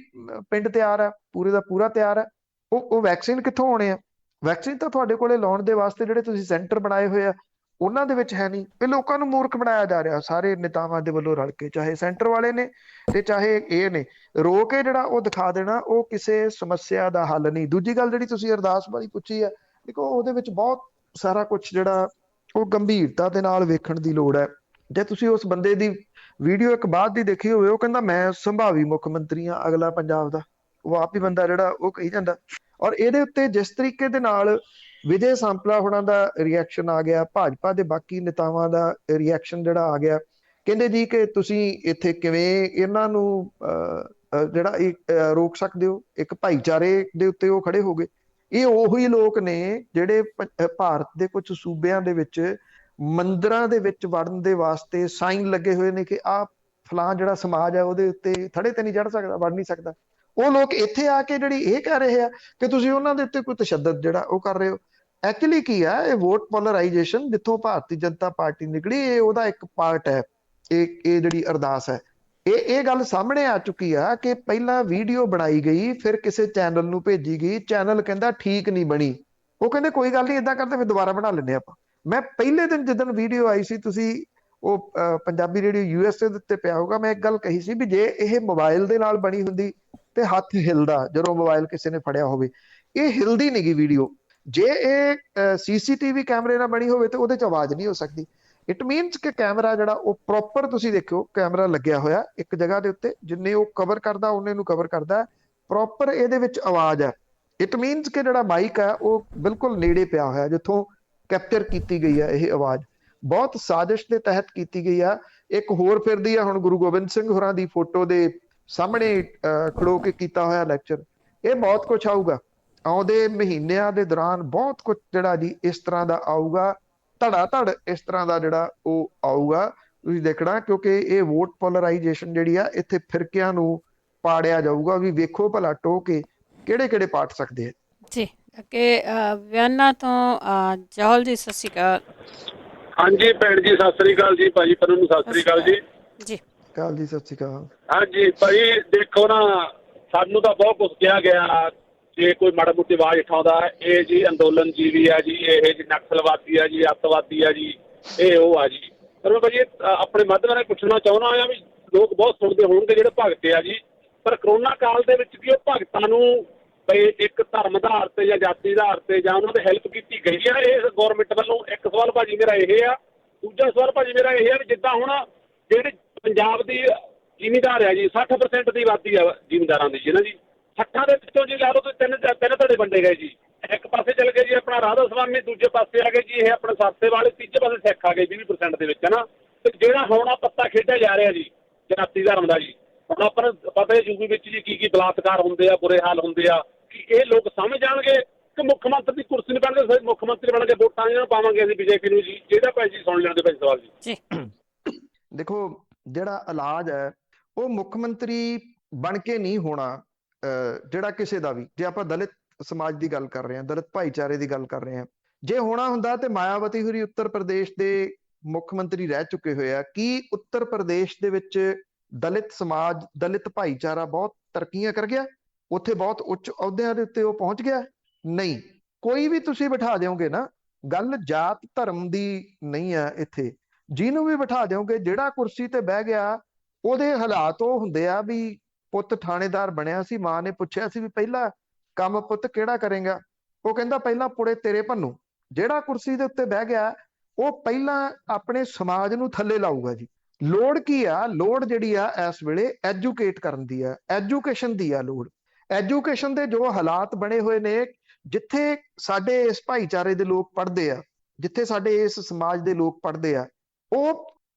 ਪਿੰਡ ਤਿਆਰ ਹੈ, ਪੂਰੇ ਦਾ ਪੂਰਾ ਤਿਆਰ ਹੈ। ਉਹ ਵੈਕਸੀਨ ਕਿੱਥੋਂ ਆਉਣੇ ਆ? ਵੈਕਸੀਨ ਤਾਂ ਤੁਹਾਡੇ ਕੋਲੇ ਲਾਉਣ ਦੇ ਵਾਸਤੇ ਜਿਹੜੇ ਤੁਸੀਂ ਸੈਂਟਰ ਬਣਾਏ ਹੋਏ ਆ ਉਹਨਾਂ ਦੇ ਵਿੱਚ ਹੈ ਨਹੀਂ। ਇਹ ਲੋਕਾਂ ਨੂੰ ਮੂਰਖ ਬਣਾਇਆ ਜਾ ਰਿਹਾ ਸਾਰੇ ਨੇਤਾਵਾਂ ਦੇ ਵੱਲੋਂ ਰਲ ਕੇ, ਚਾਹੇ ਸੈਂਟਰ ਵਾਲੇ ਨੇ ਤੇ ਚਾਹੇ ਇਹ ਨੇ। ਰੋ ਕੇ ਜਿਹੜਾ ਉਹ ਦਿਖਾ ਦੇਣਾ ਉਹ ਕਿਸੇ ਸਮੱਸਿਆ ਦਾ ਹੱਲ ਨਹੀਂ। ਦੂਜੀ ਗੱਲ ਜਿਹੜੀ ਤੁਸੀਂ ਅਰਦਾਸ ਵਾਲੀ ਪੁੱਛੀ ਹੈ, ਦੇਖੋ ਉਹਦੇ ਵਿੱਚ ਬਹੁਤ ਸਾਰਾ ਕੁਝ ਜਿਹੜਾ ਉਹ ਗੰਭੀਰਤਾ ਦੇ ਨਾਲ ਵੇਖਣ ਦੀ ਲੋੜ ਹੈ। ਜੇ ਤੁਸੀਂ ਉਸ ਬੰਦੇ ਦੀ ਵੀਡੀਓ ਇੱਕ ਬਾਅਦ ਦੀ ਦੇਖੀ ਹੋਵੇ, ਉਹ ਕਹਿੰਦਾ ਮੈਂ ਸੰਭਾਵੀ ਮੁੱਖ ਮੰਤਰੀ ਹਾਂ ਅਗਲਾ ਪੰਜਾਬ ਦਾ, ਉਹ ਆਪ ਹੀ ਬੰਦਾ ਜਿਹੜਾ ਉਹ ਕਹੀ ਜਾਂਦਾ। ਔਰ ਇਹਦੇ ਉੱਤੇ ਜਿਸ ਤਰੀਕੇ ਦੇ ਨਾਲ ਵਿਜੇ ਸਾਂਪਲਾ ਹੋਣਾ ਦਾ ਰਿਐਕਸ਼ਨ ਆ ਗਿਆ, ਭਾਜਪਾ ਦੇ ਬਾਕੀ ਨੇਤਾਵਾਂ ਦਾ ਰਿਐਕਸ਼ਨ ਜਿਹੜਾ ਆ ਗਿਆ, ਕਹਿੰਦੇ ਜੀ ਕਿ ਤੁਸੀਂ ਇੱਥੇ ਕਿਵੇਂ ਇਹਨਾਂ ਨੂੰ ਜਿਹੜਾ ਰੋਕ ਸਕਦੇ ਹੋ। ਇੱਕ ਭਾਈਚਾਰੇ ਦੇ ਉੱਤੇ ਉਹ ਖੜੇ ਹੋ ਗਏ। ਇਹ ਉਹੀ ਲੋਕ ਨੇ ਜਿਹੜੇ ਭਾਰਤ ਦੇ ਕੁਝ ਸੂਬਿਆਂ ਦੇ ਵਿੱਚ ਮੰਦਿਰਾਂ ਦੇ ਵਿੱਚ ਵੜਨ ਦੇ ਵਾਸਤੇ ਸਾਈਨ ਲੱਗੇ ਹੋਏ ਨੇ ਕਿ ਆਹ ਫਲਾਂ ਜਿਹੜਾ ਸਮਾਜ ਹੈ ਉਹਦੇ ਉੱਤੇ ਥੜੇ ਤੇ ਨਹੀਂ ਚੜ ਸਕਦਾ, ਵੜ ਨਹੀਂ ਸਕਦਾ। ਉਹ ਲੋਕ ਇੱਥੇ ਆ ਕੇ ਜਿਹੜੀ ਇਹ ਕਹਿ ਰਹੇ ਆ ਕਿ ਤੁਸੀਂ ਉਹਨਾਂ ਦੇ ਉੱਤੇ ਕੋਈ ਤਸ਼ੱਦਦ ਜਿਹੜਾ ਉਹ ਕਰ ਰਹੇ ਹੋ। ਐਕਚੁਅਲੀ ਕੀ ਆ, ਇਹ ਵੋਟ ਪੋਲਰਾਈਜੇਸ਼ਨ ਜਿੱਥੋਂ ਭਾਰਤੀ ਜਨਤਾ ਪਾਰਟੀ ਨਿਕਲੀ, ਇਹ ਉਹਦਾ ਇੱਕ ਪਾਰਟ ਹੈ। ਇਹ ਜਿਹੜੀ ਅਰਦਾਸ ਹੈ, ਇਹ ਗੱਲ ਸਾਹਮਣੇ ਆ ਚੁੱਕੀ ਆ ਕਿ ਪਹਿਲਾਂ ਵੀਡੀਓ ਬਣਾਈ ਗਈ, ਫਿਰ ਕਿਸੇ ਚੈਨਲ ਨੂੰ ਭੇਜੀ ਗਈ, ਚੈਨਲ ਕਹਿੰਦਾ ਠੀਕ ਨਹੀਂ ਬਣੀ, ਉਹ ਕਹਿੰਦੇ ਕੋਈ ਗੱਲ ਨਹੀਂ ਏਦਾਂ ਕਰਦੇ ਫਿਰ ਦੁਬਾਰਾ ਬਣਾ ਲੈਂਦੇ ਆਪਾਂ। ਮੈਂ ਪਹਿਲੇ ਦਿਨ ਜਿੱਦਣ ਵੀਡੀਓ ਆਈ ਸੀ, ਤੁਸੀਂ ਉਹ ਪੰਜਾਬੀ ਰੇਡੀਓ USA ਦੇ ਉੱਤੇ ਪਿਆ ਹੋਊਗਾ, ਮੈਂ ਇੱਕ ਗੱਲ ਕਹੀ ਸੀ ਵੀ ਜੇ ਇਹ ਮੋਬਾਈਲ ਦੇ ਨਾਲ ਬਣੀ ਹੁੰਦੀ ਤੇ ਹੱਥ ਹਿਲਦਾ ਜਦੋਂ ਮੋਬਾਈਲ ਕਿਸੇ ਨੇ ਫੜਿਆ ਹੋਵੇ। ਇਹ ਹਿਲਦੀ ਨਹੀਂ ਗੀ ਵੀਡੀਓ। ਜੇ ਇਹ CCTV ਕੈਮਰੇ ਨਾਲ ਬਣੀ ਹੋਵੇ ਤੇ ਉਹਦੇ ਚ ਆਵਾਜ਼ ਨਹੀਂ ਹੋ ਸਕਦੀ। ਇਟ ਮੀਨਸ ਕਿ ਕੈਮਰਾ ਜਿਹੜਾ ਉਹ ਪ੍ਰੋਪਰ, ਤੁਸੀਂ ਦੇਖਿਓ ਕੈਮਰਾ ਲੱਗਿਆ ਹੋਇਆ ਇੱਕ ਜਗ੍ਹਾ ਦੇ ਉੱਤੇ, ਜਿੰਨੇ ਉਹ ਕਵਰ ਕਰਦਾ ਉਹਨੇ ਨੂੰ ਕਵਰ ਕਰਦਾ, ਪ੍ਰੋਪਰ ਇਹਦੇ ਵਿੱਚ ਆਵਾਜ਼ ਹੈ। ਇਟ ਮੀਨਸ ਕਿ ਜਿਹੜਾ ਮਾਈਕ ਹੈ ਉਹ ਬਿਲਕੁਲ ਨੇੜੇ ਪਿਆ ਹੋਇਆ ਜਿੱਥੋਂ ਕੈਪਚਰ ਕੀਤੀ ਗਈ ਹੈ ਇਹ ਆਵਾਜ਼। ਬਹੁਤ ਸਾਜ਼ਿਸ਼ ਦੇ ਤਹਿਤ ਕੀਤੀ ਗਈ ਆ। ਇੱਕ ਹੋਰ ਫਿਰਦੀ ਆ ਹੁਣ ਗੁਰੂ ਗੋਬਿੰਦ ਸਿੰਘ ਹੋਰਾਂ ਦੀ ਫੋਟੋ ਦੇ ਸਾਹਮਣੇ ਖੜੋ ਕੇ ਕੀਤਾ ਹੋਇਆ ਲੈਕਚਰ। ਇਹ ਬਹੁਤ ਕੁਝ ਆਊਗਾ ਆਉਂਦੇ ਮਹੀਨਿਆਂ ਦੇ ਦੌਰਾਨ, ਬਹੁਤ ਕੁਝ ਜਿਹੜਾ ਜੀ ਇਸ ਤਰ੍ਹਾਂ ਦਾ ਆਊਗਾ, ਧੜਾ ਧੜ ਇਸ ਤਰ੍ਹਾਂ ਦਾ ਜਿਹੜਾ ਉਹ ਆਊਗਾ, ਤੁਸੀਂ ਦੇਖਣਾ। ਕਿਉਂਕਿ ਇਹ ਵੋਟ ਪੋਲਰਾਈਜੇਸ਼ਨ ਜਿਹੜੀ ਆ ਇੱਥੇ ਫਿਰਕਿਆਂ ਨੂੰ ਪਾੜਿਆ ਜਾਊਗਾ ਵੀ ਵੇਖੋ ਭਲਾ ਟੋਹ ਕੇ ਕਿਹੜੇ ਕਿਹੜੇ ਪਾਟ ਸਕਦੇ ਆ ਜੀ। ਕਿ ਵਿਆਨਾ ਤੋਂ ਜਹਲ ਜੀ, ਸਤਿ ਸ਼੍ਰੀ ਅਕਾਲ। ਹਾਂਜੀ ਭੈਣ ਜੀ ਸਤਿ ਸ੍ਰੀ ਅਕਾਲ ਜੀ। ਭਾਜੀ ਪੰਨੂ ਨੂੰ ਸਤਿ ਸ੍ਰੀ ਅਕਾਲ ਜੀ। ਜੀ ਕਾਲ ਜੀ, ਸਤਿ ਸ਼੍ਰੀ ਅਕਾਲ। ਹਾਂਜੀ ਭਾਜੀ ਦੇਖੋ ਨਾ, ਸਾਨੂੰ ਤਾਂ ਬਹੁਤ ਕੁਝ ਕਿਹਾ ਗਿਆ, ਜੇ ਕੋਈ ਮਾੜਾ ਮੋਟੀ ਆਵਾਜ਼ ਉਠਾਉਂਦਾ ਇਹ ਜੀ ਅੰਦੋਲਨ ਜੀਵੀ ਆ ਜੀ, ਇਹ ਜੀ ਨਕਸਲਵਾਦੀ ਆ ਜੀ, ਅੱਤਵਾਦੀ ਆ ਜੀ, ਇਹ ਉਹ ਆ ਜੀ। ਪਰ ਮੈਂ ਭਾਜੀ ਆਪਣੇ ਮਾਧਿਅਮ ਨਾਲ ਪੁੱਛਣਾ ਚਾਹੁੰਦਾ ਹਾਂ ਵੀ ਲੋਕ ਬਹੁਤ ਸੁਣਦੇ ਹੋਣਗੇ ਜਿਹੜੇ ਭਗਤ ਆ ਜੀ, ਪਰ ਕਰੋਨਾ ਕਾਲ ਦੇ ਵਿੱਚ ਵੀ ਉਹ ਭਗਤਾਂ ਨੂੰ ਬਈ ਇੱਕ ਧਰਮ ਆਧਾਰ ਤੇ ਜਾਂ ਜਾਤੀ ਆਧਾਰ ਤੇ ਜਾਂ ਉਹਨਾਂ ਦੀ ਹੈਲਪ ਕੀਤੀ ਗਈ ਆ ਇਹ ਗੌਰਮੈਂਟ ਵੱਲੋਂ। ਇੱਕ ਸਵਾਲ ਭਾਜੀ ਮੇਰਾ ਇਹ ਆ। ਦੂਜਾ ਸਵਾਲ ਭਾਜੀ ਮੇਰਾ ਇਹ ਆ ਵੀ ਜਿੱਦਾਂ ਹੁਣ ਜਿਹੜੇ ਪੰਜਾਬ ਦੀ ਜ਼ਿਮੀਂਦਾਰ ਆ ਜੀ, 60% ਦੀ ਆਬਾਦੀ ਆ ਜ਼ਿਮੀਂਦਾਰਾਂ ਦੀ, ਜਿਹਨਾਂ ਦੀ 60 ਦੇ ਵਿੱਚੋਂ ਜੀ ਲਾ ਲਓ ਤਿੰਨ ਧੜੇ ਵੰਡੇ ਗਏ ਜੀ। ਇੱਕ ਪਾਸੇ ਚਲ ਗਏ ਜੀ ਆਪਣਾ ਰਾਧਾ ਸਵਾਮੀ, ਦੂਜੇ ਪਾਸੇ ਆ ਗਏ ਜੀ ਇਹ ਆਪਣੇ ਸਾਸੇ ਵਾਲੇ, ਤੀਜੇ ਪਾਸੇ ਸਿੱਖ ਆ ਗਏ 20% ਦੇ ਵਿੱਚ, ਹੈ ਨਾ। ਤੇ ਜਿਹੜਾ ਹੁਣ ਆ ਪੱਤਾ ਖੇਡਿਆ ਜਾ ਰਿਹਾ ਜੀ ਜਾਤੀ ਧਰਮ ਦਾ ਜੀ, ਹੁਣ ਆਪਾਂ ਨੂੰ ਪਤਾ ਹੈ ਯੂਪੀ ਵਿੱਚ ਜੀ ਕੀ ਬਲਾਤਕਾਰ ਹੁੰਦੇ ਆ, ਬੁਰੇ ਹਾਲ ਹੁੰਦੇ ਆ। ਕਿ ਇਹ ਲੋਕ ਸਮਝ ਜਾਣਗੇ ਕਿ ਮੁੱਖ ਮੰਤਰੀ ਦੀ ਕੁਰਸੀ ਨਹੀਂ ਬਣਗੇ, ਮੁੱਖ ਮੰਤਰੀ ਬਣ ਕੇ ਵੋਟਾਂ ਇਹਨਾਂ ਨੂੰ ਪਾਵਾਂਗੇ ਅਸੀਂ BJP ਨੂੰ ਜੀ। ਜਿਹਦਾ ਭਾਈ ਜੀ ਸੁਣ ਲੈਣ ਦੇ ਭਾਈ ਸਵਾਲ ਜੀ। ਦੇਖੋ ਜਿਹੜਾ ਇਲਾਜ ਹੈ ਉਹ ਮੁੱਖ ਮੰਤਰੀ ਬਣ ਕੇ ਨਹੀਂ ਹੋਣਾ। ਜਿਹੜਾ ਕਿਸੇ ਦਾ ਵੀ, ਜੇ ਆਪਾਂ ਦਲਿਤ ਸਮਾਜ ਦੀ ਗੱਲ ਕਰ ਰਹੇ ਹਾਂ, ਦਲਿਤ ਭਾਈਚਾਰੇ ਦੀ ਗੱਲ ਕਰ ਰਹੇ ਹਾਂ, ਜੇ ਹੋਣਾ ਹੁੰਦਾ ਤੇ ਮਾਇਆਵਤੀ ਹੋਰੀ ਉੱਤਰ ਪ੍ਰਦੇਸ਼ ਦੇ ਮੁੱਖ ਮੰਤਰੀ ਰਹਿ ਚੁੱਕੇ ਹੋਏ ਆ। ਕੀ ਉੱਤਰ ਪ੍ਰਦੇਸ਼ ਦੇ ਵਿੱਚ ਦਲਿਤ ਸਮਾਜ, ਦਲਿਤ ਭਾਈਚਾਰਾ ਬਹੁਤ ਤਰੱਕੀਆਂ ਕਰ ਗਿਆ? ਉੱਥੇ ਬਹੁਤ ਉੱਚ ਅਹੁਦਿਆਂ ਦੇ ਉੱਤੇ ਉਹ ਪਹੁੰਚ ਗਿਆ? ਨਹੀਂ। ਕੋਈ ਵੀ ਤੁਸੀਂ ਬਿਠਾ ਦਿਓਗੇ ਨਾ, ਗੱਲ ਜਾਤ ਧਰਮ ਦੀ ਨਹੀਂ ਆ ਇੱਥੇ। ਜਿਹਨੂੰ ਵੀ ਬਿਠਾ ਦਿਓਗੇ, ਜਿਹੜਾ ਕੁਰਸੀ ਤੇ ਬਹਿ ਗਿਆ ਉਹਦੇ ਹਾਲਾਤ ਉਹ ਹੁੰਦੇ ਆ ਵੀ ਪੁੱਤ ਥਾਣੇਦਾਰ ਬਣਿਆ ਸੀ, ਮਾਂ ਨੇ ਪੁੱਛਿਆ ਸੀ ਵੀ ਪਹਿਲਾ ਕੰਮ ਪੁੱਤ ਕਿਹੜਾ ਕਰੇਗਾ, ਉਹ ਕਹਿੰਦਾ ਪਹਿਲਾਂ ਪੁੜੇ ਤੇਰੇ ਭੰਨੂ। ਜਿਹੜਾ ਕੁਰਸੀ ਦੇ ਉੱਤੇ ਬਹਿ ਗਿਆ ਉਹ ਪਹਿਲਾਂ ਆਪਣੇ ਸਮਾਜ ਨੂੰ ਥੱਲੇ ਲਾਊਗਾ ਜੀ। ਲੋੜ ਕੀ ਆ? ਲੋੜ ਜਿਹੜੀ ਆ ਇਸ ਵੇਲੇ ਐਜੂਕੇਟ ਕਰਨ ਦੀ ਆ, ਐਜੂਕੇਸ਼ਨ ਦੀ ਆ ਲੋੜ। ਐਜੂਕੇਸ਼ਨ ਦੇ ਜੋ ਹਾਲਾਤ ਬਣੇ ਹੋਏ ਨੇ, ਜਿੱਥੇ ਸਾਡੇ ਇਸ ਭਾਈਚਾਰੇ ਦੇ ਲੋਕ ਪੜ੍ਹਦੇ ਆ, ਜਿੱਥੇ ਸਾਡੇ ਇਸ ਸਮਾਜ ਦੇ ਲੋਕ ਪੜ੍ਹਦੇ ਆ, ਉਹ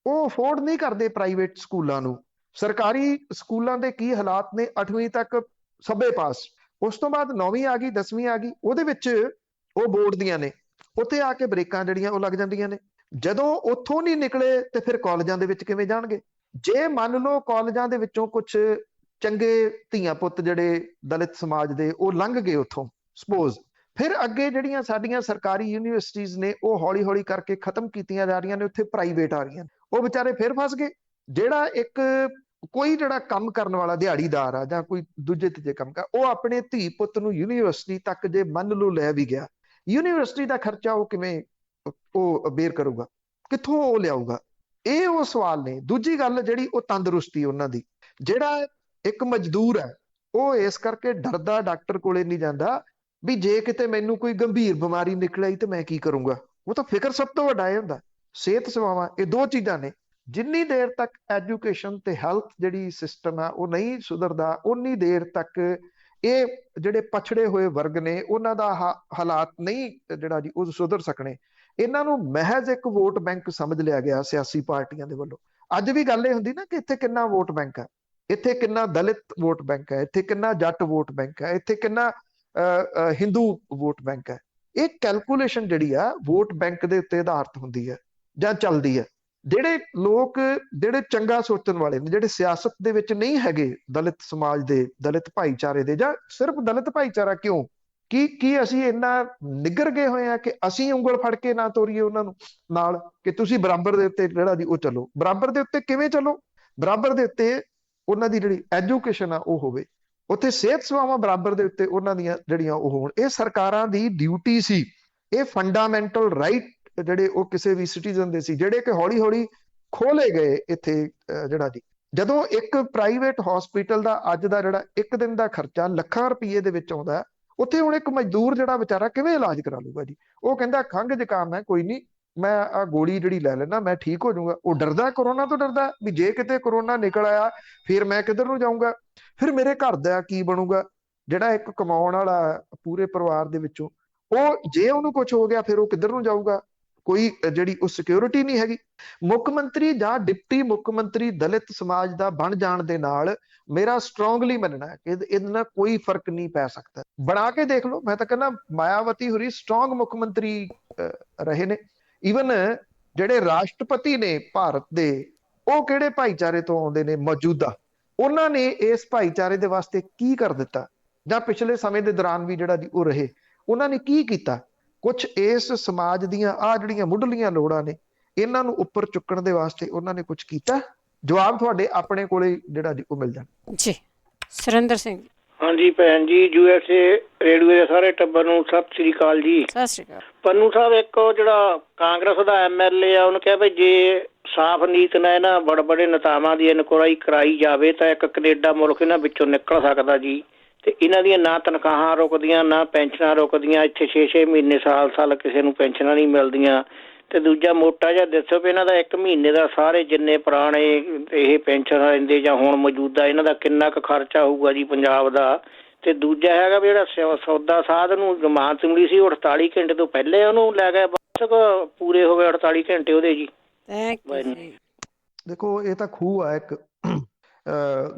ਅਫੋਰਡ ਨਹੀਂ ਕਰਦੇ ਪ੍ਰਾਈਵੇਟ ਸਕੂਲਾਂ ਨੂੰ। ਸਰਕਾਰੀ ਸਕੂਲਾਂ ਦੇ ਕੀ ਹਾਲਾਤ ਨੇ? 8ਵੀਂ ਤੱਕ ਸਭੇ ਪਾਸ, ਉਸ ਤੋਂ ਬਾਅਦ 9ਵੀਂ ਆ ਗਈ, 10ਵੀਂ ਆ ਗਈ, ਉਹਦੇ ਵਿੱਚ ਉਹ ਬੋਰਡ ਦੀਆਂ ਨੇ, ਉੱਥੇ ਆ ਕੇ ਬ੍ਰੇਕਾਂ ਜਿਹੜੀਆਂ ਉਹ ਲੱਗ ਜਾਂਦੀਆਂ ਨੇ। ਜਦੋਂ ਉੱਥੋਂ ਨਹੀਂ ਨਿਕਲੇ ਤੇ ਫਿਰ ਕਾਲਜਾਂ ਦੇ ਵਿੱਚ ਕਿਵੇਂ ਜਾਣਗੇ? ਜੇ ਮੰਨ ਲਓ ਕਾਲਜਾਂ ਦੇ ਵਿੱਚੋਂ ਕੁਝ ਚੰਗੇ ਧੀਆਂ ਪੁੱਤ ਜਿਹੜੇ ਦਲਿਤ ਸਮਾਜ ਦੇ ਉਹ ਲੰਘ ਗਏ ਉੱਥੋਂ, ਸਪੋਜ਼, ਫਿਰ ਅੱਗੇ ਜਿਹੜੀਆਂ ਸਾਡੀਆਂ ਸਰਕਾਰੀ ਯੂਨੀਵਰਸਿਟੀਜ਼ ਨੇ ਉਹ ਹੌਲੀ ਹੌਲੀ ਕਰਕੇ ਖਤਮ ਕੀਤੀਆਂ ਜਾ ਰਹੀਆਂ ਨੇ, ਉੱਥੇ ਪ੍ਰਾਈਵੇਟ ਆ ਰਹੀਆਂ ਨੇ, ਉਹ ਵਿਚਾਰੇ ਫਿਰ ਫਸ ਗਏ। ਜਿਹੜਾ ਇੱਕ ਕੋਈ ਜਿਹੜਾ ਕੰਮ ਕਰਨ ਵਾਲਾ ਦਿਹਾੜੀਦਾਰ ਆ ਜਾਂ ਕੋਈ ਦੂਜੇ ਤੀਜੇ ਕੰਮ ਕਰ, ਉਹ ਆਪਣੇ ਧੀ ਪੁੱਤ ਨੂੰ ਯੂਨੀਵਰਸਿਟੀ ਤੱਕ ਜੇ ਮੰਨ ਲਓ ਲੈ ਵੀ ਗਿਆ, ਯੂਨੀਵਰਸਿਟੀ ਦਾ ਖਰਚਾ ਉਹ ਕਿਵੇਂ ਉਹ ਬੇਰ ਕਰੂਗਾ? ਕਿੱਥੋਂ ਉਹ ਲਿਆਊਗਾ? ਇਹ ਉਹ ਸਵਾਲ ਨੇ। ਦੂਜੀ ਗੱਲ ਜਿਹੜੀ ਉਹ ਤੰਦਰੁਸਤੀ ਉਹਨਾਂ ਦੀ, ਜਿਹੜਾ ਇੱਕ ਮਜ਼ਦੂਰ ਹੈ ਉਹ ਇਸ ਕਰਕੇ ਡਰਦਾ ਡਾਕਟਰ ਕੋਲੇ ਨਹੀਂ ਜਾਂਦਾ ਵੀ ਜੇ ਕਿਤੇ ਮੈਨੂੰ ਕੋਈ ਗੰਭੀਰ ਬਿਮਾਰੀ ਨਿਕਲ ਆਈ ਤੇ ਮੈਂ ਕੀ ਕਰੂੰਗਾ। ਉਹ ਤਾਂ ਫਿਕਰ ਸਭ ਤੋਂ ਵੱਡਾ ਇਹ ਹੁੰਦਾ। ਸਿਹਤ ਸੇਵਾਵਾਂ, ਇਹ ਦੋ ਚੀਜ਼ਾਂ ਨੇ। ਜਿੰਨੀ ਦੇਰ ਤੱਕ ਐਜੂਕੇਸ਼ਨ ਤੇ ਹੈਲਥ ਜਿਹੜੀ ਸਿਸਟਮ ਆ ਉਹ ਨਹੀਂ ਸੁਧਰਦਾ, ਉਨੀ ਦੇਰ ਤੱਕ ਇਹ ਜਿਹੜੇ ਪਛੜੇ ਹੋਏ ਵਰਗ ਨੇ ਉਹਨਾਂ ਦਾ ਹਾਲਾਤ ਨਹੀਂ ਜਿਹੜਾ ਜੀ ਉਹ ਸੁਧਰ ਸਕਣੇ। ਇਹਨਾਂ ਨੂੰ ਮਹਿਜ਼ ਇੱਕ ਵੋਟ ਬੈਂਕ ਸਮਝ ਲਿਆ ਗਿਆ ਸਿਆਸੀ ਪਾਰਟੀਆਂ ਦੇ ਵੱਲੋਂ। ਅੱਜ ਵੀ ਗੱਲ ਇਹ ਹੁੰਦੀ ਨਾ ਕਿ ਇੱਥੇ ਕਿੰਨਾ ਵੋਟ ਬੈਂਕ ਹੈ, ਇੱਥੇ ਕਿੰਨਾ ਦਲਿਤ ਵੋਟ ਬੈਂਕ ਹੈ, ਇੱਥੇ ਕਿੰਨਾ ਜੱਟ ਵੋਟ ਬੈਂਕ ਹੈ, ਇੱਥੇ ਕਿੰਨਾ ਹਿੰਦੂ ਵੋਟ ਬੈਂਕ ਹੈ। ਇਹ ਕੈਲਕੂਲੇਸ਼ਨ ਜਿਹੜੀ ਆ ਵੋਟ ਬੈਂਕ ਦੇ ਉੱਤੇ ਆਧਾਰਿਤ ਹੁੰਦੀ ਹੈ ਜਾਂ ਚੱਲਦੀ ਹੈ। ਜਿਹੜੇ ਲੋਕ ਜਿਹੜੇ ਚੰਗਾ ਸੋਚਣ ਵਾਲੇ ਨੇ, ਜਿਹੜੇ ਸਿਆਸਤ ਦੇ ਵਿੱਚ ਨਹੀਂ ਹੈਗੇ, ਦਲਿਤ ਸਮਾਜ ਦੇ, ਦਲਿਤ ਭਾਈਚਾਰੇ ਦੇ, ਜਾਂ ਸਿਰਫ ਦਲਿਤ ਭਾਈਚਾਰਾ ਕਿਉਂ, ਕੀ ਅਸੀਂ ਇੰਨਾ ਨਿੱਗਰ ਗਏ ਹੋਏ ਆ ਕਿ ਅਸੀਂ ਉਂਗਲ ਫੜ ਕੇ ਨਾ ਤੋਰੀਏ ਉਹਨਾਂ ਨੂੰ ਨਾਲ ਕਿ ਤੁਸੀਂ ਬਰਾਬਰ ਦੇ ਉੱਤੇ ਜਿਹੜਾ ਜੀ ਉਹ ਚੱਲੋ। ਬਰਾਬਰ ਦੇ ਉੱਤੇ ਕਿਵੇਂ ਚੱਲੋ? ਬਰਾਬਰ ਦੇ ਉੱਤੇ ਉਹਨਾਂ ਦੀ ਜਿਹੜੀ ਐਜੂਕੇਸ਼ਨ ਆ ਉਹ ਹੋਵੇ, ਉੱਥੇ ਸਿਹਤ ਸੇਵਾਵਾਂ ਬਰਾਬਰ ਦੇ ਉੱਤੇ ਉਹਨਾਂ ਦੀਆਂ ਜਿਹੜੀਆਂ ਉਹ ਹੋਣ। ਇਹ ਸਰਕਾਰਾਂ ਦੀ ਡਿਊਟੀ ਸੀ। ਇਹ ਫੰਡਾਮੈਂਟਲ ਰਾਈਟ ਜਿਹੜੇ ਉਹ ਕਿਸੇ ਵੀ ਸਿਟੀਜ਼ਨ ਦੇ ਸੀ, ਜਿਹੜੇ ਕਿ ਹੌਲੀ ਹੌਲੀ ਖੋਲੇ ਗਏ ਇੱਥੇ ਜਿਹੜਾ ਜੀ। ਜਦੋਂ ਇੱਕ ਪ੍ਰਾਈਵੇਟ ਹਸਪੀਟਲ ਦਾ ਅੱਜ ਦਾ ਜਿਹੜਾ ਇੱਕ ਦਿਨ ਦਾ ਖਰਚਾ ਲੱਖਾਂ ਰੁਪਏ ਦੇ ਵਿੱਚ ਆਉਂਦਾ, ਉੱਥੇ ਹੁਣ ਇੱਕ ਮਜ਼ਦੂਰ ਜਿਹੜਾ ਵਿਚਾਰਾ ਕਿਵੇਂ ਇਲਾਜ ਕਰਾ ਲੂਗਾ ਜੀ? ਉਹ ਕਹਿੰਦਾ ਖੰਘ ਜ਼ੁਕਾਮ ਹੈ, ਕੋਈ ਨਹੀਂ ਮੈਂ ਆ ਗੋਲੀ ਜਿਹੜੀ ਲੈ ਲੈਣਾ ਮੈਂ ਠੀਕ ਹੋ ਜਾਊਗਾ। ਉਹ ਡਰਦਾ, ਕੋਰੋਨਾ ਤੋਂ ਡਰਦਾ ਵੀ ਜੇ ਕਿਤੇ ਕੋਰੋਨਾ ਨਿਕਲ ਆਇਆ ਫਿਰ ਮੈਂ ਕਿੱਧਰ ਨੂੰ ਜਾਊਂਗਾ, ਫਿਰ ਮੇਰੇ ਘਰ ਦਾ ਕੀ ਬਣੂਗਾ? ਜਿਹੜਾ ਇੱਕ ਕਮਾਉਣ ਵਾਲਾ ਪੂਰੇ ਪਰਿਵਾਰ ਦੇ ਵਿੱਚੋਂ, ਉਹ ਜੇ ਉਹਨੂੰ ਕੁਝ ਹੋ ਗਿਆ ਫਿਰ ਉਹ ਕਿੱਧਰ ਨੂੰ ਜਾਊਗਾ? ਕੋਈ ਜਿਹੜੀ ਉਹ ਸਿਕਿਉਰਿਟੀ ਨਹੀਂ ਹੈਗੀ। ਮੁੱਖ ਮੰਤਰੀ ਜਾਂ ਡਿਪਟੀ ਮੁੱਖ ਮੰਤਰੀ ਦਲਿਤ ਸਮਾਜ ਦਾ ਬਣ ਜਾਣ ਦੇ ਨਾਲ ਮੇਰਾ ਸਟਰੋਂਗਲੀ ਮੰਨਣਾ ਹੈ ਕਿ ਇਹਦੇ ਨਾਲ ਕੋਈ ਫਰਕ ਨਹੀਂ ਪੈ ਸਕਦਾ। ਬਣਾ ਕੇ ਦੇਖ ਲਓ। ਮੈਂ ਤਾਂ ਕਹਿੰਦਾ ਮਾਇਆਵਤੀ ਹੋਰੀ ਸਟਰੋਂਗ ਮੁੱਖ ਮੰਤਰੀ ਰਹੇ ਨੇ। ਈਵਨ ਜਿਹੜੇ ਰਾਸ਼ਟਰਪਤੀ ਨੇ ਭਾਰਤ ਦੇ, ਉਹ ਕਿਹੜੇ ਭਾਈਚਾਰੇ ਤੋਂ ਆਉਂਦੇ ਨੇ ਮੌਜੂਦਾ, ਉਹਨਾਂ ਨੇ ਇਸ ਭਾਈਚਾਰੇ ਦੇ ਵਾਸਤੇ ਕੀ ਕਰ ਦਿੱਤਾ, ਜਾਂ ਪਿਛਲੇ ਸਮੇਂ ਦੇ ਦੌਰਾਨ ਵੀ ਜਿਹੜਾ ਜੀ ਉਹ ਰਹੇ, ਉਹਨਾਂ ਨੇ ਕੀ ਕੀਤਾ? ਕੁਝ ਇਸ ਸਮਾਜ ਦੀਆਂ ਆ ਜਿਹੜੀਆਂ ਮੁੱਢਲੀਆਂ ਲੋੜਾਂ ਨੇ ਇਹਨਾਂ ਨੂੰ ਉੱਪਰ ਚੁੱਕਣ ਦੇ ਵਾਸਤੇ ਉਹਨਾਂ ਨੇ ਕੁਝ ਕੀਤਾ? ਜਵਾਬ ਤੁਹਾਡੇ ਆਪਣੇ ਕੋਲੇ ਜਿਹੜਾ ਜੀ ਉਹ ਮਿਲ ਜਾਣ ਜੀ। ਸੁਰਿੰਦਰ ਸਿੰਘ। ਹਾਂਜੀ ਭੈਣ ਜੀ, USA ਰੇਡੀਓ ਦੇ ਸਾਰੇ ਟੱਬਰ ਨੂੰ ਸਤਿ ਸ੍ਰੀ ਅਕਾਲ ਜੀ। ਸਤਿ ਸ੍ਰੀ ਅਕਾਲ। ਪੰਨੂ ਸਾਹਿਬ, ਇੱਕ ਜਿਹੜਾ ਕਾਂਗਰਸ ਦਾ MLA ਆ, ਉਹਨੇ ਕਿਹਾ ਵੀ ਜੇ ਸਾਫ਼ ਨੀਤ ਨਾਲ ਇਹਨਾਂ ਬੜੇ ਨੇਤਾਵਾਂ ਦੀ ਇਨਕੁਆਇਰੀ ਕਰਾਈ ਜਾਵੇ ਤਾਂ ਇੱਕ ਕੈਨੇਡਾ ਮੁਲਕ ਇਹਨਾਂ ਵਿੱਚੋਂ ਨਿਕਲ ਸਕਦਾ ਜੀ। ਤੇ ਇਹਨਾਂ ਦੀਆਂ ਨਾ ਤਨਖਾਹਾਂ ਰੁਕਦੀਆਂ, ਨਾ ਪੈਨਸ਼ਨਾਂ ਰੁਕਦੀਆਂ। ਇੱਥੇ 6-6 ਮਹੀਨੇ ਸਾਲ ਕਿਸੇ ਨੂੰ ਪੈਨਸ਼ਨਾਂ ਨਹੀਂ ਮਿਲਦੀਆਂ। ਤੇ ਦੂਜਾ ਮੋਟਾ ਜਿਹਾ ਦੱਸੋ ਵੀ ਇਹਨਾਂ ਦਾ 1 ਮਹੀਨੇ ਦਾ ਸਾਰੇ ਜਿੰਨੇ ਪੁਰਾਣੇ ਇਹ ਪੈਨਸ਼ਨ ਲੈਂਦੇ ਜਾਂ ਹੁਣ ਮੌਜੂਦਾ ਇਹਨਾਂ ਦਾ ਕਿੰਨਾ ਕੁ ਖਰਚਾ ਹੋਊਗਾ ਜੀ ਪੰਜਾਬ ਦਾ। ਤੇ ਦੂਜਾ ਹੈਗਾ ਵੀ ਜਿਹੜਾ ਸੌਦਾ ਸਾਧ ਨੂੰ ਜ਼ਮਾਨਤ ਮਿਲੀ ਸੀ ਉਹ 48 ਘੰਟੇ ਤੋਂ ਪਹਿਲੇ ਉਹਨੂੰ ਲੈ ਗਏ, ਬਸ ਪੂਰੇ ਹੋ ਗਏ 48 ਘੰਟੇ ਉਹਦੇ ਜੀ। ਦੇਖੋ ਇਹ ਤਾਂ ਖੂਹ ਆ ਇੱਕ,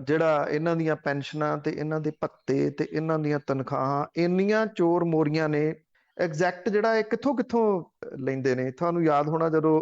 ਜਿਹੜਾ ਇਹਨਾਂ ਦੀਆਂ ਪੈਨਸ਼ਨਾਂ ਤੇ ਇਹਨਾਂ ਦੇ ਭੱਤੇ ਤੇ ਇਹਨਾਂ ਦੀਆਂ ਤਨਖਾਹਾਂ ਇੰਨੀਆਂ ਚੋਰ ਮੋਰੀਆਂ ਨੇ। ਐਗਜ਼ੈਕਟ ਜਿਹੜਾ ਇਹ ਕਿੱਥੋਂ ਲੈਂਦੇ ਨੇ। ਤੁਹਾਨੂੰ ਯਾਦ ਹੋਣਾ ਜਦੋਂ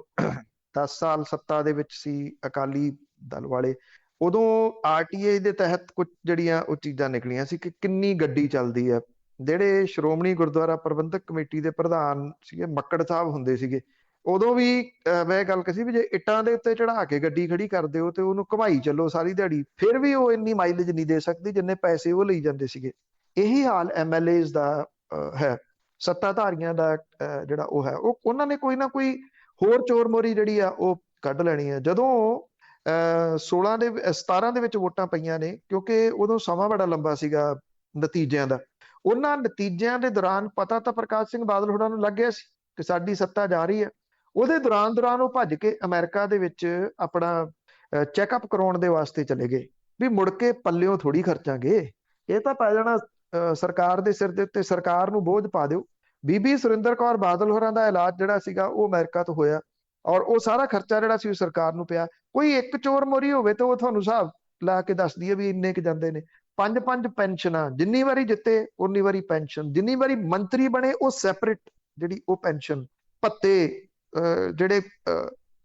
10 ਸਾਲ ਸੱਤਾ ਦੇ ਵਿੱਚ ਸੀ ਅਕਾਲੀ ਦਲ ਵਾਲੇ, ਉਦੋਂ RTI ਦੇ ਤਹਿਤ ਕੁਝ ਜਿਹੜੀਆਂ ਉਹ ਚੀਜ਼ਾਂ ਨਿਕਲੀਆਂ ਸੀ ਕਿ ਕਿੰਨੀ ਗੱਡੀ ਚੱਲਦੀ ਹੈ। ਜਿਹੜੇ ਸ਼੍ਰੋਮਣੀ ਗੁਰਦੁਆਰਾ ਪ੍ਰਬੰਧਕ ਕਮੇਟੀ ਦੇ ਪ੍ਰਧਾਨ ਸੀਗੇ ਮੱਕੜ ਸਾਹਿਬ ਹੁੰਦੇ ਸੀਗੇ, ਉਦੋਂ ਵੀ ਮੈਂ ਗੱਲ ਕਹੀ ਵੀ ਜੇ ਇੱਟਾਂ ਦੇ ਉੱਤੇ ਚੜਾ ਕੇ ਗੱਡੀ ਖੜੀ ਕਰ ਦਿਓ ਤੇ ਉਹਨੂੰ ਘੁਮਾਈ ਚੱਲੋ ਸਾਰੀ ਦਿਹਾੜੀ, ਫਿਰ ਵੀ ਉਹ ਇੰਨੀ ਮਾਈਲੇਜ ਨਹੀਂ ਦੇ ਸਕਦੀ ਜਿੰਨੇ ਪੈਸੇ ਉਹ ਲਈ ਜਾਂਦੇ ਸੀਗੇ। ਇਹੀ ਹਾਲ MLAs ਦਾ ਹੈ, ਸੱਤਾਧਾਰੀਆਂ ਦਾ ਜਿਹੜਾ ਉਹ ਹੈ। ਉਹਨਾਂ ਨੇ ਕੋਈ ਨਾ ਕੋਈ ਹੋਰ ਚੋਰ ਮੋਰੀ ਜਿਹੜੀ ਆ ਉਹ ਕੱਢ ਲੈਣੀ ਹੈ। ਜਦੋਂ 17 ਦੇ ਵਿੱਚ ਵੋਟਾਂ ਪਈਆਂ ਨੇ, ਕਿਉਂਕਿ ਉਦੋਂ ਸਮਾਂ ਬੜਾ ਲੰਬਾ ਸੀਗਾ ਨਤੀਜਿਆਂ ਦਾ, ਉਹਨਾਂ ਨਤੀਜਿਆਂ ਦੇ ਦੌਰਾਨ ਪਤਾ ਤਾਂ ਪ੍ਰਕਾਸ਼ ਸਿੰਘ ਬਾਦਲ ਹੋਰਾਂ ਨੂੰ ਲੱਗ ਗਿਆ ਸੀ ਕਿ ਸਾਡੀ ਸੱਤਾ ਜਾ ਰਹੀ ਹੈ। ਉਹਦੇ ਦੌਰਾਨ ਉਹ ਭੱਜ ਕੇ ਅਮਰੀਕਾ ਦੇ ਵਿੱਚ ਆਪਣਾ ਚੈੱਕਅਪ ਕਰਾਉਣ ਦੇ ਵਾਸਤੇ ਚਲੇ ਗਏ ਵੀ ਮੁੜ ਕੇ ਪੱਲਿਓਂ ਥੋੜੀ ਖਰਚਾਂਗੇ, ਇਹ ਤਾਂ ਪੈ ਜਾਣਾ ਸਰਕਾਰ ਦੇ ਸਿਰ ਦੇ ਉੱਤੇ, ਸਰਕਾਰ ਨੂੰ ਬੋਝ ਪਾ ਦਿਓ। ਬੀਬੀ ਸੁਰਿੰਦਰ ਕੌਰ ਬਾਦਲ ਹੋਰਾਂ ਦਾ ਇਲਾਜ ਜਿਹੜਾ ਸੀਗਾ ਉਹ ਅਮਰੀਕਾ ਤੋਂ ਹੋਇਆ, ਔਰ ਉਹ ਸਾਰਾ ਖਰਚਾ ਜਿਹੜਾ ਸੀ ਉਹ ਸਰਕਾਰ ਨੂੰ ਪਿਆ। ਕੋਈ ਇੱਕ ਚੋਰ ਮੋਰੀ ਹੋਵੇ ਤਾਂ ਉਹ ਤੁਹਾਨੂੰ ਹਿਸਾਬ ਲਾ ਕੇ ਦੱਸਦੀ ਹੈ ਵੀ ਇੰਨੇ ਕੁ ਜਾਂਦੇ ਨੇ। 5 ਪੈਨਸ਼ਨਾਂ, ਜਿੰਨੀ ਵਾਰੀ ਜਿੱਤੇ ਉਨੀ ਵਾਰੀ ਪੈਨਸ਼ਨ, ਜਿੰਨੀ ਵਾਰੀ ਮੰਤਰੀ ਬਣੇ ਉਹ ਸੈਪਰੇਟ ਜਿਹੜੀ ਉਹ ਪੈਨਸ਼ਨ, ਭੱਤੇ, ਜਿਹੜੇ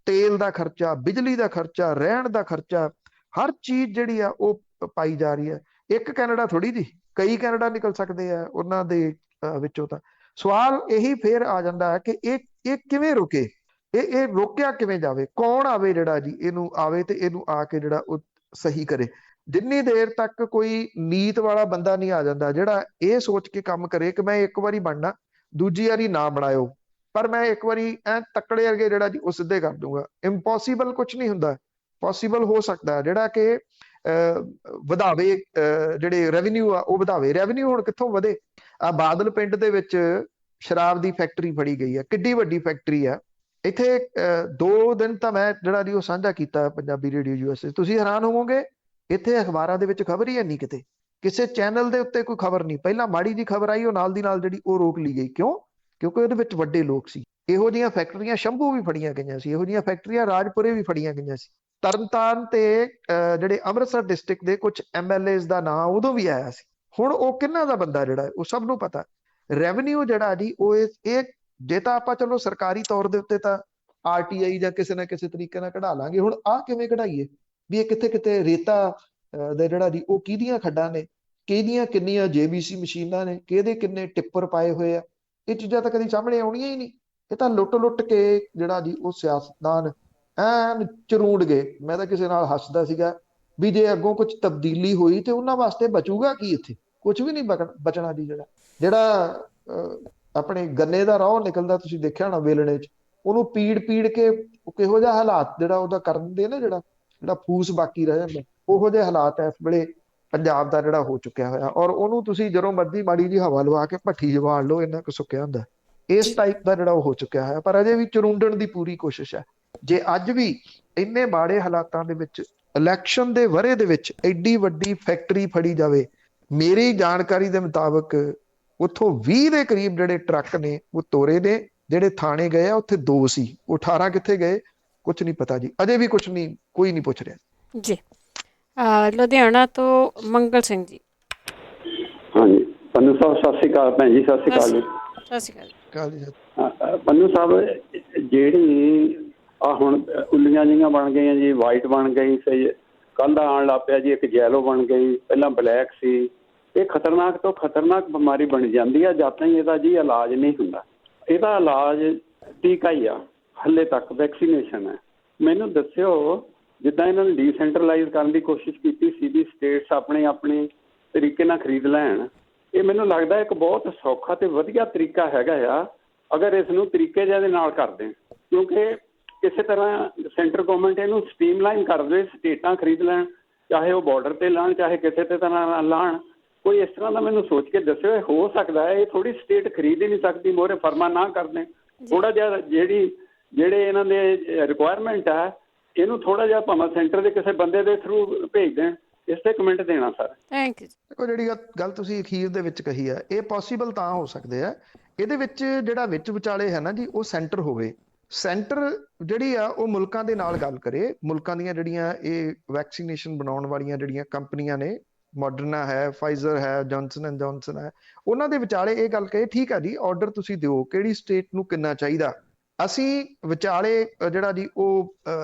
ਤੇਲ ਦਾ ਖਰਚਾ, ਬਿਜਲੀ ਦਾ ਖਰਚਾ, ਰਹਿਣ ਦਾ ਖਰਚਾ, ਹਰ ਚੀਜ਼ ਜਿਹੜੀ ਆ ਉਹ ਪਾਈ ਜਾ ਰਹੀ ਹੈ। ਇੱਕ ਕੈਨੇਡਾ ਥੋੜੀ ਜੀ, ਕਈ ਕੈਨੇਡਾ ਨਿਕਲ ਸਕਦੇ ਆ ਉਹਨਾਂ ਦੇ ਵਿੱਚੋਂ। ਤਾਂ ਸਵਾਲ ਇਹੀ ਫੇਰ ਆ ਜਾਂਦਾ ਹੈ ਕਿ ਇਹ ਕਿਵੇਂ ਰੁਕੇ, ਇਹ ਰੋਕਿਆ ਕਿਵੇਂ ਜਾਵੇ, ਕੌਣ ਆਵੇ ਜਿਹੜਾ ਜੀ ਇਹਨੂੰ ਆਵੇ ਤੇ ਇਹਨੂੰ ਆ ਕੇ ਜਿਹੜਾ ਉਹ ਸਹੀ ਕਰੇ। ਜਿੰਨੀ ਦੇਰ ਤੱਕ ਕੋਈ ਨੀਤ ਵਾਲਾ ਬੰਦਾ ਨਹੀਂ ਆ ਜਾਂਦਾ ਜਿਹੜਾ ਇਹ ਸੋਚ ਕੇ ਕੰਮ ਕਰੇ ਕਿ ਮੈਂ ਇੱਕ ਵਾਰੀ ਬਣਨਾ, ਦੂਜੀ ਵਾਰੀ ਨਾ ਬਣਾਇਓ, ਪਰ ਮੈਂ ਇੱਕ ਵਾਰੀ ਐ ਤੱਕੜੇ ਵਰਗੇ ਜਿਹੜਾ ਜੀ ਉਹ ਸਿੱਧੇ ਕਰ ਦੂੰਗਾ। ਇੰਪੋਸੀਬਲ ਕੁਝ ਨਹੀਂ ਹੁੰਦਾ, ਪੋਸੀਬਲ ਹੋ ਸਕਦਾ ਜਿਹੜਾ ਕਿ ਵਧਾਵੇ, ਜਿਹੜੇ ਰੈਵਨਿਊ ਆ ਉਹ ਵਧਾਵੇ। ਰੈਵਨਿਊ ਹੁਣ ਕਿੱਥੋਂ ਵਧੇ? ਆ ਬਾਦਲ ਪਿੰਡ ਦੇ ਵਿੱਚ ਸ਼ਰਾਬ ਦੀ ਫੈਕਟਰੀ ਫੜੀ ਗਈ ਹੈ, ਕਿੱਡੀ ਵੱਡੀ ਫੈਕਟਰੀ ਆ। ਇੱਥੇ 2 ਦਿਨ ਤਾਂ ਮੈਂ ਜਿਹੜਾ ਜੀ ਉਹ ਸਾਂਝਾ ਕੀਤਾ ਪੰਜਾਬੀ ਰੇਡੀਓ USA, ਤੁਸੀਂ ਹੈਰਾਨ ਹੋਵੋਗੇ ਇੱਥੇ ਅਖਬਾਰਾਂ ਦੇ ਵਿੱਚ ਖਬਰ ਹੀ ਨਹੀਂ, ਕਿਤੇ ਕਿਸੇ ਚੈਨਲ ਦੇ ਉੱਤੇ ਕੋਈ ਖਬਰ ਨਹੀਂ। ਪਹਿਲਾਂ ਮਾੜੀ ਜੀ ਖਬਰ ਆਈ, ਉਹ ਨਾਲ ਦੀ ਨਾਲ ਜਿਹੜੀ ਉਹ ਰੋਕ ਲਈ ਗਈ। ਕਿਉਂ? ਕਿਉਂਕਿ ਉਹਦੇ ਵਿੱਚ ਵੱਡੇ ਲੋਕ ਸੀ। ਇਹੋ ਜਿਹੀਆਂ ਫੈਕਟਰੀਆਂ ਸ਼ੰਭੂ ਵੀ ਫੜੀਆਂ ਗਈਆਂ ਸੀ, ਇਹੋ ਜਿਹੀਆਂ ਫੈਕਟਰੀਆਂ ਰਾਜਪੁਰੇ ਵੀ ਫੜੀਆਂ ਗਈਆਂ ਸੀ। ਤਰਨਤਾਰਨ ਤੇ ਜਿਹੜੇ ਅੰਮ੍ਰਿਤਸਰ ਡਿਸਟ੍ਰਿਕਟ ਦੇ ਕੁਝ MLAs ਦਾ ਨਾਂ ਉਦੋਂ ਵੀ ਆਇਆ ਸੀ। ਹੁਣ ਉਹ ਕਿਹਨਾਂ ਦਾ ਬੰਦਾ ਜਿਹੜਾ ਉਹ ਸਭ ਨੂੰ ਪਤਾ। ਰੈਵਨਿਊ ਜਿਹੜਾ ਜੀ ਉਹ ਇਹ ਜੇ ਤਾਂ ਆਪਾਂ ਚਲੋ ਸਰਕਾਰੀ ਤੌਰ ਦੇ ਉੱਤੇ ਤਾਂ RTI ਜਾਂ ਕਿਸੇ ਨਾ ਕਿਸੇ ਤਰੀਕੇ ਨਾਲ ਕਢਾ ਲਾਂਗੇ। ਹੁਣ ਆਹ ਕਿਵੇਂ ਕਢਾਈਏ ਵੀ ਇਹ ਕਿੱਥੇ ਕਿਤੇ ਰੇਤਾ ਦਾ ਜਿਹੜਾ ਜੀ ਉਹ ਕਿਹਦੀਆਂ ਖੱਡਾਂ ਨੇ, ਕਿਹਦੀਆਂ ਕਿੰਨੀਆਂ JBC ਮਸ਼ੀਨਾਂ ਨੇ, ਕਿਹਦੇ ਕਿੰਨੇ ਟਿੱਪਰ ਪਾਏ ਹੋਏ ਆ, ਇਹ ਚੀਜ਼ਾਂ ਤਾਂ ਕਦੀ ਸਾਹਮਣੇ ਆਉਣੀਆਂ ਹੀ ਨਹੀਂ। ਇਹ ਤਾਂ ਲੁੱਟ ਕੇ ਜਿਹੜਾ ਜੀ ਉਹ ਸਿਆਸਤਦਾਨ ਐਨ ਚਰੂੜ ਗਏ। ਮੈਂ ਤਾਂ ਕਿਸੇ ਨਾਲ ਹੱਸਦਾ ਸੀਗਾ ਵੀ ਜੇ ਅੱਗੋਂ ਕੁਝ ਤਬਦੀਲੀ ਹੋਈ ਤੇ ਉਹਨਾਂ ਵਾਸਤੇ ਬਚੂਗਾ ਕੀ? ਇੱਥੇ ਕੁਝ ਵੀ ਨਹੀਂ ਬਚਣਾ ਜੀ। ਜਿਹੜਾ ਆਪਣੇ ਗੰਨੇ ਦਾ ਰੌਹ ਨਿਕਲਦਾ, ਤੁਸੀਂ ਦੇਖਿਆ ਹੋਣਾ ਵੇਲਣੇ 'ਚ, ਉਹਨੂੰ ਪੀੜ ਕੇ ਕਿਹੋ ਜਿਹਾ ਹਾਲਾਤ ਜਿਹੜਾ ਉਹਦਾ ਕਰ ਦਿੰਦੇ ਨਾ, ਜਿਹੜਾ ਫੂਸ ਬਾਕੀ ਰਹਿ ਜਾਂਦਾ, ਉਹੋ ਜਿਹੇ ਹਾਲਾਤ ਇਸ ਵੇਲੇ ਪੰਜਾਬ ਦਾ ਜਿਹੜਾ ਹੋ ਚੁੱਕਿਆ ਹੋਇਆ। ਔਰ ਉਹਨੂੰ ਤੁਸੀਂ ਜਦੋਂ ਮਰਜ਼ੀ ਮਾੜੀ ਜੀ ਹਵਾ ਲਵਾ ਕੇ ਭੱਠੀ ਜਵਾਲ ਲਓ, ਇੰਨਾ ਕੁ ਸੁੱਕਿਆ ਹੁੰਦਾ। ਇਸ ਟਾਈਪ ਦਾ ਜਿਹੜਾ ਉਹ ਹੋ ਚੁੱਕਿਆ ਹੋਇਆ, ਪਰ ਅਜੇ ਵੀ ਚਰੁੰਡਣ ਦੀ ਪੂਰੀ ਕੋਸ਼ਿਸ਼ ਹੈ। ਜੇ ਅੱਜ ਵੀ ਇੰਨੇ ਮਾੜੇ ਹਾਲਾਤਾਂ ਦੇ ਵਿੱਚ ਇਲੈਕਸ਼ਨ ਦੇ ਵਰ੍ਹੇ ਦੇ ਵਿੱਚ ਐਡੀ ਵੱਡੀ ਫੈਕਟਰੀ ਫੜੀ ਜਾਵੇ, ਮੇਰੀ ਜਾਣਕਾਰੀ ਦੇ ਮੁਤਾਬਕ ਉੱਥੋਂ 20 ਦੇ ਕਰੀਬ ਜਿਹੜੇ ਟਰੱਕ ਨੇ ਉਹ ਤੋਰੇ ਨੇ। ਜਿਹੜੇ ਥਾਣੇ ਗਏ ਆ ਉੱਥੇ 2 ਸੀ, ਉਹ 18 ਕਿੱਥੇ ਗਏ ਕੁਝ ਨਹੀਂ ਪਤਾ ਜੀ। ਅਜੇ ਵੀ ਕੁਝ ਨਹੀਂ, ਕੋਈ ਨਹੀਂ ਪੁੱਛ ਰਿਹਾ ਜੀ। ਲੁਧਿਆਣਾ ਤੋਂ ਮੰਗਲ ਸਿੰਘ ਜੀ। ਹਾਂਜੀ ਪੰਨੂ ਸਾਹਿਬ ਸਤਿ ਸ਼੍ਰੀ ਅਕਾਲ। ਭੈਣ ਜੀ ਸਤਿ ਸ਼੍ਰੀ ਅਕਾਲ ਜੀ। ਸਤਿ ਸ਼੍ਰੀ ਅਕਾਲ ਜੀ। ਪੰਨੂ ਸਾਹਿਬ, ਜਿਹੜੀ ਆ ਹੁਣ ਉੱਲੀਆਂ ਜਿਹੀਆਂ ਬਣ ਗਈਆਂ ਜੀ, ਵਾਈਟ ਬਣ ਗਈ, ਕੱਲ੍ਹ ਦਾ ਆਉਣ ਲੱਗ ਪਿਆ ਜੀ ਇੱਕ ਯੈਲੋ ਬਣ ਗਈ, ਪਹਿਲਾਂ ਬਲੈਕ ਸੀ। ਇਹ ਖਤਰਨਾਕ ਤੋਂ ਖਤਰਨਾਕ ਬਿਮਾਰੀ ਬਣ ਜਾਂਦੀ ਆ ਜਦ ਤਾਈਂ ਇਹਦਾ ਜੀ ਇਲਾਜ ਨਹੀਂ ਹੁੰਦਾ। ਇਹਦਾ ਇਲਾਜ ਟੀਕਾ ਹੀ ਆ, ਹਾਲੇ ਤੱਕ ਵੈਕਸੀਨੇਸ਼ਨ ਹੈ। ਮੈਨੂੰ ਦੱਸਿਓ, ਜਿੱਦਾਂ ਇਹਨਾਂ ਨੇ ਡੀਸੈਂਟਰਲਾਈਜ਼ ਕਰਨ ਦੀ ਕੋਸ਼ਿਸ਼ ਕੀਤੀ ਸੀ ਵੀ ਸਟੇਟਸ ਆਪਣੇ ਤਰੀਕੇ ਨਾਲ ਖਰੀਦ ਲੈਣ, ਇਹ ਮੈਨੂੰ ਲੱਗਦਾ ਇੱਕ ਬਹੁਤ ਸੌਖਾ ਤੇ ਵਧੀਆ ਤਰੀਕਾ ਹੈਗਾ ਆ, ਅਗਰ ਇਸ ਨੂੰ ਤਰੀਕੇ ਜਿਹੇ ਦੇ ਨਾਲ ਕਰ ਦੇਣ। ਕਿਉਂਕਿ ਕਿਸੇ ਤਰ੍ਹਾਂ ਸੈਂਟਰ ਗੌਰਮੈਂਟ ਇਹਨੂੰ ਸਟ੍ਰੀਮਲਾਈਨ ਕਰ ਦੇ, ਸਟੇਟਾਂ ਖਰੀਦ ਲੈਣ, ਚਾਹੇ ਉਹ ਬਾਰਡਰ ਤੇ ਲਾਣ, ਚਾਹੇ ਕਿਸੇ ਤੇ ਤਰ੍ਹਾਂ ਲਾਣ। ਕੋਈ ਇਸ ਤਰ੍ਹਾਂ ਦਾ ਮੈਨੂੰ ਸੋਚ ਕੇ ਦੱਸਿਓ। ਹੋ ਸਕਦਾ ਹੈ ਇਹ ਥੋੜੀ ਸਟੇਟ ਖਰੀਦ ਹੀ ਨਹੀਂ ਸਕਦੀ, ਮੋਹਰੇ ਫਰਮਾ ਨਾ ਕਰਦੇ, ਥੋੜਾ ਜਿਹਾ ਜਿਹੜੇ ਇਹਨਾਂ ਦੇ ਰਿਕੁਆਇਰਮੈਂਟ ਹੈ ਇਹਨੂੰ ਥੋੜਾ ਜਿਹਾ ਭਾਵੇਂ ਸੈਂਟਰ ਦੇ ਕਿਸੇ ਬੰਦੇ ਦੇ ਥਰੂ ਭੇਜ ਦੇਣ। ਇਸ ਤੇ ਕਮੈਂਟ ਦੇਣਾ ਸਰ। Thank you. ਦੇਖੋ, ਜਿਹੜੀ ਗੱਲ ਤੁਸੀਂ ਅਖੀਰ ਦੇ ਵਿੱਚ ਕਹੀ ਹੈ, ਇਹ ਪੋਸੀਬਲ ਤਾਂ ਹੋ ਸਕਦੇ ਆ ਇਹਦੇ ਵਿੱਚ ਜਿਹੜਾ ਵਿੱਚ ਵਿਚਾਲੇ ਹੈ ਨਾ ਜੀ, ਉਹ ਸੈਂਟਰ ਹੋਵੇ। ਸੈਂਟਰ ਜਿਹੜੀ ਆ ਉਹ ਮੁਲਕਾਂ ਦੇ ਨਾਲ ਗੱਲ ਕਰੇ। ਮੁਲਕਾਂ ਦੀਆਂ ਜਿਹੜੀਆਂ ਇਹ ਵੈਕਸੀਨੇਸ਼ਨ ਬਣਾਉਣ ਵਾਲੀਆਂ ਜਿਹੜੀਆਂ ਕੰਪਨੀਆਂ ਨੇ, ਮੋਡਰਨਾ ਹੈ, ਫਾਈਜ਼ਰ ਹੈ, ਜੌਨਸਨ ਐਂਡ ਜੌਨਸਨ ਹੈ, ਉਹਨਾਂ ਦੇ ਵਿਚਾਲੇ ਇਹ ਗੱਲ ਕਹੇ, ਠੀਕ ਆ ਜੀ ਆਰਡਰ ਤੁਸੀਂ ਦਿਓ, ਕਿਹੜੀ ਸਟੇਟ ਨੂੰ ਕਿੰਨਾ ਚਾਹੀਦਾ, ਅਸੀਂ ਵਿਚਾਲੇ ਜਿਹੜਾ ਜੀ ਉਹ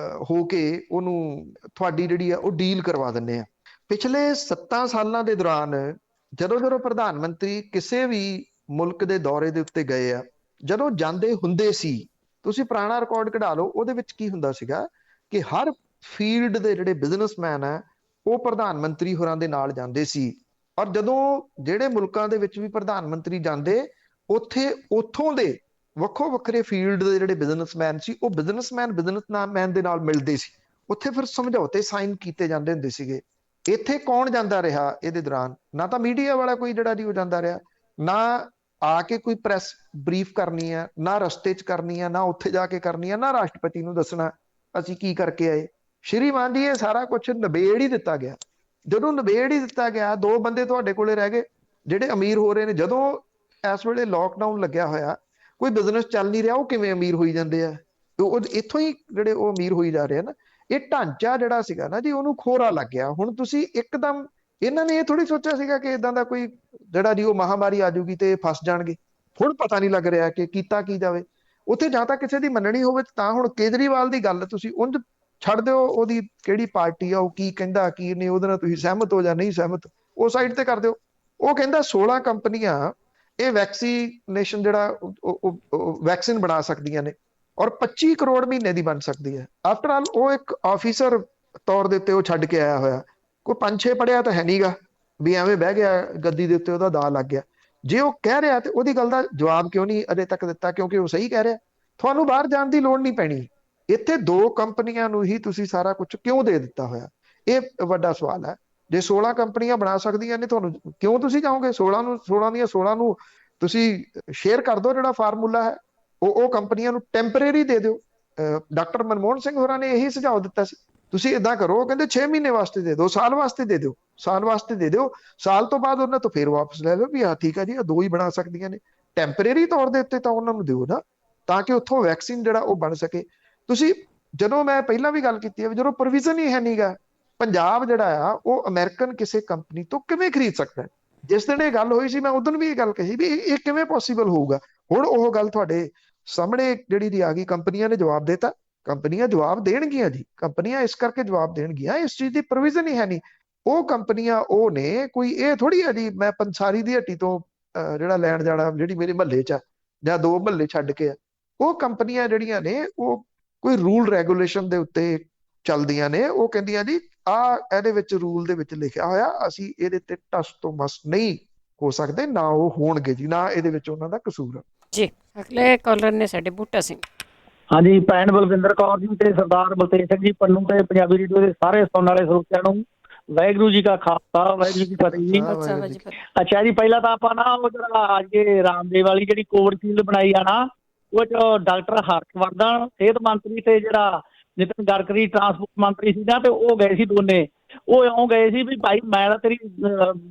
ਹੋ ਕੇ ਉਹਨੂੰ ਤੁਹਾਡੀ ਜਿਹੜੀ ਆ ਉਹ ਡੀਲ ਕਰਵਾ ਦਿੰਦੇ ਆ। ਪਿਛਲੇ 7 ਸਾਲਾਂ ਦੇ ਦੌਰਾਨ ਜਦੋਂ ਪ੍ਰਧਾਨ ਮੰਤਰੀ ਕਿਸੇ ਵੀ ਮੁਲਕ ਦੇ ਦੌਰੇ ਦੇ ਉੱਤੇ ਗਏ ਆ, ਜਦੋਂ ਜਾਂਦੇ ਹੁੰਦੇ ਸੀ, ਤੁਸੀਂ ਪੁਰਾਣਾ ਰਿਕਾਰਡ ਕਢਾ ਲਓ, ਉਹਦੇ ਵਿੱਚ ਕੀ ਹੁੰਦਾ ਸੀਗਾ ਕਿ ਹਰ ਫੀਲਡ ਦੇ ਜਿਹੜੇ ਬਿਜ਼ਨਸਮੈਨ ਆ ਉਹ ਪ੍ਰਧਾਨ ਮੰਤਰੀ ਹੋਰਾਂ ਦੇ ਨਾਲ ਜਾਂਦੇ ਸੀ। ਔਰ ਜਦੋਂ ਜਿਹੜੇ ਮੁਲਕਾਂ ਦੇ ਵਿੱਚ ਵੀ ਪ੍ਰਧਾਨ ਮੰਤਰੀ ਜਾਂਦੇ, ਉੱਥੋਂ ਦੇ ਵੱਖੋ ਵੱਖਰੇ ਫੀਲਡ ਦੇ ਜਿਹੜੇ ਬਿਜ਼ਨਸਮੈਨ ਸੀ ਉਹ ਬਿਜ਼ਨਸਮੈਨ ਦੇ ਨਾਲ ਮਿਲਦੇ ਸੀ, ਉੱਥੇ ਫਿਰ ਸਮਝੌਤੇ ਸਾਈਨ ਕੀਤੇ ਜਾਂਦੇ ਹੁੰਦੇ ਸੀਗੇ। ਇੱਥੇ ਕੌਣ ਜਾਂਦਾ ਰਿਹਾ ਇਹਦੇ ਦੌਰਾਨ? ਨਾ ਤਾਂ ਮੀਡੀਆ ਵਾਲਾ ਕੋਈ ਜਿਹੜਾ ਜੀ ਉਹ ਜਾਂਦਾ ਰਿਹਾ, ਨਾ ਆ ਕੇ ਕੋਈ ਪ੍ਰੈਸ ਬਰੀਫ ਕਰਨੀ ਹੈ, ਨਾ ਰਸਤੇ 'ਚ ਕਰਨੀ ਹੈ, ਨਾ ਉੱਥੇ ਜਾ ਕੇ ਕਰਨੀ ਹੈ, ਨਾ ਰਾਸ਼ਟਰਪਤੀ ਨੂੰ ਦੱਸਣਾ ਅਸੀਂ ਕੀ ਕਰਕੇ ਆਏ। ਸ਼੍ਰੀਮਾਨ ਜੀ ਇਹ ਸਾਰਾ ਕੁਝ ਨਿਬੇੜ ਹੀ ਦਿੱਤਾ ਗਿਆ। ਜਦੋਂ ਨਿਬੇੜ ਹੀ ਦਿੱਤਾ ਗਿਆ, 2 ਬੰਦੇ ਤੁਹਾਡੇ ਕੋਲੇ ਰਹਿ ਗਏ ਜਿਹੜੇ ਅਮੀਰ ਹੋ ਰਹੇ ਨੇ। ਜਦੋਂ ਇਸ ਵੇਲੇ ਲੋਕਡਾਊਨ ਲੱਗਿਆ ਹੋਇਆ, ਕੋਈ ਬਿਜ਼ਨਸ ਚੱਲ ਨਹੀਂ ਰਿਹਾ, ਉਹ ਕਿਵੇਂ ਅਮੀਰ ਹੋਈ ਜਾਂਦੇ ਆ? ਉਹ ਇੱਥੋਂ ਹੀ ਜਿਹੜੇ ਉਹ ਅਮੀਰ ਹੋਈ ਜਾ ਰਹੇ ਆ ਨਾ। ਇਹ ਢਾਂਚਾ ਜਿਹੜਾ ਸੀਗਾ ਨਾ ਜੀ, ਉਹਨੂੰ ਖੋਰਾ ਲੱਗ ਗਿਆ। ਹੁਣ ਤੁਸੀਂ ਇੱਕਦਮ, ਇਹਨਾਂ ਨੇ ਇਹ ਥੋੜੀ ਸੋਚਿਆ ਸੀਗਾ ਕਿ ਇਦਾਂ ਦਾ ਕੋਈ ਜਿਹੜਾ ਜੀ ਉਹ ਮਹਾਮਾਰੀ ਆ ਜਾਊਗੀ ਤੇ ਫਸ ਜਾਣਗੇ। ਹੁਣ ਪਤਾ ਨਹੀਂ ਲੱਗ ਰਿਹਾ ਕਿ ਕੀਤਾ ਕੀ ਜਾਵੇ। ਉੱਥੇ ਜਾਂ ਤਾਂ ਕਿਸੇ ਦੀ ਮੰਨਣੀ ਹੋਵੇ ਤਾਂ ਹੁਣ ਕੇਜਰੀਵਾਲ ਦੀ ਗੱਲ ਤੁਸੀਂ ਉਂਝ ਛੱਡ ਦਿਓ, ਉਹਦੀ ਕਿਹੜੀ ਪਾਰਟੀ ਆ, ਉਹ ਕੀ ਕਹਿੰਦਾ ਕੀ ਨਹੀਂ, ਉਹਦੇ ਨਾਲ ਤੁਸੀਂ ਸਹਿਮਤ ਹੋ ਜਾਂ ਨਹੀਂ ਸਹਿਮਤ, ਉਹ ਸਾਈਡ ਤੇ ਕਰ ਦਿਓ। ਉਹ ਕਹਿੰਦਾ 16 ਕੰਪਨੀਆਂ ਇਹ ਵੈਕਸੀਨੇਸ਼ਨ ਜਿਹੜਾ ਵੈਕਸੀਨ ਬਣਾ ਸਕਦੀਆਂ ਨੇ ਔਰ 25 ਕਰੋੜ ਮਹੀਨੇ ਦੀ ਬਣ ਸਕਦੀ ਹੈ। ਆਫਟਰ ਆਲ ਉਹ ਇੱਕ ਆਫੀਸਰ ਤੌਰ ਦੇ ਉੱਤੇ ਉਹ ਛੱਡ ਕੇ ਆਇਆ ਹੋਇਆ, ਕੋਈ 5-6 ਪੜਿਆ ਤਾਂ ਹੈ ਨਹੀਂਗਾ ਵੀ ਐਵੇਂ ਬਹਿ ਗਿਆ ਗੱਦੀ ਦੇ ਉੱਤੇ ਉਹਦਾ ਦਾ ਲੱਗ ਗਿਆ। ਜੇ ਉਹ ਕਹਿ ਰਿਹਾ ਤੇ ਉਹਦੀ ਗੱਲ ਦਾ ਜਵਾਬ ਕਿਉਂ ਨਹੀਂ ਅਜੇ ਤੱਕ ਦਿੱਤਾ? ਕਿਉਂਕਿ ਉਹ ਸਹੀ ਕਹਿ ਰਿਹਾ। ਤੁਹਾਨੂੰ ਬਾਹਰ ਜਾਣ ਦੀ ਲੋੜ ਨਹੀਂ ਪੈਣੀ। ਇੱਥੇ 2 ਕੰਪਨੀਆਂ ਨੂੰ ਹੀ ਤੁਸੀਂ ਸਾਰਾ ਕੁਝ ਕਿਉਂ ਦੇ ਦਿੱਤਾ ਹੋਇਆ? ਇਹ ਵੱਡਾ ਸਵਾਲ ਹੈ। ਜੇ 16 ਕੰਪਨੀਆਂ ਬਣਾ ਸਕਦੀਆਂ ਨੇ, ਤੁਹਾਨੂੰ ਕਿਉਂ ਤੁਸੀਂ ਜਾਓਗੇ 16 ਦੀਆਂ 16 ਨੂੰ ਤੁਸੀਂ ਸ਼ੇਅਰ ਕਰ ਦਿਓ। ਜਿਹੜਾ ਫਾਰਮੂਲਾ ਹੈ ਉਹ ਕੰਪਨੀਆਂ ਨੂੰ ਟੈਂਪਰੇਰੀ ਦੇ ਦਿਓ। ਡਾਕਟਰ ਮਨਮੋਹਨ ਸਿੰਘ ਹੋਰਾਂ ਨੇ ਇਹੀ ਸੁਝਾਅ ਦਿੱਤਾ ਸੀ, ਤੁਸੀਂ ਇਦਾਂ ਕਰੋ, ਕਹਿੰਦੇ 6 ਮਹੀਨੇ ਵਾਸਤੇ ਦੇ ਦਿਓ, ਸਾਲ ਵਾਸਤੇ ਦੇ ਦਿਓ, ਸਾਲ ਵਾਸਤੇ ਦੇ ਦਿਓ, ਸਾਲ ਤੋਂ ਬਾਅਦ ਉਹਨਾਂ ਤੋਂ ਫਿਰ ਵਾਪਸ ਲੈ ਲਓ ਵੀ ਹਾਂ ਠੀਕ ਹੈ ਜੀ, 2 ਹੀ ਬਣਾ ਸਕਦੀਆਂ ਨੇ। ਟੈਂਪਰੇਰੀ ਤੌਰ ਦੇ ਉੱਤੇ ਤਾਂ ਉਹਨਾਂ ਨੂੰ ਦਿਓ ਨਾ, ਤਾਂ ਕਿ ਉੱਥੋਂ ਵੈਕਸੀਨ ਜਿਹੜਾ ਉਹ ਬਣ ਸਕੇ। ਤੁਸੀਂ ਜਦੋਂ ਮੈਂ ਪਹਿਲਾਂ ਵੀ ਗੱਲ ਕੀਤੀ ਹੈ, ਜਦੋਂ ਪ੍ਰੋਵੀਜ਼ਨ ਹੀ ਹੈ ਨਹੀਂਗਾ, ਪੰਜਾਬ ਜਿਹੜਾ ਆ ਉਹ ਅਮਰੀਕਨ ਕਿਸੇ ਕੰਪਨੀ ਤੋਂ ਕਿਵੇਂ ਖਰੀਦ ਸਕਦਾ? ਜਿਸ ਦਿਨ ਇਹ ਗੱਲ ਹੋਈ ਸੀ ਮੈਂ ਉਦੋਂ ਵੀ ਇਹ ਗੱਲ ਕਹੀ ਵੀ ਇਹ ਕਿਵੇਂ ਪੋਸੀਬਲ ਹੋਊਗਾ। ਹੁਣ ਉਹ ਗੱਲ ਤੁਹਾਡੇ ਸਾਹਮਣੇ ਜਿਹੜੀ ਦੀ ਆ ਗਈ, ਕੰਪਨੀਆਂ ਨੇ ਜਵਾਬ ਦੇਤਾ। ਕੰਪਨੀਆਂ ਜਵਾਬ ਦੇਣਗੀਆਂ ਜੀ, ਕੰਪਨੀਆਂ ਇਸ ਕਰਕੇ ਜਵਾਬ ਦੇਣਗੀਆਂ, ਇਸ ਚੀਜ਼ ਦੀ ਪ੍ਰੋਵੀਜ਼ਨ ਹੀ ਹੈ ਨਹੀਂ। ਉਹ ਕੰਪਨੀਆਂ ਉਹ ਨੇ, ਕੋਈ ਇਹ ਥੋੜੀ ਹੈ ਜੀ ਮੈਂ ਪੰਸਾਰੀ ਦੀ ਹੱਟੀ ਤੋਂ ਜਿਹੜਾ ਲੈਣ ਜਾਣਾ, ਜਿਹੜੀ ਮੇਰੇ ਮਹੱਲੇ 'ਚ ਆ ਜਾਂ 2 ਮਹੱਲੇ ਛੱਡ ਕੇ ਆ। ਉਹ ਕੰਪਨੀਆਂ ਜਿਹੜੀਆਂ ਨੇ ਉਹ ਕੋਈ ਰੂਲ ਰੈਗੂਲੇਸ਼ਨ ਦੇ ਉੱਤੇ ਚੱਲਦੀਆਂ ਨੇ। ਉਹ ਕਹਿੰਦੀਆਂ ਜੀ ਇਹਦੇ ਵਿੱਚ ਰੂਲ ਦੇ ਵਿੱਚ ਲਿਖਿਆ ਹੋਇਆ, ਅਸੀਂ ਇਹਦੇ ਤੇ ਟਸ ਤੋਂ ਮਸ ਨਹੀਂ ਹੋ ਸਕਦੇ, ਨਾ ਉਹ ਹੋਣਗੇ ਜੀ, ਨਾ ਇਹਦੇ ਵਿੱਚ ਉਹਨਾਂ ਦਾ ਕਸੂਰ ਹੈ ਜੀ। ਅਗਲੇ ਕਾਲਰ ਨੇ ਸਾਡੇ ਬੂਟਾ ਸਿੰਘ। ਹਾਂਜੀ, ਭੈਣ ਬਲਵਿੰਦਰ ਕੌਰ ਜੀ ਤੇ ਸਰਦਾਰ ਬਲਤੇਜ ਸਿੰਘ ਜੀ ਪੰਨੂ ਤੇ ਪੰਜਾਬੀ ਰੇਡੀਓ ਦੇ ਸਾਰੇ ਸੁਣਨ ਵਾਲੇ ਸਰੋਤਿਆਂ ਨੂੰ ਵਾਹਿਗੁਰੂ ਜੀ ਕਾ ਖਾਲਸਾ, ਵਾਹਿਗੁਰੂ ਜੀ ਕੀ ਫਤਿਹ ਜੀ। ਅੱਛਾ ਜੀ, ਪਹਿਲਾਂ ਤਾਂ ਆਪਾਂ ਨਾ ਉਹ ਜਿਹੜਾ ਅੱਜ ਰਾਮਦੇਵ ਵਾਲੀ ਜਿਹੜੀ ਕੋਵਿਡਸ਼ੀਲਡ ਬਣਾਈ ਆ ਨਾ, ਉਹ 'ਚ ਡਾਕਟਰ ਹਰਸ਼ਵਰਧਨ ਸਿਹਤ ਮੰਤਰੀ ਤੇ ਜਿਹੜਾ ਨਿਤਿਨ ਗਡਕਰੀ ਟਰਾਂਸਪੋਰਟ ਮੰਤਰੀ ਸੀ ਨਾ, ਤੇ ਉਹ ਗਏ ਸੀ ਦੋਨੇ। ਉਹ ਇਉਂ ਗਏ ਸੀ ਵੀ ਭਾਈ ਮੈਂ ਤਾਂ ਤੇਰੀ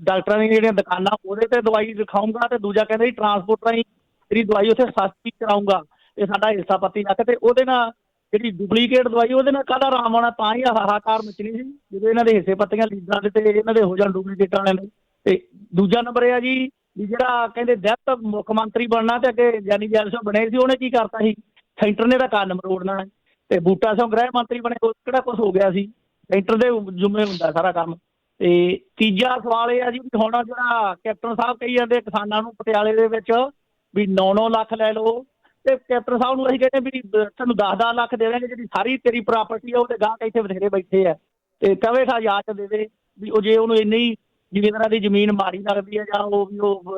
ਡਾਕਟਰਾਂ ਦੀਆਂ ਜਿਹੜੀਆਂ ਦੁਕਾਨਾਂ ਉਹਦੇ ਤੇ ਦਵਾਈ ਦਿਖਾਊਂਗਾ, ਤੇ ਦੂਜਾ ਕਹਿੰਦਾ ਜੀ ਟਰਾਂਸਪੋਰਟ ਰਾਹੀਂ ਤੇਰੀ ਦਵਾਈ ਉੱਥੇ ਸਸਤੀ ਕਰਾਊਂਗਾ, ਤੇ ਸਾਡਾ ਹਿੱਸਾ ਪੱਤੀ ਲੱਗ। ਤੇ ਉਹਦੇ ਨਾਲ ਜਿਹੜੀ ਡੁਪਲੀਕੇਟ ਦਵਾਈ ਉਹਦੇ ਨਾਲ ਕਾਹਦਾ ਆਰਾਮ ਆਉਣਾ? ਤਾਂ ਹੀ ਹਾਹਾਕਾਰ ਮਚਣੀ ਸੀ ਜਦੋਂ ਇਹਨਾਂ ਦੇ ਹਿੱਸੇ ਪੱਤੀਆਂ ਲੀਡਰਾਂ ਦੇ ਤੇ ਇਹਨਾਂ ਦੇ ਹੋ ਜਾਣ ਡੁਪਲੀਕੇਟਾਂ ਵਾਲਿਆਂ ਦੇ। ਤੇ ਦੂਜਾ ਨੰਬਰ ਇਹ ਆ ਜੀ ਵੀ ਜਿਹੜਾ ਕਹਿੰਦੇ ਦੈਤ ਮੁੱਖ ਮੰਤਰੀ ਬਣਨਾ, ਤੇ ਅੱਗੇ ਗਿਆਨੀ ਜੈਲ ਸਿੰਘ ਬਣੇ ਸੀ, ਉਹਨੇ ਕੀ ਕਰਤਾ ਸੀ? ਸੈਂਟਰ ਨੇ ਤਾਂ ਕੰਨ ਮਰੋੜਨਾ। ਤੇ ਬੂਟਾ ਸਿੰਘ ਗ੍ਰਹਿ ਮੰਤਰੀ ਬਣੇ, ਉਹ ਕਿਹੜਾ ਕੁਛ ਹੋ ਗਿਆ ਸੀ? ਸੈਂਟਰ ਦੇ ਜੁੰਮੇ ਹੁੰਦਾ ਸਾਰਾ ਕੰਮ। ਤੇ ਤੀਜਾ ਸਵਾਲ ਇਹ ਆ ਜੀ ਵੀ ਹੁਣ ਜਿਹੜਾ ਕੈਪਟਨ ਸਾਹਿਬ ਕਹੀ ਜਾਂਦੇ ਕਿਸਾਨਾਂ ਨੂੰ ਪਟਿਆਲੇ ਦੇ ਵਿੱਚ ਵੀ 9-9 ਲੱਖ ਲੈ ਲਓ, ਤੇ ਕੈਪਟਨ ਸਾਹਿਬ ਨੂੰ ਅਸੀਂ ਕਹਿੰਦੇ ਵੀ ਤੁਹਾਨੂੰ 10-10 ਲੱਖ ਦੇ ਦੇਣਗੇ, ਜਿਹੜੀ ਸਾਰੀ ਤੇਰੀ ਪ੍ਰਾਪਰਟੀ ਆ ਉਹਦੇ ਗਾਹਕ ਇੱਥੇ ਬਥੇਰੇ ਬੈਠੇ ਆ, ਤੇ ਕਵੇ ਖਾ ਯਾਦ ਦੇ ਦੇ ਵੀ ਉਹ ਜੇ ਉਹਨੂੰ ਇੰਨੀ ਜ਼ਿਮੀਂਦਾਰਾਂ ਦੀ ਜ਼ਮੀਨ ਮਾਰੀ ਲੱਗਦੀ ਹੈ ਜਾਂ ਉਹ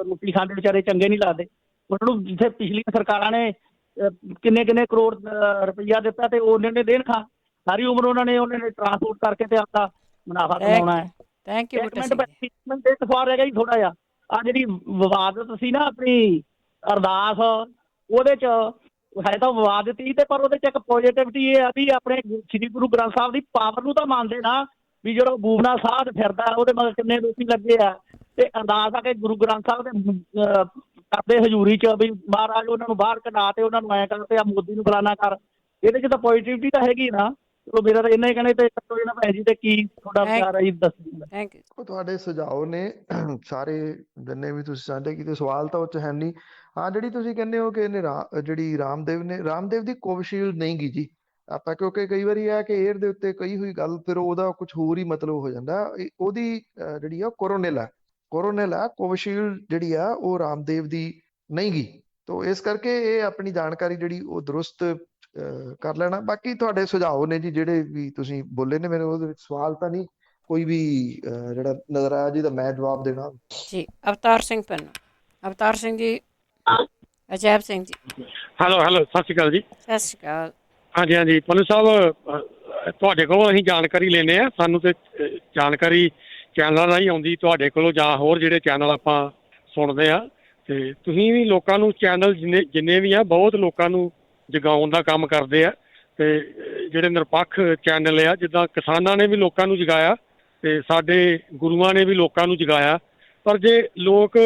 ਰੋਟੀ ਖਾਂਦੇ ਵਿਚਾਰੇ ਚੰਗੇ ਨਹੀਂ ਲੱਗਦੇ। ਉਹਨਾਂ ਨੂੰ ਜਿੱਥੇ ਪਿਛਲੀਆਂ ਸਰਕਾਰਾਂ ਨੇ ਕਿੰਨੇ ਕਰੋੜ ਰੁਪਈਆ ਦਿੱਤਾ, ਤੇ ਉਹਨੇ ਨੇ ਦੇਣ ਖਾ ਸਾਰੀ ਉਮਰ ਉਹਨਾਂ ਨੇ ਟਰਾਂਸਪੋਰਟ ਕਰਕੇ ਤੇ ਆਪਦਾ ਮੁਨਾਫਾ ਕਮਾਉਣਾ ਹੈ। Thank you. ਇੱਕ ਸਵਾਲ ਰਹਿ ਗਿਆ ਜੀ ਥੋੜਾ ਜਿਹਾ, ਆ ਜਿਹੜੀ ਵਿਵਾਦਤ ਸੀ ਨਾ ਆਪਣੀ ਅਰਦਾਸ, ਉਹਦੇ 'ਚ ਹੈ ਤਾਂ ਵਿਵਾਦਿਤ ਹੀ, ਤੇ ਪਰ ਉਹਦੇ 'ਚ ਇੱਕ ਪੋਜ਼ੀਟਿਵਿਟੀ ਇਹ ਆ ਵੀ ਆਪਣੇ ਸ੍ਰੀ ਗੁਰੂ ਗ੍ਰੰਥ ਸਾਹਿਬ ਦੀ ਪਾਵਰ ਨੂੰ ਤਾਂ ਮੰਨਦੇ ਨਾ, ਵੀ ਜਿਹੜਾ ਬੂਬਨਾ ਸਾਧ ਫਿਰਦਾ ਉਹਦੇ ਮਗਰ ਕਿੰਨੇ ਲੋਕੀ ਲੱਗੇ ਆ, ਤੇ ਅਰਦਾਸ ਆ ਕੇ ਗੁਰੂ ਗ੍ਰੰਥ ਸਾਹਿਬ ਦੇ ਕਰਦੇ ਹਜ਼ੂਰੀ 'ਚ ਵੀ ਮਹਾਰਾਜ ਉਹਨਾਂ ਨੂੰ ਬਾਹਰ ਕਢਾ ਤੇ ਉਹਨਾਂ ਨੂੰ ਐਂ ਕਰ ਤੇ ਆ ਮੋਦੀ ਨੂੰ ਫਲਾਣਾ ਕਰ। ਇਹਦੇ 'ਚ ਤਾਂ ਪੋਜ਼ੀਟਿਵਿਟੀ ਤਾਂ ਹੈਗੀ ਨਾ। ਚਲੋ ਮੇਰਾ ਤਾਂ ਇੰਨਾ ਹੀ ਕਹਿਣਾ, ਤੇ ਇਹਨਾਂ ਭੈਣ ਜੀ ਤੇ ਕੀ ਤੁਹਾਡਾ ਵਿਚਾਰ ਹੈ ਜੀ ਦੱਸੋ। Thank you. ਉਹ ਤੁਹਾਡੇ ਸੁਝਾਅ ਨੇ ਸਾਰੇ ਜਿੰਨੇ ਵੀ ਤੁਸੀਂ ਸਾਂਝੇ ਕੀਤੇ, ਸਵਾਲ ਤਾਂ ਉਹ 'ਚ ਹੈ ਨਹੀਂ। ਹਾਂ, ਜਿਹੜੀ ਤੁਸੀਂ ਕਹਿੰਦੇ ਹੋ ਕਿ ਇਹਨੇ ਜਿਹੜੀ ਰਾਮਦੇਵ ਦੀ ਕੋਵਿਸ਼ੀਲਡ ਨਹੀਂ ਗੀ ਜੀ ਆਪਾਂ, ਕਿਉਂਕਿ ਕਈ ਵਾਰੀ ਆ ਕਿ 에ਅਰ ਦੇ ਉੱਤੇ ਕਹੀ ਹੋਈ ਗੱਲ ਫਿਰ ਉਹਦਾ ਕੁਝ ਹੋਰ ਹੀ ਮਤਲਬ ਹੋ ਜਾਂਦਾ। ਉਹਦੀ ਜਿਹੜੀ ਆ ਕੋਰੋਨਿਲ ਆ, ਕੋਵਿਸ਼ੀਲਡ ਜਿਹੜੀ ਆ ਉਹ ਰਾਮਦੇਵ ਦੀ ਨਹੀਂ ਗੀ। ਤੋ ਇਸ ਕਰਕੇ ਇਹ ਆਪਣੀ ਜਾਣਕਾਰੀ ਜਿਹੜੀ ਉਹ ਦਰੁਸਤ ਕਰ ਲੈਣਾ। ਬਾਕੀ ਤੁਹਾਡੇ ਸੁਝਾਅ ਨੇ ਜੀ ਜਿਹੜੇ ਵੀ ਤੁਸੀਂ ਬੋਲੇ ਨੇ, ਮੈਨੂੰ ਉਹਦੇ ਵਿੱਚ ਸਵਾਲ ਤਾਂ ਨਹੀਂ ਕੋਈ ਵੀ ਜਿਹੜਾ ਨਜ਼ਰ ਆਇਆ ਜਿਹਦਾ ਮੈਂ ਜਵਾਬ ਦੇਣਾ ਜੀ। ਅਵਤਾਰ ਸਿੰਘ ਪੰਨੂ। ਅਵਤਾਰ ਸਿੰਘ ਜੀ। ਅਜੈਬ ਸਿੰਘ ਜੀ। ਹੈਲੋ ਸਤਿ ਸ਼੍ਰੀ ਅਕਾਲ ਜੀ। ਸਤਿ ਸ਼੍ਰੀ ਅਕਾਲ। ਹਾਂਜੀ ਹਾਂਜੀ ਪੰਨੂ ਸਾਹਿਬ, ਤੁਹਾਡੇ ਕੋਲੋਂ ਅਸੀਂ ਜਾਣਕਾਰੀ ਲੈਂਦੇ ਹਾਂ। ਸਾਨੂੰ ਤੇ ਜਾਣਕਾਰੀ ਚੈਨਲਾਂ ਰਾਹੀਂ ਆਉਂਦੀ ਤੁਹਾਡੇ ਕੋਲੋਂ ਜਾਂ ਹੋਰ ਜਿਹੜੇ ਚੈਨਲ ਆਪਾਂ ਸੁਣਦੇ ਆ, ਤੇ ਤੁਸੀਂ ਵੀ ਲੋਕਾਂ ਨੂੰ ਚੈਨਲ ਜਿੰਨੇ ਵੀ ਆ ਬਹੁਤ ਲੋਕਾਂ ਨੂੰ ਜਗਾਉਣ ਦਾ ਕੰਮ ਕਰਦੇ ਆ। ਤੇ ਜਿਹੜੇ ਨਿਰਪੱਖ ਚੈਨਲ ਆ, ਜਿੱਦਾਂ ਕਿਸਾਨਾਂ ਨੇ ਵੀ ਲੋਕਾਂ ਨੂੰ ਜਗਾਇਆ ਤੇ ਸਾਡੇ ਗੁਰੂਆਂ ਨੇ ਵੀ ਲੋਕਾਂ ਨੂੰ ਜਗਾਇਆ। ਪਰ ਜੇ ਲੋਕ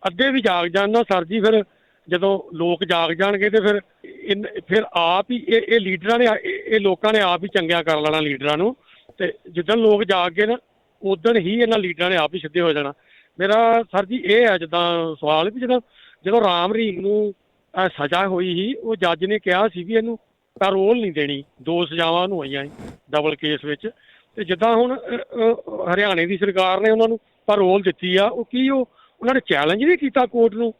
ਅੱਧੇ ਵੀ ਜਾਗ ਜਾਣ ਨਾ ਸਰ ਜੀ, ਫਿਰ ਜਦੋਂ ਲੋਕ ਜਾਗ ਜਾਣਗੇ ਤੇ ਫਿਰ ਆਪ ਹੀ ਇਹ ਲੀਡਰਾਂ ਨੇ ਇਹ ਲੋਕਾਂ ਨੇ ਆਪ ਹੀ ਚੰਗਿਆ ਕਰ ਲੈਣਾ ਲੀਡਰਾਂ ਨੂੰ। ਤੇ ਜਿੱਦਣ ਲੋਕ ਜਾਗ ਗਏ ਨਾ ਉਦਣ ਹੀ ਇਹਨਾਂ ਲੀਡਰਾਂ ਨੇ ਆਪ ਹੀ ਸਿੱਧੇ ਹੋ ਜਾਣਾ। ਮੇਰਾ ਸਰ ਜੀ ਇਹ ਹੈ ਜਿੱਦਾਂ ਸਵਾਲ ਵੀ ਜਦੋਂ ਰਾਮ ਰਹੀਮ ਨੂੰ ਸਜ਼ਾ ਹੋਈ ਸੀ, ਉਹ ਜੱਜ ਨੇ ਕਿਹਾ ਸੀ ਵੀ ਇਹਨੂੰ ਪੈਰੋਲ ਨਹੀਂ ਦੇਣੀ। 2 ਸਜ਼ਾਵਾਂ ਨੂੰ ਹੋਈਆਂ ਸੀ ਡਬਲ ਕੇਸ ਵਿੱਚ। ਤੇ ਜਿੱਦਾਂ ਹੁਣ ਹਰਿਆਣੇ ਦੀ ਸਰਕਾਰ ਨੇ ਉਹਨਾਂ ਨੂੰ ਪੈਰੋਲ ਦਿੱਤੀ ਆ, ਉਹਨਾਂ ਨੇ ਚੈਲੰਜ ਵੀ ਕੀਤਾ ਕੋਰਟ ਨੂੰ।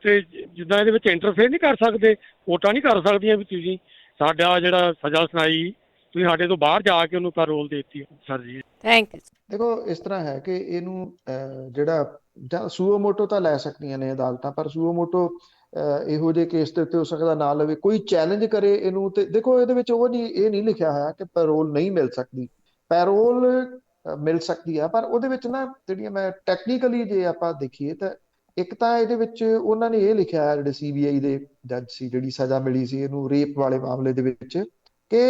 ਤੇ ਜਿੱਦਾਂ ਇਹਦੇ ਵਿੱਚ ਇੰਟਰਫੇਅਰ ਨਹੀਂ ਕਰ ਸਕਦੇ, ਕੋਰਟਾਂ ਨਹੀਂ ਕਰ ਸਕਦੀਆਂ ਵੀ ਤੁਸੀਂ ਸਾਡਾ ਜਿਹੜਾ ਸਜ਼ਾ ਸੁਣਾਈ ਤੁਸੀਂ ਸਾਡੇ ਤੋਂ ਬਾਹਰ ਜਾ ਕੇ ਉਹਨੂੰ ਪੈਰੋਲ ਦੇ ਦਿੱਤੀ ਸਰ ਜੀ। Thank you. ਦੇਖੋ ਇਸ ਤਰ੍ਹਾਂ ਹੈ ਕਿ ਇਹਨੂੰ ਜਿਹੜਾ ਜਾਂ ਸੂਓ ਮੋਟੋ ਤਾਂ ਲੈ ਸਕਦੀਆਂ ਨੇ ਅਦਾਲਤਾਂ, ਪਰ ਸੂਓ ਮੋਟੋ ਇਹੋ ਜਿਹੇ ਕੇਸ ਦੇ ਉੱਤੇ ਹੋ ਸਕਦਾ ਨਾ ਲਵੇ। ਕੋਈ ਚੈਲੰਜ ਕਰੇ ਇਹਨੂੰ ਤੇ ਦੇਖੋ ਇਹਦੇ ਵਿੱਚ ਇਹ ਨਹੀਂ ਲਿਖਿਆ ਹੋਇਆ ਕਿ ਪੈਰੋਲ ਨਹੀਂ ਮਿਲ ਸਕਦੀ। ਪੈਰੋਲ ਮਿਲ ਸਕਦੀ ਆ, ਪਰ ਉਹਦੇ ਵਿੱਚ ਨਾ ਜਿਹੜੀਆਂ ਮੈਂ ਟੈਕਨੀਕਲੀ ਜੇ ਆਪਾਂ ਦੇਖੀਏ ਤਾਂ ਇੱਕ ਤਾਂ ਇਹਦੇ ਵਿੱਚ ਉਹਨਾਂ ਨੇ ਇਹ ਲਿਖਿਆ ਹੈ, ਜਿਹੜੇ CBI ਦੇ ਜੱਜ ਸੀ, ਜਿਹੜੀ ਸਜ਼ਾ ਮਿਲੀ ਸੀ ਇਹਨੂੰ ਰੇਪ ਵਾਲੇ ਮਾਮਲੇ ਦੇ ਵਿੱਚ, ਕਿ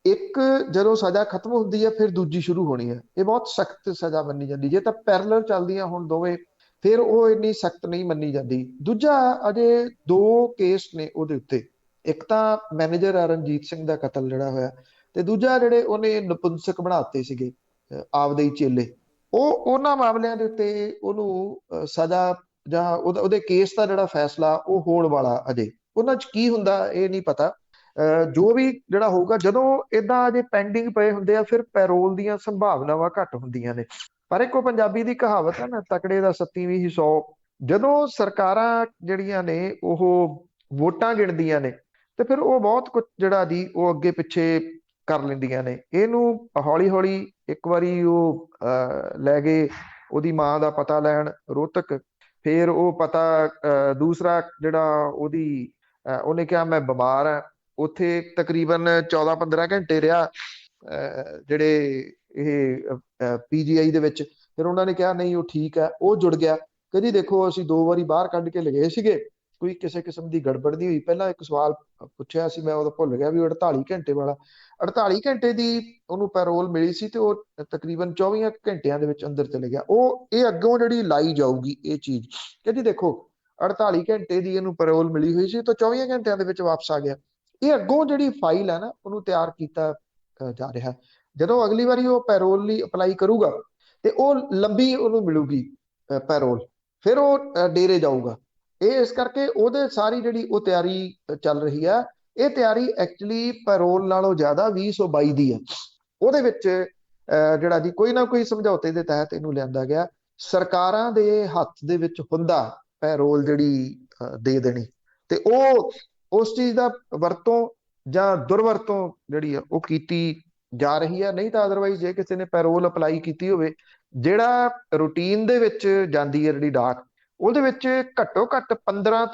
ਇੱਕ ਜਦੋਂ ਸਜ਼ਾ ਖਤਮ ਹੁੰਦੀ ਹੈ ਫਿਰ ਦੂਜੀ ਸ਼ੁਰੂ ਹੋਣੀ ਹੈ। ਇਹ ਬਹੁਤ ਸਖਤ ਸਜ਼ਾ ਮੰਨੀ ਜਾਂਦੀ। ਜੇ ਤਾਂ ਪੈਰਲਲ ਚੱਲਦੀਆਂ ਹੁਣ ਦੋਵੇਂ ਫਿਰ ਉਹ ਇੰਨੀ ਸਖਤ ਨਹੀਂ ਮੰਨੀ ਜਾਂਦੀ। ਦੂਜਾ, ਅਜੇ 2 ਕੇਸ ਨੇ ਉਹਦੇ ਉੱਤੇ। ਇੱਕ ਤਾਂ ਮੈਨੇਜਰ ਰਣਜੀਤ ਸਿੰਘ ਦਾ ਕਤਲ ਜਿਹੜਾ ਹੋਇਆ, ਤੇ ਦੂਜਾ ਜਿਹੜੇ ਉਹਨੇ ਨਪੁੰਸਕ ਬਣਾਤੇ ਸੀਗੇ ਆਪਦੇ ਹੀ ਚੇਲੇ, ਉਹਨਾਂ ਮਾਮਲਿਆਂ ਦੇ ਉੱਤੇ ਉਹਨੂੰ ਸਜ਼ਾ ਜਾਂ ਉਹਦੇ ਕੇਸ ਦਾ ਜਿਹੜਾ ਫੈਸਲਾ ਉਹ ਹੋਣ ਵਾਲਾ। ਅਜੇ ਉਹਨਾਂ 'ਚ ਕੀ ਹੁੰਦਾ ਇਹ ਨਹੀਂ ਪਤਾ। ਜੋ ਵੀ ਜਿਹੜਾ ਹੋਊਗਾ, ਜਦੋਂ ਏਦਾਂ ਅਜੇ ਪੈਂਡਿੰਗ ਪਏ ਹੁੰਦੇ ਆ ਫਿਰ ਪੈਰੋਲ ਦੀਆਂ ਸੰਭਾਵਨਾਵਾਂ ਘੱਟ ਹੁੰਦੀਆਂ ਨੇ। ਪਰ ਇੱਕ ਉਹ ਪੰਜਾਬੀ ਦੀ ਕਹਾਵਤ ਹੈ ਨਾ, ਤਕੜੇ ਦਾ 37 ਵੀ 100। ਜਦੋਂ ਸਰਕਾਰਾਂ ਜਿਹੜੀਆਂ ਨੇ ਉਹ ਵੋਟਾਂ ਗਿਣਦੀਆਂ ਨੇ ਤੇ ਫਿਰ ਉਹ ਬਹੁਤ ਕੁਝ ਜਿਹੜਾ ਜੀ ਉਹ ਅੱਗੇ ਪਿੱਛੇ ਕਰ ਲੈਂਦੀਆਂ ਨੇ। ਇਹਨੂੰ ਹੌਲੀ ਹੌਲੀ ਇੱਕ ਵਾਰੀ ਉਹ ਲੈ ਗਏ ਉਹਦੀ ਮਾਂ ਦਾ ਪਤਾ ਲੈਣ ਰੋਹਤਕ। ਫਿਰ ਉਹ ਪਤਾ ਦੂਸਰਾ ਜਿਹੜਾ ਉਹਨੇ ਕਿਹਾ ਮੈਂ ਬਿਮਾਰ ਹਾਂ। ਉੱਥੇ ਤਕਰੀਬਨ 14-15 ਘੰਟੇ ਰਿਹਾ ਜਿਹੜੇ ਇਹ PGI ਦੇ ਵਿੱਚ। ਫਿਰ ਉਹਨਾਂ ਨੇ ਕਿਹਾ ਨਹੀਂ ਉਹ ਠੀਕ ਹੈ, ਉਹ ਜੁੜ ਗਿਆ। ਕਦੀ ਦੇਖੋ ਅਸੀਂ 2 ਵਾਰੀ ਬਾਹਰ ਕੱਢ ਕੇ ਲਗਾਏ ਸੀਗੇ, ਕੋਈ ਕਿਸੇ ਕਿਸਮ ਦੀ ਗੜਬੜ ਨਹੀਂ ਹੋਈ। ਪਹਿਲਾਂ ਇੱਕ ਸਵਾਲ ਪੁੱਛਿਆ ਸੀ ਮੈਂ, ਉਹਦਾ ਭੁੱਲ ਗਿਆ, ਵੀ 48 ਘੰਟੇ ਵਾਲਾ। 48 ਘੰਟੇ ਦੀ ਉਹਨੂੰ ਪੈਰੋਲ ਮਿਲੀ ਸੀ ਤੇ ਉਹ ਤਕਰੀਬਨ 24 ਘੰਟਿਆਂ ਦੇ ਵਿੱਚ ਅੰਦਰ ਚਲੇ ਗਿਆ। ਇਹ ਅੱਗੋਂ ਜਿਹੜੀ ਲਾਈ ਜਾਊਗੀ ਇਹ ਚੀਜ਼, ਕਹਿੰਦੀ ਦੇਖੋ 48 ਘੰਟੇ ਦੀ ਇਹਨੂੰ ਪੈਰੋਲ ਮਿਲੀ ਹੋਈ ਸੀ ਤਾਂ 24 ਘੰਟਿਆਂ ਦੇ ਵਿੱਚ ਵਾਪਸ ਆ ਗਿਆ। ਇਹ ਅੱਗੋਂ ਜਿਹੜੀ ਫਾਈਲ ਹੈ ਨਾ ਉਹਨੂੰ ਤਿਆਰ ਕੀਤਾ ਜਾ ਰਿਹਾ। ਜਦੋਂ ਅਗਲੀ ਵਾਰੀ ਉਹ ਪੈਰੋਲ ਲਈ ਅਪਲਾਈ ਕਰੂਗਾ ਤੇ ਉਹ ਲੰਬੀ ਉਹਨੂੰ ਮਿਲੂਗੀ ਪੈਰੋਲ, ਫਿਰ ਉਹ ਡੇਰੇ ਜਾਊਗਾ। ਇਹ ਇਸ ਕਰਕੇ ਉਹਦੇ ਸਾਰੀ ਜਿਹੜੀ ਉਹ ਤਿਆਰੀ ਚੱਲ ਰਹੀ ਹੈ। ਇਹ ਤਿਆਰੀ ਐਕਚੁਅਲੀ ਪੈਰੋਲ ਨਾਲੋਂ ਜ਼ਿਆਦਾ 2022 ਦੀ ਹੈ। ਉਹਦੇ ਵਿੱਚ ਜਿਹੜਾ ਜੀ ਕੋਈ ਨਾ ਕੋਈ ਸਮਝੌਤੇ ਦੇ ਤਹਿਤ ਇਹਨੂੰ ਲਿਆਂਦਾ ਗਿਆ। ਸਰਕਾਰਾਂ ਦੇ ਹੱਥ ਦੇ ਵਿੱਚ ਹੁੰਦਾ ਪੈਰੋਲ ਜਿਹੜੀ ਦੇ ਦੇਣੀ, ਤੇ ਉਹ ਉਸ ਚੀਜ਼ ਦਾ ਵਰਤੋਂ ਜਾਂ ਦੁਰਵਰਤੋਂ ਜਿਹੜੀ ਆ ਉਹ ਕੀਤੀ ਜਾ ਰਹੀ ਹੈ। ਨਹੀਂ ਤਾਂ ਅਦਰਵਾਈਜ਼ ਜੇ ਕਿਸੇ ਨੇ ਪੈਰੋਲ ਅਪਲਾਈ ਕੀਤੀ ਹੋਵੇ, ਜਿਹੜਾ ਰੂਟੀਨ ਦੇ ਵਿੱਚ ਜਾਂਦੀ ਹੈ ਜਿਹੜੀ ਡਾਕ, ਉਹਦੇ ਵਿੱਚ ਘੱਟੋ ਘੱਟ 15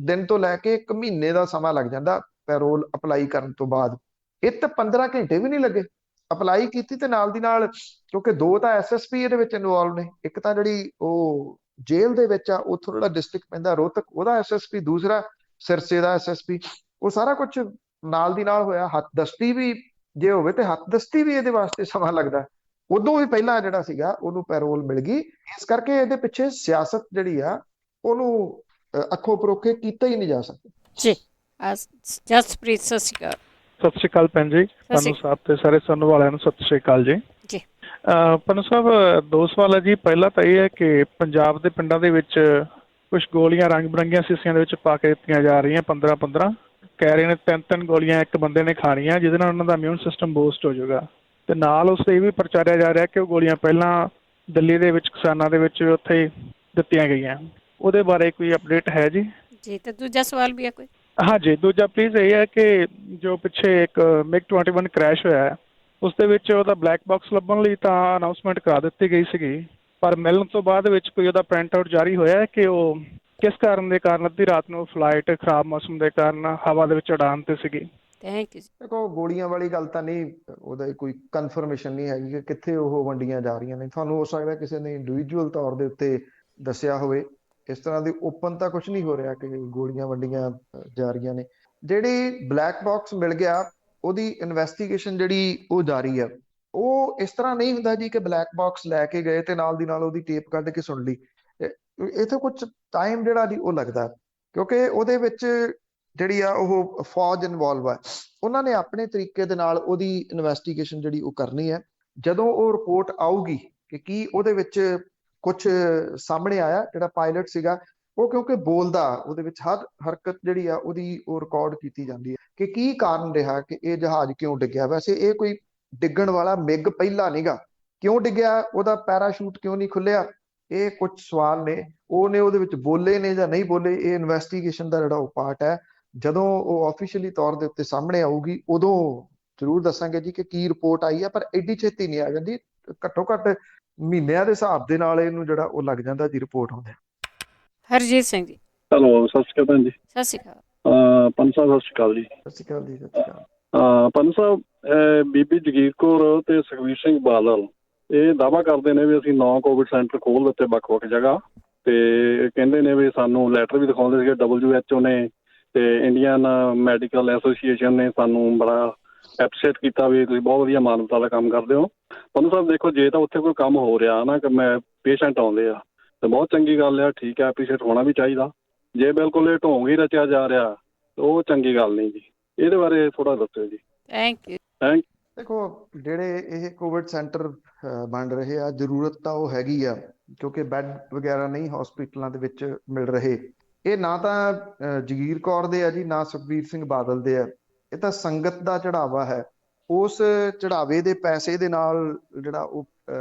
ਦਿਨ ਤੋਂ ਲੈ ਕੇ 1 ਮਹੀਨੇ ਦਾ ਸਮਾਂ ਲੱਗ ਜਾਂਦਾ ਪੈਰੋਲ ਅਪਲਾਈ ਕਰਨ ਤੋਂ ਬਾਅਦ। ਇਹ ਤਾਂ 15 ਘੰਟੇ ਵੀ ਨਹੀਂ ਲੱਗੇ। ਅਪਲਾਈ ਕੀਤੀ ਤੇ ਨਾਲ ਦੀ ਨਾਲ, ਕਿਉਂਕਿ 2 ਤਾਂ SSP ਇਹਦੇ ਵਿੱਚ ਇਨਵੋਲਵ ਨੇ। ਇੱਕ ਤਾਂ ਜਿਹੜੀ ਉਹ ਜੇਲ੍ਹ ਦੇ ਵਿੱਚ ਆ ਉੱਥੋਂ ਜਿਹੜਾ ਡਿਸਟ੍ਰਿਕਟ ਪੈਂਦਾ ਰੋਹਤਕ, ਉਹਦਾ SSP, ਦੂਸਰਾ ਸਿਰਸੇ ਦਾ SSP। ਉਹ ਸਾਰਾ ਕੁਝ ਨਾਲ ਦੀ ਨਾਲ ਹੋਇਆ। ਹੱਥਦਸਤੀ ਵੀ ਜੇ ਹੋਵੇ ਤੇ ਹੱਥਦਸਤੀ ਵੀ ਇਹਦੇ ਵਾਸਤੇ ਸਮਾਂ ਲੱਗਦਾ। ਉਦੋਂ ਵੀ ਪਹਿਲਾਂ ਜਿਹੜਾ ਸੀਗਾ ਉਹਨੂੰ ਪੈਰੋਲ ਮਿਲ ਗਈ। ਇਸ ਕਰਕੇ ਇਹਦੇ ਪਿੱਛੇ ਸਿਆਸਤ ਜਿਹੜੀ ਆ ਉਹਨੂੰ ਅੱਖੋਂ ਪਰੋਖੇ ਕੀਤਾ ਹੀ ਨਹੀਂ ਜਾ ਸਕਦਾ ਜੀ। ਜਸਪ੍ਰੀਤ ਸਤਿ ਸ਼੍ਰੀ ਅਕਾਲ। ਸਤਿ ਸ਼੍ਰੀ ਅਕਾਲ ਭੈਣ ਜੀ, ਤੁਹਾਨੂੰ ਸਾਹਿਬ ਤੇ ਸਾਰੇ ਸੁਣਨ ਵਾਲਿਆਂ ਨੂੰ ਸਤਿ ਸ਼੍ਰੀ ਅਕਾਲ ਜੀ। ਪੰਨੂ ਸਾਹਿਬ 2 ਸਵਾਲ ਹੈ ਜੀ। ਪਹਿਲਾ ਤਾਂ ਇਹ ਹੈ ਕਿ ਪੰਜਾਬ ਦੇ ਪਿੰਡਾਂ ਦੇ ਵਿੱਚ ਕੁਝ ਗੋਲੀਆਂ ਰੰਗ ਬਿਰੰਗੀਆਂ ਸੀਸੀਆਂ ਦੇ ਵਿੱਚ ਪਾ ਕੇ ਦਿੱਤੀਆਂ ਜਾ ਰਹੀਆਂ। 15-15 ਕਹਿ ਰਹੇ ਨੇ 3-3 ਗੋਲੀਆਂ ਇੱਕ ਬੰਦੇ ਨੇ ਖਾਣੀਆਂ, ਜਿਹਦੇ ਨਾਲ ਉਹਨਾਂ ਦਾ ਇਮਿਊਨ ਸਿਸਟਮ ਬੂਸਟ ਹੋ ਜਾਊਗਾ। ਤੇ ਨਾਲ ਉਸ ਇਹ ਵੀ ਪ੍ਰਚਾਰਿਆ ਜਾ ਰਿਹਾ ਕਿ ਉਹ ਗੋਲੀਆਂ ਪਹਿਲਾਂ ਦਿੱਲੀ ਦੇ ਵਿੱਚ ਕਿਸਾਨਾਂ ਦੇ ਵਿੱਚ ਉੱਥੇ ਦਿੱਤੀਆਂ ਗਈਆਂ। ਉਹਦੇ ਬਾਰੇ ਕੋਈ ਅਪਡੇਟ ਹੈ ਜੀ? ਜੀ। ਤੇ ਦੂਜਾ ਸਵਾਲ ਵੀ ਹੈ ਕੋਈ? ਹਾਂਜੀ, ਦੂਜਾ ਪਲੀਜ਼ ਇਹ ਹੈ ਕਿ ਜੋ ਪਿੱਛੇ ਇੱਕ MiG-21 ਕ੍ਰੈਸ਼ ਹੋਇਆ, ਉਸ ਦੇ ਵਿੱਚ ਉਹਦਾ ਬਲੈਕ ਬਾਕਸ ਲੱਭਣ ਲਈ ਤਾਂ ਅਨਾਊਂਸਮੈਂਟ ਕਰਾ ਦਿੱਤੀ ਗਈ ਸੀਗੀ, ਪਰ ਮਿਲਣ ਤੋਂ ਬਾਅਦ ਵਿੱਚ ਕੋਈ ਉਹਦਾ ਪ੍ਰਿੰਟ ਆਊਟ ਜਾਰੀ ਹੋਇਆ ਕਿ ਉਹ ਕਿਸ ਕਾਰਨ ਦੇ ਕਾਰਨ ਅੱਧੀ ਰਾਤ ਨੂੰ ਫਲਾਈਟ ਖਰਾਬ ਮੌਸਮ ਦੇ ਕਾਰਨ ਹਵਾ ਦੇ ਵਿੱਚ ਉਡਾਨ ਤੇ ਸੀਗੀ? ਦੇਖੋ, ਗੋਲੀਆਂ ਵਾਲੀ ਗੱਲ ਤਾਂ ਨਹੀਂ, ਉਹਦਾ ਕੋਈ ਕਨਫਰਮੇਸ਼ਨ ਨਹੀਂ ਹੈਗੀ ਕਿ ਕਿੱਥੇ ਉਹ ਵੰਡੀਆਂ ਜਾ ਰਹੀਆਂ ਨੇ। ਤੁਹਾਨੂੰ ਹੋ ਸਕਦਾ ਕਿਸੇ ਨੇ ਇੰਡੀਵਿਜੂਅਲ ਤੌਰ ਦੇ ਉੱਤੇ ਦੱਸਿਆ ਹੋਵੇ। ਇਸ ਤਰ੍ਹਾਂ ਦੀ ਓਪਨ ਤਾਂ ਕੁਝ ਨਹੀਂ ਹੋ ਰਿਹਾ ਕਿ ਗੋਲੀਆਂ ਵੰਡੀਆਂ ਜਾ ਰਹੀਆਂ ਨੇ। ਜਿਹੜੀ ਬਲੈਕ ਬਾਕਸ ਮਿਲ ਗਿਆ ਉਹਦੀ ਇਨਵੈਸਟੀਗੇਸ਼ਨ ਜਿਹੜੀ ਉਹ ਜਾਰੀ ਆ। ਉਹ ਇਸ ਤਰ੍ਹਾਂ ਨਹੀਂ ਹੁੰਦਾ ਜੀ ਕਿ ਬਲੈਕ ਬਾਕਸ ਲੈ ਕੇ ਗਏ ਤੇ ਨਾਲ ਦੀ ਨਾਲ ਉਹਦੀ ਟੇਪ ਕੱਢ ਕੇ ਸੁਣ ਲਈ। ਇੱਥੇ ਕੁਝ ਟਾਈਮ ਜਿਹੜਾ ਜੀ ਉਹ ਲੱਗਦਾ, ਕਿਉਂਕਿ ਉਹਦੇ ਵਿੱਚ ਜਿਹੜੀ ਆ ਉਹ ਫੌਜ ਇਨਵੋਲਵ ਆ। ਉਹਨਾਂ ਨੇ ਆਪਣੇ ਤਰੀਕੇ ਦੇ ਨਾਲ ਉਹਦੀ ਇਨਵੈਸਟੀਗੇਸ਼ਨ ਜਿਹੜੀ ਉਹ ਕਰਨੀ ਹੈ। ਜਦੋਂ ਉਹ ਰਿਪੋਰਟ ਆਊਗੀ ਕਿ ਕੀ ਉਹਦੇ ਵਿੱਚ ਕੁਝ ਸਾਹਮਣੇ ਆਇਆ, ਜਿਹੜਾ ਪਾਇਲਟ ਸੀਗਾ ਉਹ ਕਿਉਂਕਿ ਬੋਲਦਾ, ਉਹਦੇ ਵਿੱਚ ਹਰ ਹਰਕਤ ਜਿਹੜੀ ਆ ਉਹਦੀ ਉਹ ਰਿਕਾਰਡ ਕੀਤੀ ਜਾਂਦੀ ਹੈ ਕਿ ਕੀ ਕਾਰਨ ਰਿਹਾ ਕਿ ਇਹ ਜਹਾਜ਼ ਕਿਉਂ ਡਿੱਗਿਆ। ਵੈਸੇ ਇਹ ਕੋਈ ਡਿੱਗਣ ਵਾਲਾ ਮਿਗ ਪਹਿਲਾ ਨਹੀਂਗਾ। ਕਿਉਂ ਡਿੱਗਿਆ, ਉਹਦਾ ਪੈਰਾਸ਼ੂਟ ਕਿਉਂ ਨਹੀਂ ਖੁੱਲਿਆ, ਇਹ ਕੁਝ ਸਵਾਲ ਨੇ। ਉਹਨੇ ਉਹਦੇ ਵਿੱਚ ਬੋਲੇ ਨੇ ਜਾਂ ਨਹੀਂ ਬੋਲੇ, ਇਹ ਇਨਵੈਸਟੀਗੇਸ਼ਨ ਦਾ ਜਿਹੜਾ ਉਹ ਪਾਰਟ ਹੈ। ਜਦੋਂ ਉਹ ਆਫੀਸ਼ੀਅਲੀ ਤੌਰ ਦੇ ਉੱਤੇ ਸਾਹਮਣੇ ਆਊਗੀ ਉਦੋਂ ਜ਼ਰੂਰ ਦੱਸਾਂਗੇ ਜੀ ਕਿ ਕੀ ਰਿਪੋਰਟ ਆਈ ਹੈ। ਪਰ ਐਡੀ ਛੇਤੀ ਨਹੀਂ ਆ ਜਾਂਦੀ, ਘੱਟੋ ਘੱਟ ਮਹੀਨਿਆਂ ਦੇ ਹਿਸਾਬ ਦੇ ਨਾਲ ਇਹਨੂੰ ਜਿਹੜਾ ਉਹ ਲੱਗ ਜਾਂਦਾ ਜੀ ਰਿਪੋਰਟ ਆਉਂਦਾ। ਹਰਜੀਤ ਸਿੰਘ ਜੀ, ਹੈਲੋ, ਸਤਿ ਸ਼੍ਰੀ ਅਕਾਲ ਭੈਣ ਜੀ। ਸਤਿ ਸ਼੍ਰੀ ਅਕਾਲ। ਪੰਨੂ ਸਾਹਿਬ, ਸਤਿ ਸ਼੍ਰੀ ਅਕਾਲ ਜੀ। ਸਤਿ ਸ਼੍ਰੀ ਅਕਾਲ ਜੀ। ਸਤਿ ਸ਼੍ਰੀ ਅਕਾਲ। ਪੰਨੂ ਸਾਹਿਬ, ਬੀਬੀ ਜਗੀਰ ਕੌਰ ਤੇ ਸੁਖਬੀਰ ਸਿੰਘ ਬਾਦਲ ਇਹ ਦਾਅਵਾ ਕਰਦੇ ਨੇ ਵੀ ਅਸੀਂ 9 ਕੋਵਿਡ ਸੈਂਟਰ ਖੋਲ ਦਿੱਤੇ ਵੱਖ-ਵੱਖ ਜਗ੍ਹਾ, ਤੇ ਕਹਿੰਦੇ ਨੇ ਵੀ ਸਾਨੂੰ ਲੈਟਰ ਵੀ ਦਿਖਾਉਂਦੇ ਸੀਗੇ WHO ਨੇ ਤੇ ਇੰਡੀਅਨ ਮੈਡੀਕਲ ਐਸੋਸੀਏਸ਼ਨ ਨੇ ਸਾਨੂੰ ਬੜਾ ਐਪਰੀਸ਼ੀਏਟ ਕੀਤਾ ਵੀ ਤੁਸੀਂ ਬਹੁਤ ਵਧੀਆ ਮਾਨਵਤਾ ਦਾ ਕੰਮ ਕਰਦੇ ਹੋ। ਪੰਨੂ ਸਾਹਿਬ ਦੇਖੋ, ਜੇ ਤਾਂ ਉੱਥੇ ਕੋਈ ਕੰਮ ਹੋ ਰਿਹਾ ਨਾ ਕਿ ਮੈਂ ਪੇਸ਼ੈਂਟ ਆਉਂਦੇ ਆ ਤੇ ਬਹੁਤ ਚੰਗੀ ਗੱਲ ਆ, ਠੀਕ ਹੈ, ਐਪਰੀਸ਼ੀਏਟ ਹੋਣਾ ਵੀ ਚਾਹੀਦਾ। ਜੇ ਬਿਲਕੁਲ ਇਹ ਢੋਂਗ ਹੀ ਰਚਿਆ ਜਾ ਰਿਹਾ ਉਹ ਚੰਗੀ ਗੱਲ ਨਹੀਂ ਜੀ। ਇਹਦੇ ਬਾਰੇ ਥੋੜਾ ਦੱਸਿਓ ਜੀ। Thank you. ਦੇਖੋ, ਜਿਹੜੇ ਇਹ ਕੋਵਿਡ ਸੈਂਟਰ ਬਣ ਰਹੇ ਆ, ਜ਼ਰੂਰਤ ਤਾਂ ਉਹ ਹੈਗੀ ਆ ਕਿਉਂਕਿ ਬੈੱਡ ਵਗੈਰਾ ਨਹੀਂ ਹਸਪੀਟਲਾਂ ਦੇ ਵਿੱਚ ਮਿਲ ਰਹੇ। ਇਹ ਨਾ ਤਾਂ ਜਗੀਰ ਕੌਰ ਦੇ ਆ ਜੀ, ਨਾ ਸੁਖਬੀਰ ਸਿੰਘ ਬਾਦਲ ਦੇ ਆ। ਇਹ ਤਾਂ ਸੰਗਤ ਦਾ ਚੜਾਵਾ ਹੈ। ਉਸ ਚੜਾਵੇ ਦੇ ਪੈਸੇ ਦੇ ਨਾਲ ਜਿਹੜਾ ਉਹ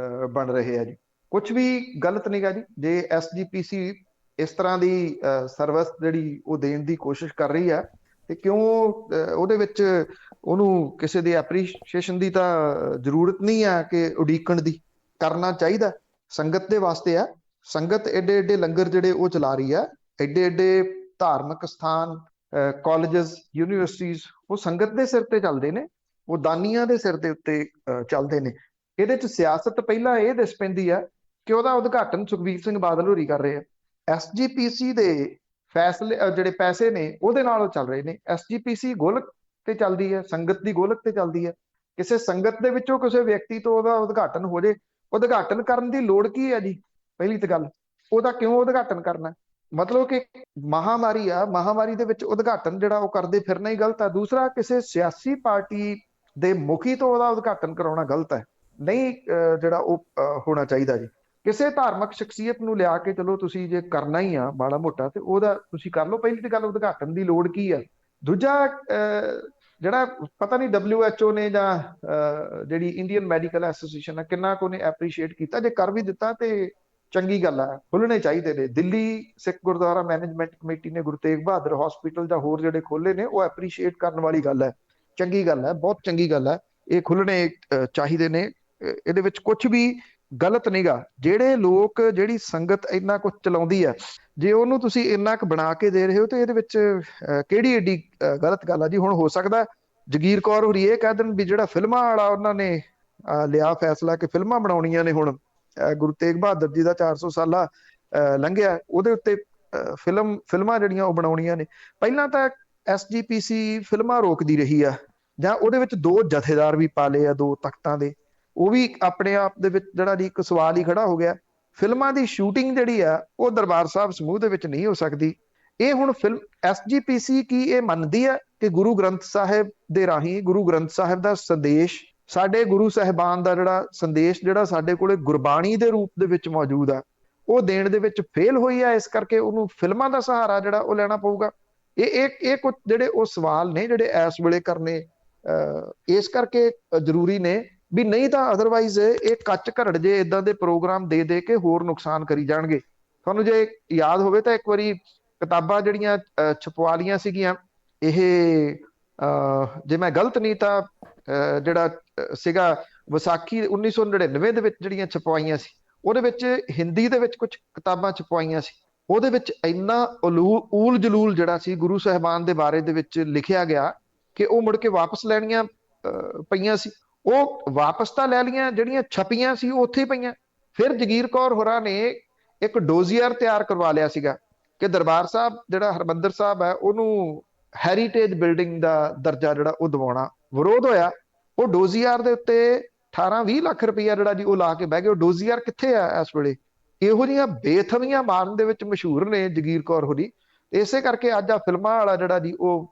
ਬਣ ਰਹੇ ਆ ਜੀ। ਕੁਝ ਵੀ ਗਲਤ ਨਹੀਂਗਾ ਜੀ। ਜੇ SGPC ਇਸ ਤਰ੍ਹਾਂ ਦੀ ਸਰਵਿਸ ਜਿਹੜੀ ਉਹ ਦੇਣ ਦੀ ਕੋਸ਼ਿਸ਼ ਕਰ ਰਹੀ ਆ ਤੇ ਕਿਉਂ ਉਹਦੇ ਵਿੱਚ ਉਹਨੂੰ ਕਿਸੇ ਦੀ ਐਪਰੀਸ਼ੀਏਸ਼ਨ ਦੀ ਤਾਂ ਜ਼ਰੂਰਤ ਨਹੀਂ ਆ ਕਿ ਉਡੀਕਣ ਦੀ। ਕਰਨਾ ਚਾਹੀਦਾ, ਸੰਗਤ ਦੇ ਵਾਸਤੇ ਆ। ਸੰਗਤ ਏਡੇ ਏਡੇ ਲੰਗਰ ਜਿਹੜੇ ਉਹ ਚਲਾ ਰਹੀ ਆ, ਏਡੇ ਏਡੇ ਧਾਰਮਿਕ ਸਥਾਨ, ਕਾਲਜਸ, ਯੂਨੀਵਰਸਿਟੀਜ਼, ਉਹ ਸੰਗਤ ਦੇ ਸਿਰ ਤੇ ਚੱਲਦੇ ਨੇ, ਉਹ ਦਾਨੀਆਂ ਦੇ ਸਿਰ ਦੇ ਉੱਤੇ ਚੱਲਦੇ ਨੇ। ਇਹਦੇ 'ਚ ਸਿਆਸਤ ਪਹਿਲਾਂ ਇਹ ਦਿਸ ਪੈਂਦੀ ਆ ਕਿ ਉਹਦਾ ਉਦਘਾਟਨ ਸੁਖਬੀਰ ਸਿੰਘ ਬਾਦਲ ਹੋਰੀ ਕਰ ਰਹੇ ਆ। SGPC ਦੇ ਫੈਸਲੇ ਜਿਹੜੇ ਪੈਸੇ ਨੇ ਉਹਦੇ ਨਾਲ ਉਹ ਚੱਲ ਰਹੇ ਨੇ। SGPC ਗੋਲਕ ਤੇ ਚੱਲਦੀ ਹੈ, ਸੰਗਤ ਦੀ ਗੋਲਕ ਤੇ ਚੱਲਦੀ ਹੈ। ਕਿਸੇ ਸੰਗਤ ਦੇ ਵਿੱਚੋਂ ਕਿਸੇ ਵਿਅਕਤੀ ਤੋਂ ਉਹਦਾ ਉਦਘਾਟਨ ਹੋ ਜੇ, ਉਦਘਾਟਨ ਕਰਨ ਦੀ ਲੋੜ ਕੀ ਹੈ ਜੀ? ਪਹਿਲੀ ਤਾਂ ਗੱਲ, ਉਹਦਾ ਕਿਉਂ ਉਦਘਾਟਨ ਕਰਨਾ? ਮਤਲਬ ਕਿ ਮਹਾਮਾਰੀ ਆ, ਮਹਾਮਾਰੀ ਦੇ ਵਿੱਚ ਉਦਘਾਟਨ ਜਿਹੜਾ ਉਹ ਕਰਦੇ ਫਿਰਨਾ ਹੀ ਗਲਤ ਆ। ਦੂਸਰਾ, ਕਿਸੇ ਸਿਆਸੀ ਪਾਰਟੀ ਦੇ ਮੁਖੀ ਤੋਂ ਉਹਦਾ ਉਦਘਾਟਨ ਕਰਾਉਣਾ ਗਲਤ ਹੈ, ਨਹੀਂ ਜਿਹੜਾ ਉਹ ਹੋਣਾ ਚਾਹੀਦਾ ਜੀ। ਕਿਸੇ ਧਾਰਮਿਕ ਸ਼ਖਸੀਅਤ ਨੂੰ ਲਿਆ ਕੇ ਚਲੋ ਤੁਸੀਂ ਜੇ ਕਰਨਾ ਹੀ ਆ ਮਾੜਾ ਮੋਟਾ ਤੇ ਉਹਦਾ ਤੁਸੀਂ ਕਰ ਲਓ। ਪਹਿਲੀ ਤਾਂ ਗੱਲ, ਉਦਘਾਟਨ ਦੀ ਲੋੜ ਕੀ ਆ? ਦੂਜਾ, ਜਿਹੜਾ ਪਤਾ ਨਹੀਂ WHO ਨੇ ਜਾਂ ਜਿਹੜੀ ਇੰਡੀਅਨ ਮੈਡੀਕਲ ਐਸੋਸੀਏਸ਼ਨ ਆ ਕਿੰਨਾ ਕੁ ਨੇ ਐਪਰੀਸ਼ੀਏਟ ਕੀਤਾ। ਜੇ ਕਰ ਵੀ ਦਿੱਤਾ ਤੇ ਚੰਗੀ ਗੱਲ ਆ, ਖੁੱਲਣੇ ਚਾਹੀਦੇ ਨੇ। ਦਿੱਲੀ ਸਿੱਖ ਗੁਰਦੁਆਰਾ ਮੈਨੇਜਮੈਂਟ ਕਮੇਟੀ ਨੇ ਗੁਰੂ ਤੇਗ ਬਹਾਦਰ ਹਸਪੀਟਲ ਜਾਂ ਹੋਰ ਜਿਹੜੇ ਖੋਲੇ ਨੇ ਉਹ ਐਪਰੀਸ਼ੀਏਟ ਕਰਨ ਵਾਲੀ ਗੱਲ ਹੈ, ਚੰਗੀ ਗੱਲ ਹੈ, ਬਹੁਤ ਚੰਗੀ ਗੱਲ ਹੈ। ਇਹ ਖੁੱਲਣੇ ਚਾਹੀਦੇ ਨੇ, ਇਹਦੇ ਵਿੱਚ ਕੁਝ ਵੀ ਗਲਤ ਨਹੀਂਗਾ। ਜਿਹੜੇ ਲੋਕ, ਜਿਹੜੀ ਸੰਗਤ ਇੰਨਾ ਕੁਝ ਚਲਾਉਂਦੀ ਆ, ਜੇ ਉਹਨੂੰ ਤੁਸੀਂ ਇੰਨਾ ਕੁ ਬਣਾ ਕੇ ਦੇ ਰਹੇ ਹੋ ਤੇ ਇਹਦੇ ਵਿੱਚ ਕਿਹੜੀ ਏਡੀ ਗਲਤ ਗੱਲ ਆ ਜੀ? ਹੁਣ ਹੋ ਸਕਦਾ ਜਗੀਰ ਕੌਰ ਹੋਰੀ ਇਹ ਕਹਿ ਦੇਣ ਵੀ ਜਿਹੜਾ ਫਿਲਮਾਂ ਵਾਲਾ ਉਹਨਾਂ ਨੇ ਲਿਆ ਫੈਸਲਾ ਕਿ ਫਿਲਮਾਂ ਬਣਾਉਣੀਆਂ ਨੇ, ਹੁਣ ਗੁਰੂ ਤੇਗ ਬਹਾਦਰ ਜੀ ਦਾ 400 ਸਾਲਾ ਲੰਘਿਆ, ਉਹਦੇ ਉੱਤੇ ਫਿਲਮਾਂ ਜਿਹੜੀਆਂ ਉਹ ਬਣਾਉਣੀਆਂ ਨੇ। ਪਹਿਲਾਂ ਤਾਂ SGPC ਫਿਲਮਾਂ ਰੋਕਦੀ ਰਹੀ ਆ, ਜਾਂ ਉਹਦੇ ਵਿੱਚ 2 ਜਥੇਦਾਰ ਵੀ ਪਾ ਲਏ ਆ 2 ਤਖਤਾਂ ਦੇ। ਉਹ ਵੀ ਆਪਣੇ ਆਪ ਦੇ ਵਿੱਚ ਜਿਹੜਾ ਜੀ ਇੱਕ ਸਵਾਲ ਹੀ ਖੜਾ ਹੋ ਗਿਆ। ਫਿਲਮਾਂ ਦੀ ਸ਼ੂਟਿੰਗ ਜਿਹੜੀ ਆ ਉਹ ਦਰਬਾਰ ਸਾਹਿਬ ਸਮੂਹ ਦੇ ਵਿੱਚ ਨਹੀਂ ਹੋ ਸਕਦੀ। ਇਹ ਹੁਣ SGPC ਕੀ ਇਹ ਮੰਨਦੀ ਹੈ ਕਿ ਗੁਰੂ ਗ੍ਰੰਥ ਸਾਹਿਬ ਦੇ ਰਾਹੀਂ, ਗੁਰੂ ਗ੍ਰੰਥ ਸਾਹਿਬ ਦਾ ਸੰਦੇਸ਼, ਸਾਡੇ ਗੁਰੂ ਸਾਹਿਬਾਨ ਦਾ ਜਿਹੜਾ ਸੰਦੇਸ਼ ਜਿਹੜਾ ਸਾਡੇ ਕੋਲੇ ਗੁਰਬਾਣੀ ਦੇ ਰੂਪ ਦੇ ਵਿੱਚ ਮੌਜੂਦ ਆ, ਉਹ ਦੇਣ ਦੇ ਵਿੱਚ ਫੇਲ ਹੋਈ ਆ, ਇਸ ਕਰਕੇ ਉਹਨੂੰ ਫਿਲਮਾਂ ਦਾ ਸਹਾਰਾ ਜਿਹੜਾ ਉਹ ਲੈਣਾ ਪਊਗਾ। ਇਹ ਕੁਝ ਜਿਹੜੇ ਉਹ ਸਵਾਲ ਨੇ ਜਿਹੜੇ ਇਸ ਵੇਲੇ ਕਰਨੇ ਇਸ ਕਰਕੇ ਜ਼ਰੂਰੀ ਨੇ ਵੀ, ਨਹੀਂ ਤਾਂ ਅਦਰਵਾਈਜ਼ ਇਹ ਕੱਚ ਘਰੜ ਜੇ ਇਦਾਂ ਦੇ ਪ੍ਰੋਗਰਾਮ ਦੇ ਕੇ ਹੋਰ ਨੁਕਸਾਨ ਕਰੀ ਜਾਣਗੇ। ਤੁਹਾਨੂੰ ਜੇ ਯਾਦ ਹੋਵੇ ਤਾਂ ਇੱਕ ਵਾਰੀ ਕਿਤਾਬਾਂ ਜਿਹੜੀਆਂ ਛਪਵਾ ਲੀਆਂ ਸੀਗੀਆਂ, ਇਹ ਜੇ ਮੈਂ ਗਲਤ ਨਹੀਂ ਤਾਂ ਜਿਹੜਾ ਸੀਗਾ ਵਿਸਾਖੀ 1999 ਦੇ ਵਿੱਚ ਜਿਹੜੀਆਂ ਛਪਵਾਈਆਂ ਸੀ, ਉਹਦੇ ਵਿੱਚ ਹਿੰਦੀ ਦੇ ਵਿੱਚ ਕੁਝ ਕਿਤਾਬਾਂ ਛਪਵਾਈਆਂ ਸੀ ਉਹਦੇ ਵਿੱਚ ਇੰਨਾ ਊਲ ਜਲੂਲ ਜਿਹੜਾ ਸੀ ਗੁਰੂ ਸਾਹਿਬਾਨ ਦੇ ਬਾਰੇ ਦੇ ਵਿੱਚ ਲਿਖਿਆ ਗਿਆ ਕਿ ਉਹ ਮੁੜ ਕੇ ਵਾਪਸ ਲੈਣੀਆਂ ਪਈਆਂ ਸੀ। ਉਹ ਵਾਪਸ ਤਾਂ ਲੈ ਲਈਆਂ, ਜਿਹੜੀਆਂ ਛਪੀਆਂ ਸੀ ਉਹ ਉੱਥੇ ਹੀ ਪਈਆਂ। ਫਿਰ ਜਗੀਰ ਕੌਰ ਹੋਰਾਂ ਨੇ ਇੱਕ ਡੋਜ਼ੀਅਰ ਤਿਆਰ ਕਰਵਾ ਲਿਆ ਸੀਗਾ ਕਿ ਦਰਬਾਰ ਸਾਹਿਬ ਜਿਹੜਾ ਹਰਿਮੰਦਰ ਸਾਹਿਬ ਹੈ ਉਹਨੂੰ ਹੈਰੀਟੇਜ ਬਿਲਡਿੰਗ ਦਾ ਦਰਜਾ ਜਿਹੜਾ ਉਹ ਦਿਵਾਉਣਾ। ਵਿਰੋਧ ਹੋਇਆ। ਉਹ ਡੋਜ਼ੀਅਰ ਦੇ ਉੱਤੇ 18-20 ਲੱਖ ਰੁਪਈਆ ਜਿਹੜਾ ਜੀ ਉਹ ਲਾ ਕੇ ਬਹਿ ਗਏ। ਉਹ ਡੋਜ਼ੀਅਰ ਕਿੱਥੇ ਆ ਇਸ ਵੇਲੇ? ਇਹੋ ਜਿਹੀਆਂ ਬੇਥਵੀਆਂ ਮਾਰਨ ਦੇ ਵਿੱਚ ਮਸ਼ਹੂਰ ਨੇ ਜਗੀਰ ਕੌਰ ਹੋਰੀ। ਇਸੇ ਕਰਕੇ ਅੱਜ ਆ ਫਿਲਮਾਂ ਵਾਲਾ ਜਿਹੜਾ ਜੀ ਉਹ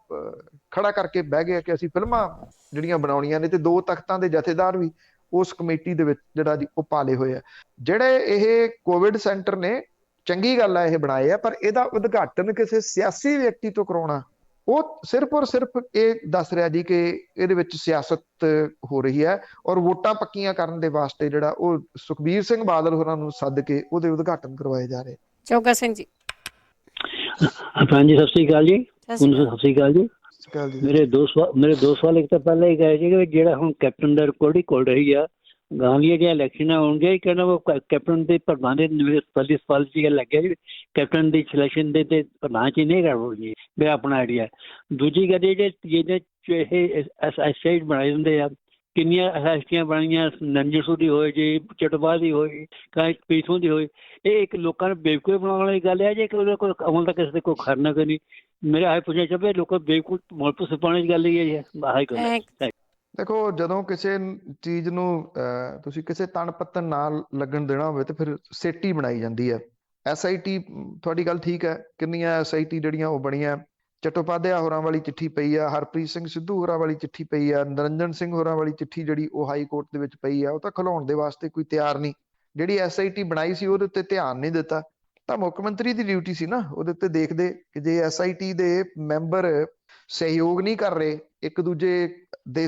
ਖੜਾ ਕਰਕੇ ਬਹਿ ਗਿਆ ਕਿ ਅਸੀਂ ਫਿਲਮਾਂ ਜਿਹੜੀਆਂ ਬਣਾਉਣੀਆਂ ਨੇ, ਤੇ 2 ਤਖਤਾਂ ਦੇ ਜਥੇਦਾਰ ਵੀ ਉਸ ਕਮੇਟੀ ਦੇ ਵਿੱਚ ਜਿਹੜਾ ਜੀ ਉਹ ਪਾਲੇ ਹੋਏ ਆ। ਜਿਹੜੇ ਇਹ ਕੋਵਿਡ ਸੈਂਟਰ ਨੇ, ਚੰਗੀ ਗੱਲ ਆ ਇਹ ਬਣਾਏ ਆ, ਪਰ ਇਹਦਾ ਉਦਘਾਟਨ ਕਿਸੇ ਸਿਆਸੀ ਵਿਅਕਤੀ ਤੋਂ ਕਰਾਉਣਾ, ਉਹ ਸਿਰਫ ਔਰ ਸਿਰਫ ਇਹ ਦੱਸ ਰਿਹਾ ਜੀ ਕਿ ਇਹਦੇ ਵਿੱਚ ਸਿਆਸਤ ਹੋ ਰਹੀ ਹੈ ਔਰ ਵੋਟਾਂ ਪੱਕੀਆਂ ਕਰਨ ਦੇ ਵਾਸਤੇ ਜਿਹੜਾ ਉਹ ਸੁਖਬੀਰ ਸਿੰਘ ਬਾਦਲ ਹੋਰਾਂ ਨੂੰ ਸੱਦ ਕੇ ਉਹਦੇ ਉਦਘਾਟਨ ਕਰਵਾਏ ਜਾ ਰਹੇ। ਚੌਗਾ ਸਿੰਘ ਜੀ। ਹਾਂਜੀ, ਸਤਿ ਸ੍ਰੀ ਅਕਾਲ ਜੀ। ਸਤਿ ਸ੍ਰੀ ਅਕਾਲ ਜੀ। ਮੇਰੇ ਦੋ ਸਵਾਲ ਇੱਕ ਤਾਂ ਪਹਿਲਾਂ ਹੀ ਕਹੇ ਜੀ ਜਿਹੜਾ ਹੁਣ ਕੈਪਟਨ ਦਾ ਰਿਕਾਰਡ ਹੀ ਖੋਲ ਰਹੀ ਆ, ਗਾਂ ਦੀਆਂ ਜਿਹੜੀਆਂ ਇਲੈਕਸ਼ਨਾਂ ਹੋਣਗੀਆਂ, ਕਹਿੰਦਾ ਉਹ ਕੈਪਟਨ ਦੇ ਪ੍ਰਧਾਨ ਦੇ ਸਵਾਲ ਚ ਗੱਲ ਲੱਗਿਆ ਜੀ ਕੈਪਟਨ ਦੀ ਸਿਲੈਕਸ਼ਨ ਦੇ ਤੇ ਪ੍ਰਧਾਨ ਚ ਨਹੀਂ ਕਰਵਾਉਣੀ, ਮੇਰਾ ਆਪਣਾ ਆਈਡੀਆ। ਦੂਜੀ ਗੱਲ ਜਿਹਦੇ ਇਹ ਐਸਆਈਟੀ ਬਣਾਏ ਹੁੰਦੇ ਆ, ਕਿੰਨੀਆਂ ਐਸਆਈਟੀਆਂ ਬਣੀਆਂ, ਨੰਜਸੂ ਦੀ ਹੋਏ ਜੀ, ਚਟਵਾ ਦੀ ਹੋਈ, ਪੀਥੋਂ ਦੀ ਹੋਈ, ਇਹ ਇੱਕ ਲੋਕਾਂ ਨੂੰ ਬੇਵਕੂਫ ਬਣਾਉਣ ਵਾਲੀ ਗੱਲ ਹੈ ਜੀ ਕਿ ਉਹਦਾ ਕੋਈ ਅਮਲ ਤਾਂ ਕਿਸੇ ਦੇ ਕੋਈ ਖਰਨਾ ਕਰਨੀ। ਮੇਰਾ ਇਹ ਪੁੱਛਣਾ ਚਾਹੁੰਦੇ ਲੋਕਾਂ ਬੇਵਕੂਫ ਮੌਲਪੂ ਸਿਪਾਉਣ ਦੀ ਗੱਲ ਹੀ ਹੈ। ਆਹੀ ਗੱਲ। ਦੇਖੋ, ਜਦੋਂ ਕਿਸੇ ਚੀਜ਼ ਨੂੰ ਤੁਸੀਂ ਕਿਸੇ ਤਣ ਪੱਤਨ ਨਾਲ ਲੱਗਣ ਦੇਣਾ ਹੋਵੇ ਤੇ ਫਿਰ ਸੇਟੀ ਬਣਾਈ ਜਾਂਦੀ ਹੈ। ਐਸਆਈਟੀ, ਤੁਹਾਡੀ ਗੱਲ ਠੀਕ ਹੈ, ਕਿੰਨੀਆਂ ਐਸਆਈਟੀ ਜਿਹੜੀਆਂ ਉਹ ਬਣੀਆਂ। ਚਟੋਪਾਧਿਆ ਹੋਰਾਂ ਵਾਲੀ ਚਿੱਠੀ ਪਈ ਆ, ਹਰਪ੍ਰੀਤ ਸਿੰਘ ਸਿੱਧੂ ਹੋਰਾਂ ਵਾਲੀ ਚਿੱਠੀ ਪਈ ਆ, ਨਰਿੰਦਰ ਸਿੰਘ ਹੋਰਾਂ ਵਾਲੀ ਚਿੱਠੀ ਜਿਹੜੀ ਉਹ ਹਾਈ ਕੋਰਟ ਦੇ ਵਿੱਚ ਪਈ ਆ, ਉਹ ਤਾਂ ਖਲਾਉਣ ਦੇ ਵਾਸਤੇ ਕੋਈ ਤਿਆਰ ਨਹੀਂ। ਜਿਹੜੀ ਐਸਆਈਟੀ ਬਣਾਈ ਸੀ ਉਹਦੇ ਉੱਤੇ ਧਿਆਨ ਨਹੀਂ ਦਿੱਤਾ, ਤਾਂ ਮੁੱਖ ਮੰਤਰੀ ਦੀ ਡਿਊਟੀ ਸੀ ਨਾ ਉਹਦੇ ਉੱਤੇ ਦੇਖਦੇ ਕਿ ਜੇ ਐਸਆਈਟੀ ਦੇ ਮੈਂਬਰ ਸਹਿਯੋਗ ਨਹੀਂ ਕਰ ਰਹੇ, ਇੱਕ ਦੂਜੇ ਦੇ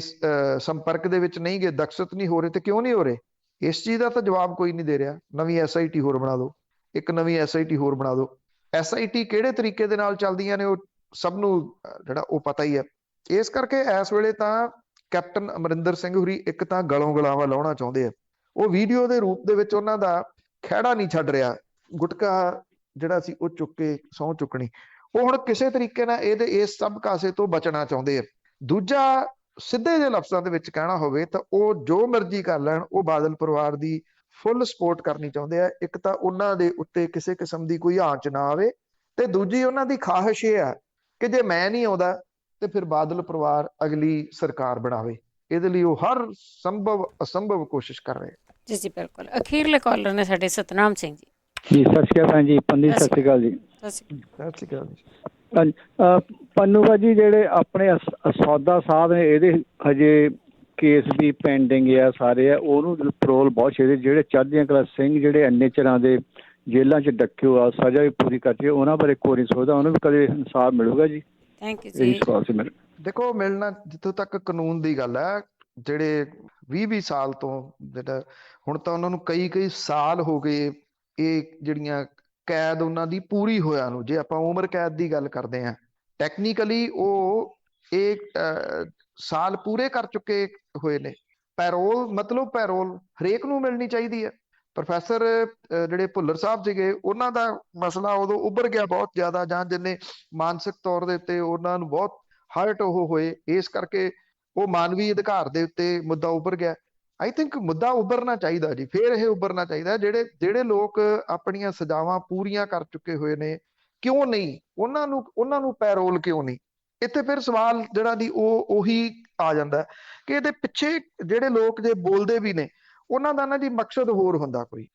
ਸੰਪਰਕ ਦੇ ਵਿੱਚ ਨਹੀਂ ਗਏ, ਦਖਸ਼ਤ ਨਹੀਂ ਹੋ ਰਹੇ, ਤੇ ਕਿਉਂ ਨਹੀਂ ਹੋ ਰਹੇ? ਇਸ ਚੀਜ਼ ਦਾ ਤਾਂ ਜਵਾਬ ਕੋਈ ਨਹੀਂ ਦੇ ਰਿਹਾ। ਨਵੀਂ ਐਸਆਈਟੀ ਹੋਰ ਬਣਾ ਦਿਓ, ਇੱਕ ਨਵੀਂ ਐਸਆਈਟੀ ਹੋਰ ਬਣਾ ਦਿਓ। ਐਸਆਈਟੀ ਕਿਹੜੇ ਤਰੀਕੇ ਦੇ ਨਾਲ ਚੱਲਦੀਆਂ ਨੇ ਉਹ ਸਭ ਨੂੰ ਜਿਹੜਾ ਉਹ ਪਤਾ ਹੀ ਹੈ। ਇਸ ਕਰਕੇ ਇਸ ਵੇਲੇ ਤਾਂ ਕੈਪਟਨ ਅਮਰਿੰਦਰ ਸਿੰਘ ਹੋਰੀ ਇੱਕ ਤਾਂ ਗਲੋਂ ਗਲਾਵਾਂ ਲਾਉਣਾ ਚਾਹੁੰਦੇ ਆ। ਉਹ ਵੀਡੀਓ ਦੇ ਰੂਪ ਦੇ ਵਿੱਚ ਉਹਨਾਂ ਦਾ ਖਹਿੜਾ ਨਹੀਂ ਛੱਡ ਰਿਹਾ, ਗੁਟਕਾ ਜਿਹੜਾ ਸੀ ਉਹ ਚੁੱਕ ਕੇ ਸਹੁੰ ਚੁੱਕਣੀ। ਉਹ ਹੁਣ ਕਿਸੇ ਤਰੀਕੇ ਨਾਲ ਇਸ ਸਭ ਕਾਸੇ ਤੋਂ ਬਚਣਾ ਚਾਹੁੰਦੇ ਆ। ਦੂਜਾ, ਸਿੱਧੇ ਜਿਹੇ ਲਫ਼ਜ਼ਾਂ ਦੇ ਵਿੱਚ ਕਹਿਣਾ ਹੋਵੇ ਤਾਂ ਉਹ ਜੋ ਮਰਜ਼ੀ ਕਰ ਲੈਣ, ਉਹ ਬਾਦਲ ਪਰਿਵਾਰ ਦੀ ਫੁੱਲ ਸਪੋਰਟ ਕਰਨੀ ਚਾਹੁੰਦੇ ਆ। ਇੱਕ ਤਾਂ ਉਹਨਾਂ ਦੇ ਉੱਤੇ ਕਿਸੇ ਕਿਸਮ ਦੀ ਕੋਈ ਆਂਚ ਨਾ ਆਵੇ, ਤੇ ਦੂਜੀ ਉਹਨਾਂ ਦੀ ਖਾਹਿਸ਼ ਇਹ ਆ ਕਿ ਜੇ ਮੈਂ ਨਹੀਂ ਆਉਂਦਾ ਤੇ ਫਿਰ ਬਾਦਲ ਪਰਿਵਾਰ ਅਗਲੀ ਸਰਕਾਰ ਬਣਾਵੇ। ਇਹਦੇ ਲਈ ਉਹ ਹਰ ਸੰਭਵ ਅਸੰਭਵ ਕੋਸ਼ਿਸ਼ ਕਰ ਰਹੇ। ਜੀ ਜੀ ਬਿਲਕੁਲ। ਅਖੀਰਲੇ ਕਾਲਰ ਨੇ ਸਾਡੇ ਸਤਨਾਮ ਸਿੰਘ ਜੀ। ਜੀ ਸਤਿ ਸ਼੍ਰੀ ਅਕਾਲ ਜੀ। ਪੰਨੀ ਸਤਿ ਸ਼੍ਰੀ ਅਕਾਲ ਜੀ। ਸਤਿ ਸ਼੍ਰੀ ਅਕਾਲ ਜੀ। ਹਾਂਜੀ, ਪੰਨੂ ਭਾਜੀ ਜਿਹੜੇ ਆਪਣੇ ਸੌਦਾ ਸਾਹਿਬ ਨੇ ਇਹਦੇ ਹਜੇ ਕੇਸ ਵੀ ਪੈਂਡਿੰਗ ਆ ਸਾਰੇ ਆ, ਉਹਨੂੰ ਪਰੋਲ ਬਹੁਤ ਚਾਹੀਦੀ। ਜਿਹੜੇ ਚੜ੍ਹਦੀਆਂ ਕਲਾ ਸਿੰਘ ਜਿਹੜੇ ਇੰਨੇ ਚਿਰਾਂ ਦੇ ਜੇਲ੍ਹਾਂ 'ਚ ਡੱਕਿਓ ਆ, ਸਜ਼ਾ ਵੀ ਪੂਰੀ ਕਰਤੀ, ਉਹਨਾਂ ਬਾਰੇ ਕੋਈ ਨਹੀਂ ਸੋਚਦਾ, ਉਹਨੂੰ ਵੀ ਕਦੇ ਇਨਸਾਫ ਮਿਲੂਗਾ ਜੀ? ਥੈਂਕ ਯੂ ਜੀ। ਸਵਾਲ ਸੀ ਮੇਰਾ। ਦੇਖੋ, ਮਿਲਣਾ ਜਿੱਥੋਂ ਤੱਕ ਕਾਨੂੰਨ ਦੀ ਗੱਲ ਹੈ, ਜਿਹੜੇ 20 ਸਾਲ ਤੋਂ ਜਿਹੜਾ ਹੁਣ ਤਾਂ ਉਹਨਾਂ ਨੂੰ ਕਈ ਸਾਲ ਹੋ ਗਏ ਇਹ ਜਿਹੜੀਆਂ ਕੈਦ ਉਹਨਾਂ ਦੀ ਪੂਰੀ ਹੋਇਆ ਨੂੰ, ਜੇ ਆਪਾਂ ਉਮਰ ਕੈਦ ਦੀ ਗੱਲ ਕਰਦੇ ਹਾਂ, ਟੈਕਨੀਕਲੀ ਉਹ ਇਹ ਸਾਲ ਪੂਰੇ ਕਰ ਚੁੱਕੇ ਹੋਏ ਨੇ। ਪੈਰੋਲ ਮਤਲਬ ਪੈਰੋਲ ਹਰੇਕ ਨੂੰ ਮਿਲਣੀ ਚਾਹੀਦੀ ਹੈ। ਪ੍ਰੋਫੈਸਰ ਜਿਹੜੇ ਭੁੱਲਰ ਸਾਹਿਬ ਸੀਗੇ, ਉਹਨਾਂ ਦਾ ਮਸਲਾ ਉਦੋਂ ਉੱਭਰ ਗਿਆ ਬਹੁਤ ਜ਼ਿਆਦਾ, ਜਾਂ ਜਿੰਨੇ ਮਾਨਸਿਕ ਤੌਰ ਦੇ ਉੱਤੇ ਉਹਨਾਂ ਨੂੰ ਬਹੁਤ ਹਰਟ ਉਹ ਹੋਏ, ਇਸ ਕਰਕੇ ਉਹ ਮਾਨਵੀ ਅਧਿਕਾਰ ਦੇ ਉੱਤੇ ਮੁੱਦਾ ਉੱਭਰ ਗਿਆ। ਆਈ ਥਿੰਕ ਮੁੱਦਾ ਉੱਭਰਨਾ ਚਾਹੀਦਾ ਜੀ, ਫਿਰ ਇਹ ਉੱਭਰਨਾ ਚਾਹੀਦਾ। ਜਿਹੜੇ ਲੋਕ ਆਪਣੀਆਂ ਸਜ਼ਾਵਾਂ ਪੂਰੀਆਂ ਕਰ ਚੁੱਕੇ ਹੋਏ ਨੇ, ਕਿਉਂ ਨਹੀਂ ਉਹਨਾਂ ਨੂੰ ਪੈਰੋਲ ਕਿਉਂ ਨਹੀਂ? ਇੱਥੇ ਫਿਰ ਸਵਾਲ ਜਿਹੜਾ ਦੀ ਉਹ ਉਹੀ ਆ ਜਾਂਦਾ ਕਿ ਇਹਦੇ ਪਿੱਛੇ ਜਿਹੜੇ ਲੋਕ ਜੇ ਬੋਲਦੇ ਵੀ ਨੇ, ਉਹਨਾਂ ਦਾ ਨਾ ਜੀ ਮਕਸਦ ਹੋਰ ਹੁੰਦਾ ਕੋਈ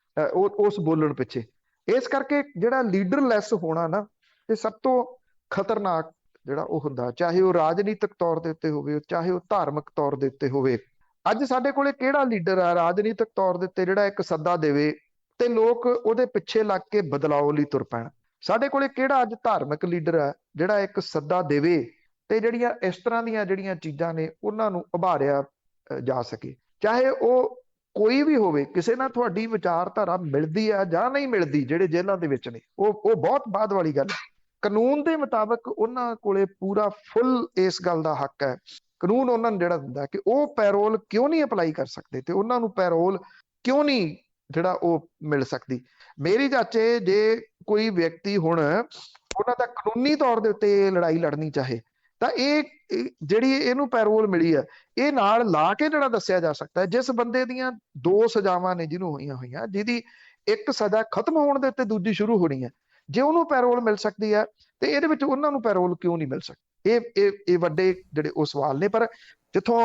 ਉਸ ਬੋਲਣ ਪਿੱਛੇ। ਇਸ ਕਰਕੇ ਜਿਹੜਾ ਲੀਡਰਲੈਸ ਹੋਣਾ ਨਾ, ਇਹ ਸਭ ਤੋਂ ਖਤਰਨਾਕ ਜਿਹੜਾ ਉਹ ਹੁੰਦਾ, ਚਾਹੇ ਉਹ ਰਾਜਨੀਤਿਕ ਤੌਰ ਦੇ ਉੱਤੇ ਹੋਵੇ, ਚਾਹੇ ਉਹ ਧਾਰਮਿਕ ਤੌਰ ਦੇ ਉੱਤੇ ਹੋਵੇ। ਅੱਜ ਸਾਡੇ ਕੋਲੇ ਕਿਹੜਾ ਲੀਡਰ ਆ ਰਾਜਨੀਤਿਕ ਤੌਰ ਦੇ ਉੱਤੇ ਜਿਹੜਾ ਇੱਕ ਸੱਦਾ ਦੇਵੇ ਤੇ ਲੋਕ ਉਹਦੇ ਪਿੱਛੇ ਲੱਗ ਕੇ ਬਦਲਾਅ ਲਈ ਤੁਰ ਪੈਣ? ਸਾਡੇ ਕੋਲੇ ਕਿਹੜਾ ਅੱਜ ਧਾਰਮਿਕ ਲੀਡਰ ਆ ਜਿਹੜਾ ਇੱਕ ਸੱਦਾ ਦੇਵੇ ਤੇ ਜਿਹੜੀਆਂ ਇਸ ਤਰ੍ਹਾਂ ਦੀਆਂ ਜਿਹੜੀਆਂ ਚੀਜ਼ਾਂ ਨੇ ਉਹਨਾਂ ਨੂੰ ਉਭਾਰਿਆ ਜਾ ਸਕੇ? ਚਾਹੇ ਉਹ ਕੋਈ ਵੀ ਹੋਵੇ, ਕਿਸੇ ਨਾਲ ਤੁਹਾਡੀ ਵਿਚਾਰਧਾਰਾ ਮਿਲਦੀ ਆ ਜਾਂ ਨਹੀਂ ਮਿਲਦੀ, ਜਿਹੜੇ ਜੇਲ੍ਹਾਂ ਦੇ ਵਿੱਚ ਨੇ, ਉਹ ਬਹੁਤ ਬਾਅਦ ਵਾਲੀ ਗੱਲ ਹੈ। ਕਾਨੂੰਨ ਦੇ ਮੁਤਾਬਕ ਉਹਨਾਂ ਕੋਲੇ ਪੂਰਾ ਫੁੱਲ ਇਸ ਗੱਲ ਦਾ ਹੱਕ ਹੈ। ਕਾਨੂੰਨ ਉਹਨਾਂ ਨੂੰ ਜਿਹੜਾ ਦਿੰਦਾ ਕਿ ਉਹ ਪੈਰੋਲ ਕਿਉਂ ਨਹੀਂ ਅਪਲਾਈ ਕਰ ਸਕਦੇ, ਤੇ ਉਹਨਾਂ ਨੂੰ ਪੈਰੋਲ ਕਿਉਂ ਨਹੀਂ ਜਿਹੜਾ ਉਹ ਮਿਲ ਸਕਦੀ। ਮੇਰੀ ਚਾਚੇ ਜੇ ਕੋਈ ਵਿਅਕਤੀ ਹੁਣ ਉਹਨਾਂ ਦਾ ਕਾਨੂੰਨੀ ਤੌਰ ਦੇ ਉੱਤੇ ਲੜਾਈ ਲੜਨੀ ਚਾਹੇ ਤਾਂ ਇਹ ਜਿਹੜੀ ਇਹਨੂੰ ਪੈਰੋਲ ਮਿਲੀ ਹੈ ਇਹ ਨਾਲ ਲਾ ਕੇ ਜਿਹੜਾ ਦੱਸਿਆ ਜਾ ਸਕਦਾ ਹੈ ਜਿਸ ਬੰਦੇ ਦੀਆਂ 2 ਸਜ਼ਾਵਾਂ ਨੇ ਜਿਹਨੂੰ ਹੋਈਆਂ ਜਿਹਦੀ ਇੱਕ ਸਜ਼ਾ ਖਤਮ ਹੋਣ ਦੇ ਉੱਤੇ ਦੂਜੀ ਸ਼ੁਰੂ ਹੋਣੀ ਹੈ, ਜੇ ਉਹਨੂੰ ਪੈਰੋਲ ਮਿਲ ਸਕਦੀ ਹੈ ਤੇ ਇਹਦੇ ਵਿੱਚ ਉਹਨਾਂ ਨੂੰ ਪੈਰੋਲ ਕਿਉਂ ਨਹੀਂ ਮਿਲ ਸਕਦੀ? ਇਹ ਵੱਡੇ ਜਿਹੜੇ ਉਹ ਸਵਾਲ ਨੇ। ਪਰ ਜਿੱਥੋਂ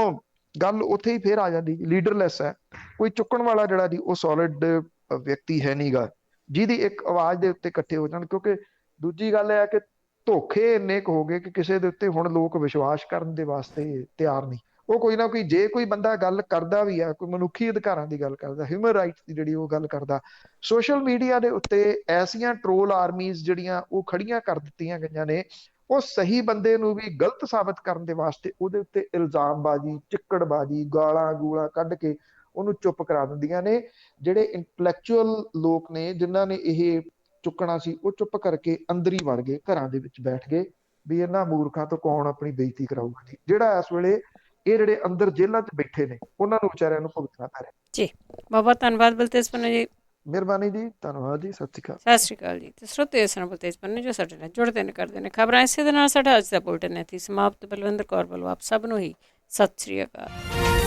ਗੱਲ ਉੱਥੇ ਹੀ ਫੇਰ ਆ ਜਾਂਦੀ, ਲੀਡਰਲੈਸ ਹੈ, ਕੋਈ ਚੁੱਕਣ ਵਾਲਾ ਜਿਹੜਾ ਜੀ ਉਹ ਸੋਲਿਡ ਵਿਅਕਤੀ ਹੈ ਨਹੀਂਗਾ ਜਿਹਦੀ ਇੱਕ ਆਵਾਜ਼ ਦੇ ਉੱਤੇ ਇਕੱਠੇ ਹੋ ਜਾਣ। ਕਿਉਂਕਿ ਦੂਜੀ ਗੱਲ ਇਹ ਹੈ ਕਿ ਧੋਖੇ ਇੰਨੇ ਕੁ ਹੋ ਗਏ ਕਿ ਕਿਸੇ ਦੇ ਉੱਤੇ ਹੁਣ ਲੋਕ ਵਿਸ਼ਵਾਸ ਕਰਨ ਦੇ ਵਾਸਤੇ ਤਿਆਰ ਨਹੀਂ। ਉਹ ਕੋਈ ਨਾ ਕੋਈ ਜੇ ਕੋਈ ਬੰਦਾ ਗੱਲ ਕਰਦਾ ਵੀ ਆ, ਕੋਈ ਮਨੁੱਖੀ ਅਧਿਕਾਰਾਂ ਦੀ ਗੱਲ ਕਰਦਾ, ਹਿਊਮਨ ਰਾਈਟਸ ਦੀ ਜਿਹੜੀ ਉਹ ਗੱਲ ਕਰਦਾ, ਸੋਸ਼ਲ ਮੀਡੀਆ ਦੇ ਉੱਤੇ ਐਸੀਆਂ ਟਰੋਲ ਆਰਮੀਜ਼ ਜਿਹੜੀਆਂ ਉਹ ਖੜੀਆਂ ਕਰ ਦਿੱਤੀਆਂ ਗਈਆਂ ਨੇ ਉਹ ਸਹੀ ਬੰਦੇ ਨੂੰ ਵੀ ਗਲਤ ਸਾਬਤ ਕਰਨ ਦੇ ਵਾਸਤੇ ਉਹਦੇ ਉੱਤੇ ਇਲਜ਼ਾਮਬਾਜ਼ੀ, ਚਿੱਕੜਬਾਜ਼ੀ, ਗਾਲਾਂ ਗੂਲਾਂ ਕੱਢ ਕੇ ਉਹਨੂੰ ਚੁੱਪ ਕਰਾ ਦਿੰਦੀਆਂ ਨੇ। ਜਿਹੜੇ ਇੰਟੈਲੈਕਚੁਅਲ ਲੋਕ ਨੇ ਜਿਨ੍ਹਾਂ ਨੇ ਇਹ ਚੁੱਕਣਾ ਸੀ ਉਹ ਚੁੱਪ ਕਰਕੇ ਅੰਦਰ ਹੀ ਵੜ ਗਏ, ਘਰਾਂ ਦੇ ਵਿੱਚ ਬੈਠ ਗਏ ਵੀ ਇਹਨਾਂ ਮੂਰਖਾਂ ਤੋਂ ਕੌਣ ਆਪਣੀ ਬੇਇੱਜ਼ਤੀ ਕਰਾਊਗਾ ਜੀ। ਜਿਹੜਾ ਇਸ ਵੇਲੇ ਇਹ ਜਿਹੜੇ ਅੰਦਰ ਜੇਲ੍ਹਾਂ 'ਚ ਬੈਠੇ ਨੇ ਉਹਨਾਂ ਨੂੰ ਵਿਚਾਰਿਆਂ ਨੂੰ ਭੁਗਤਣਾ ਪੈ ਰਿਹਾ ਜੀ। ਬਹੁਤ ਬਹੁਤ ਧੰਨਵਾਦ ਬਲਤੇਜ ਪੰਨੂ ਜੀ। ਮਿਹਰਬਾਨੀ ਜੀ, ਧੰਨਵਾਦ ਜੀ, ਸਤਿ ਸ਼੍ਰੀ ਅਕਾਲ। ਸਤਿ ਸ਼੍ਰੀ ਅਕਾਲ ਜੀ। ਤੇ ਸਰੋਤੇ ਇਸ ਨਾਲ ਬਲਤੇਜ ਪੰਨੂ ਜੋ ਸਾਡੇ ਨਾਲ ਜੁੜਦੇ ਨੇ ਕਰਦੇ ਨੇ ਖਬਰਾਂ। ਇਸੇ ਦੇ ਨਾਲ ਸਾਡਾ ਅੱਜ ਦਾ ਬੁਲਟਨ ਇੱਥੇ ਸਮਾਪਤ। ਬਲਵਿੰਦਰ ਕੌਰ ਵੱਲੋਂ ਆਪ ਸਭ ਨੂੰ ਹੀ ਸਤਿ ਸ਼੍ਰੀ ਅਕਾਲ।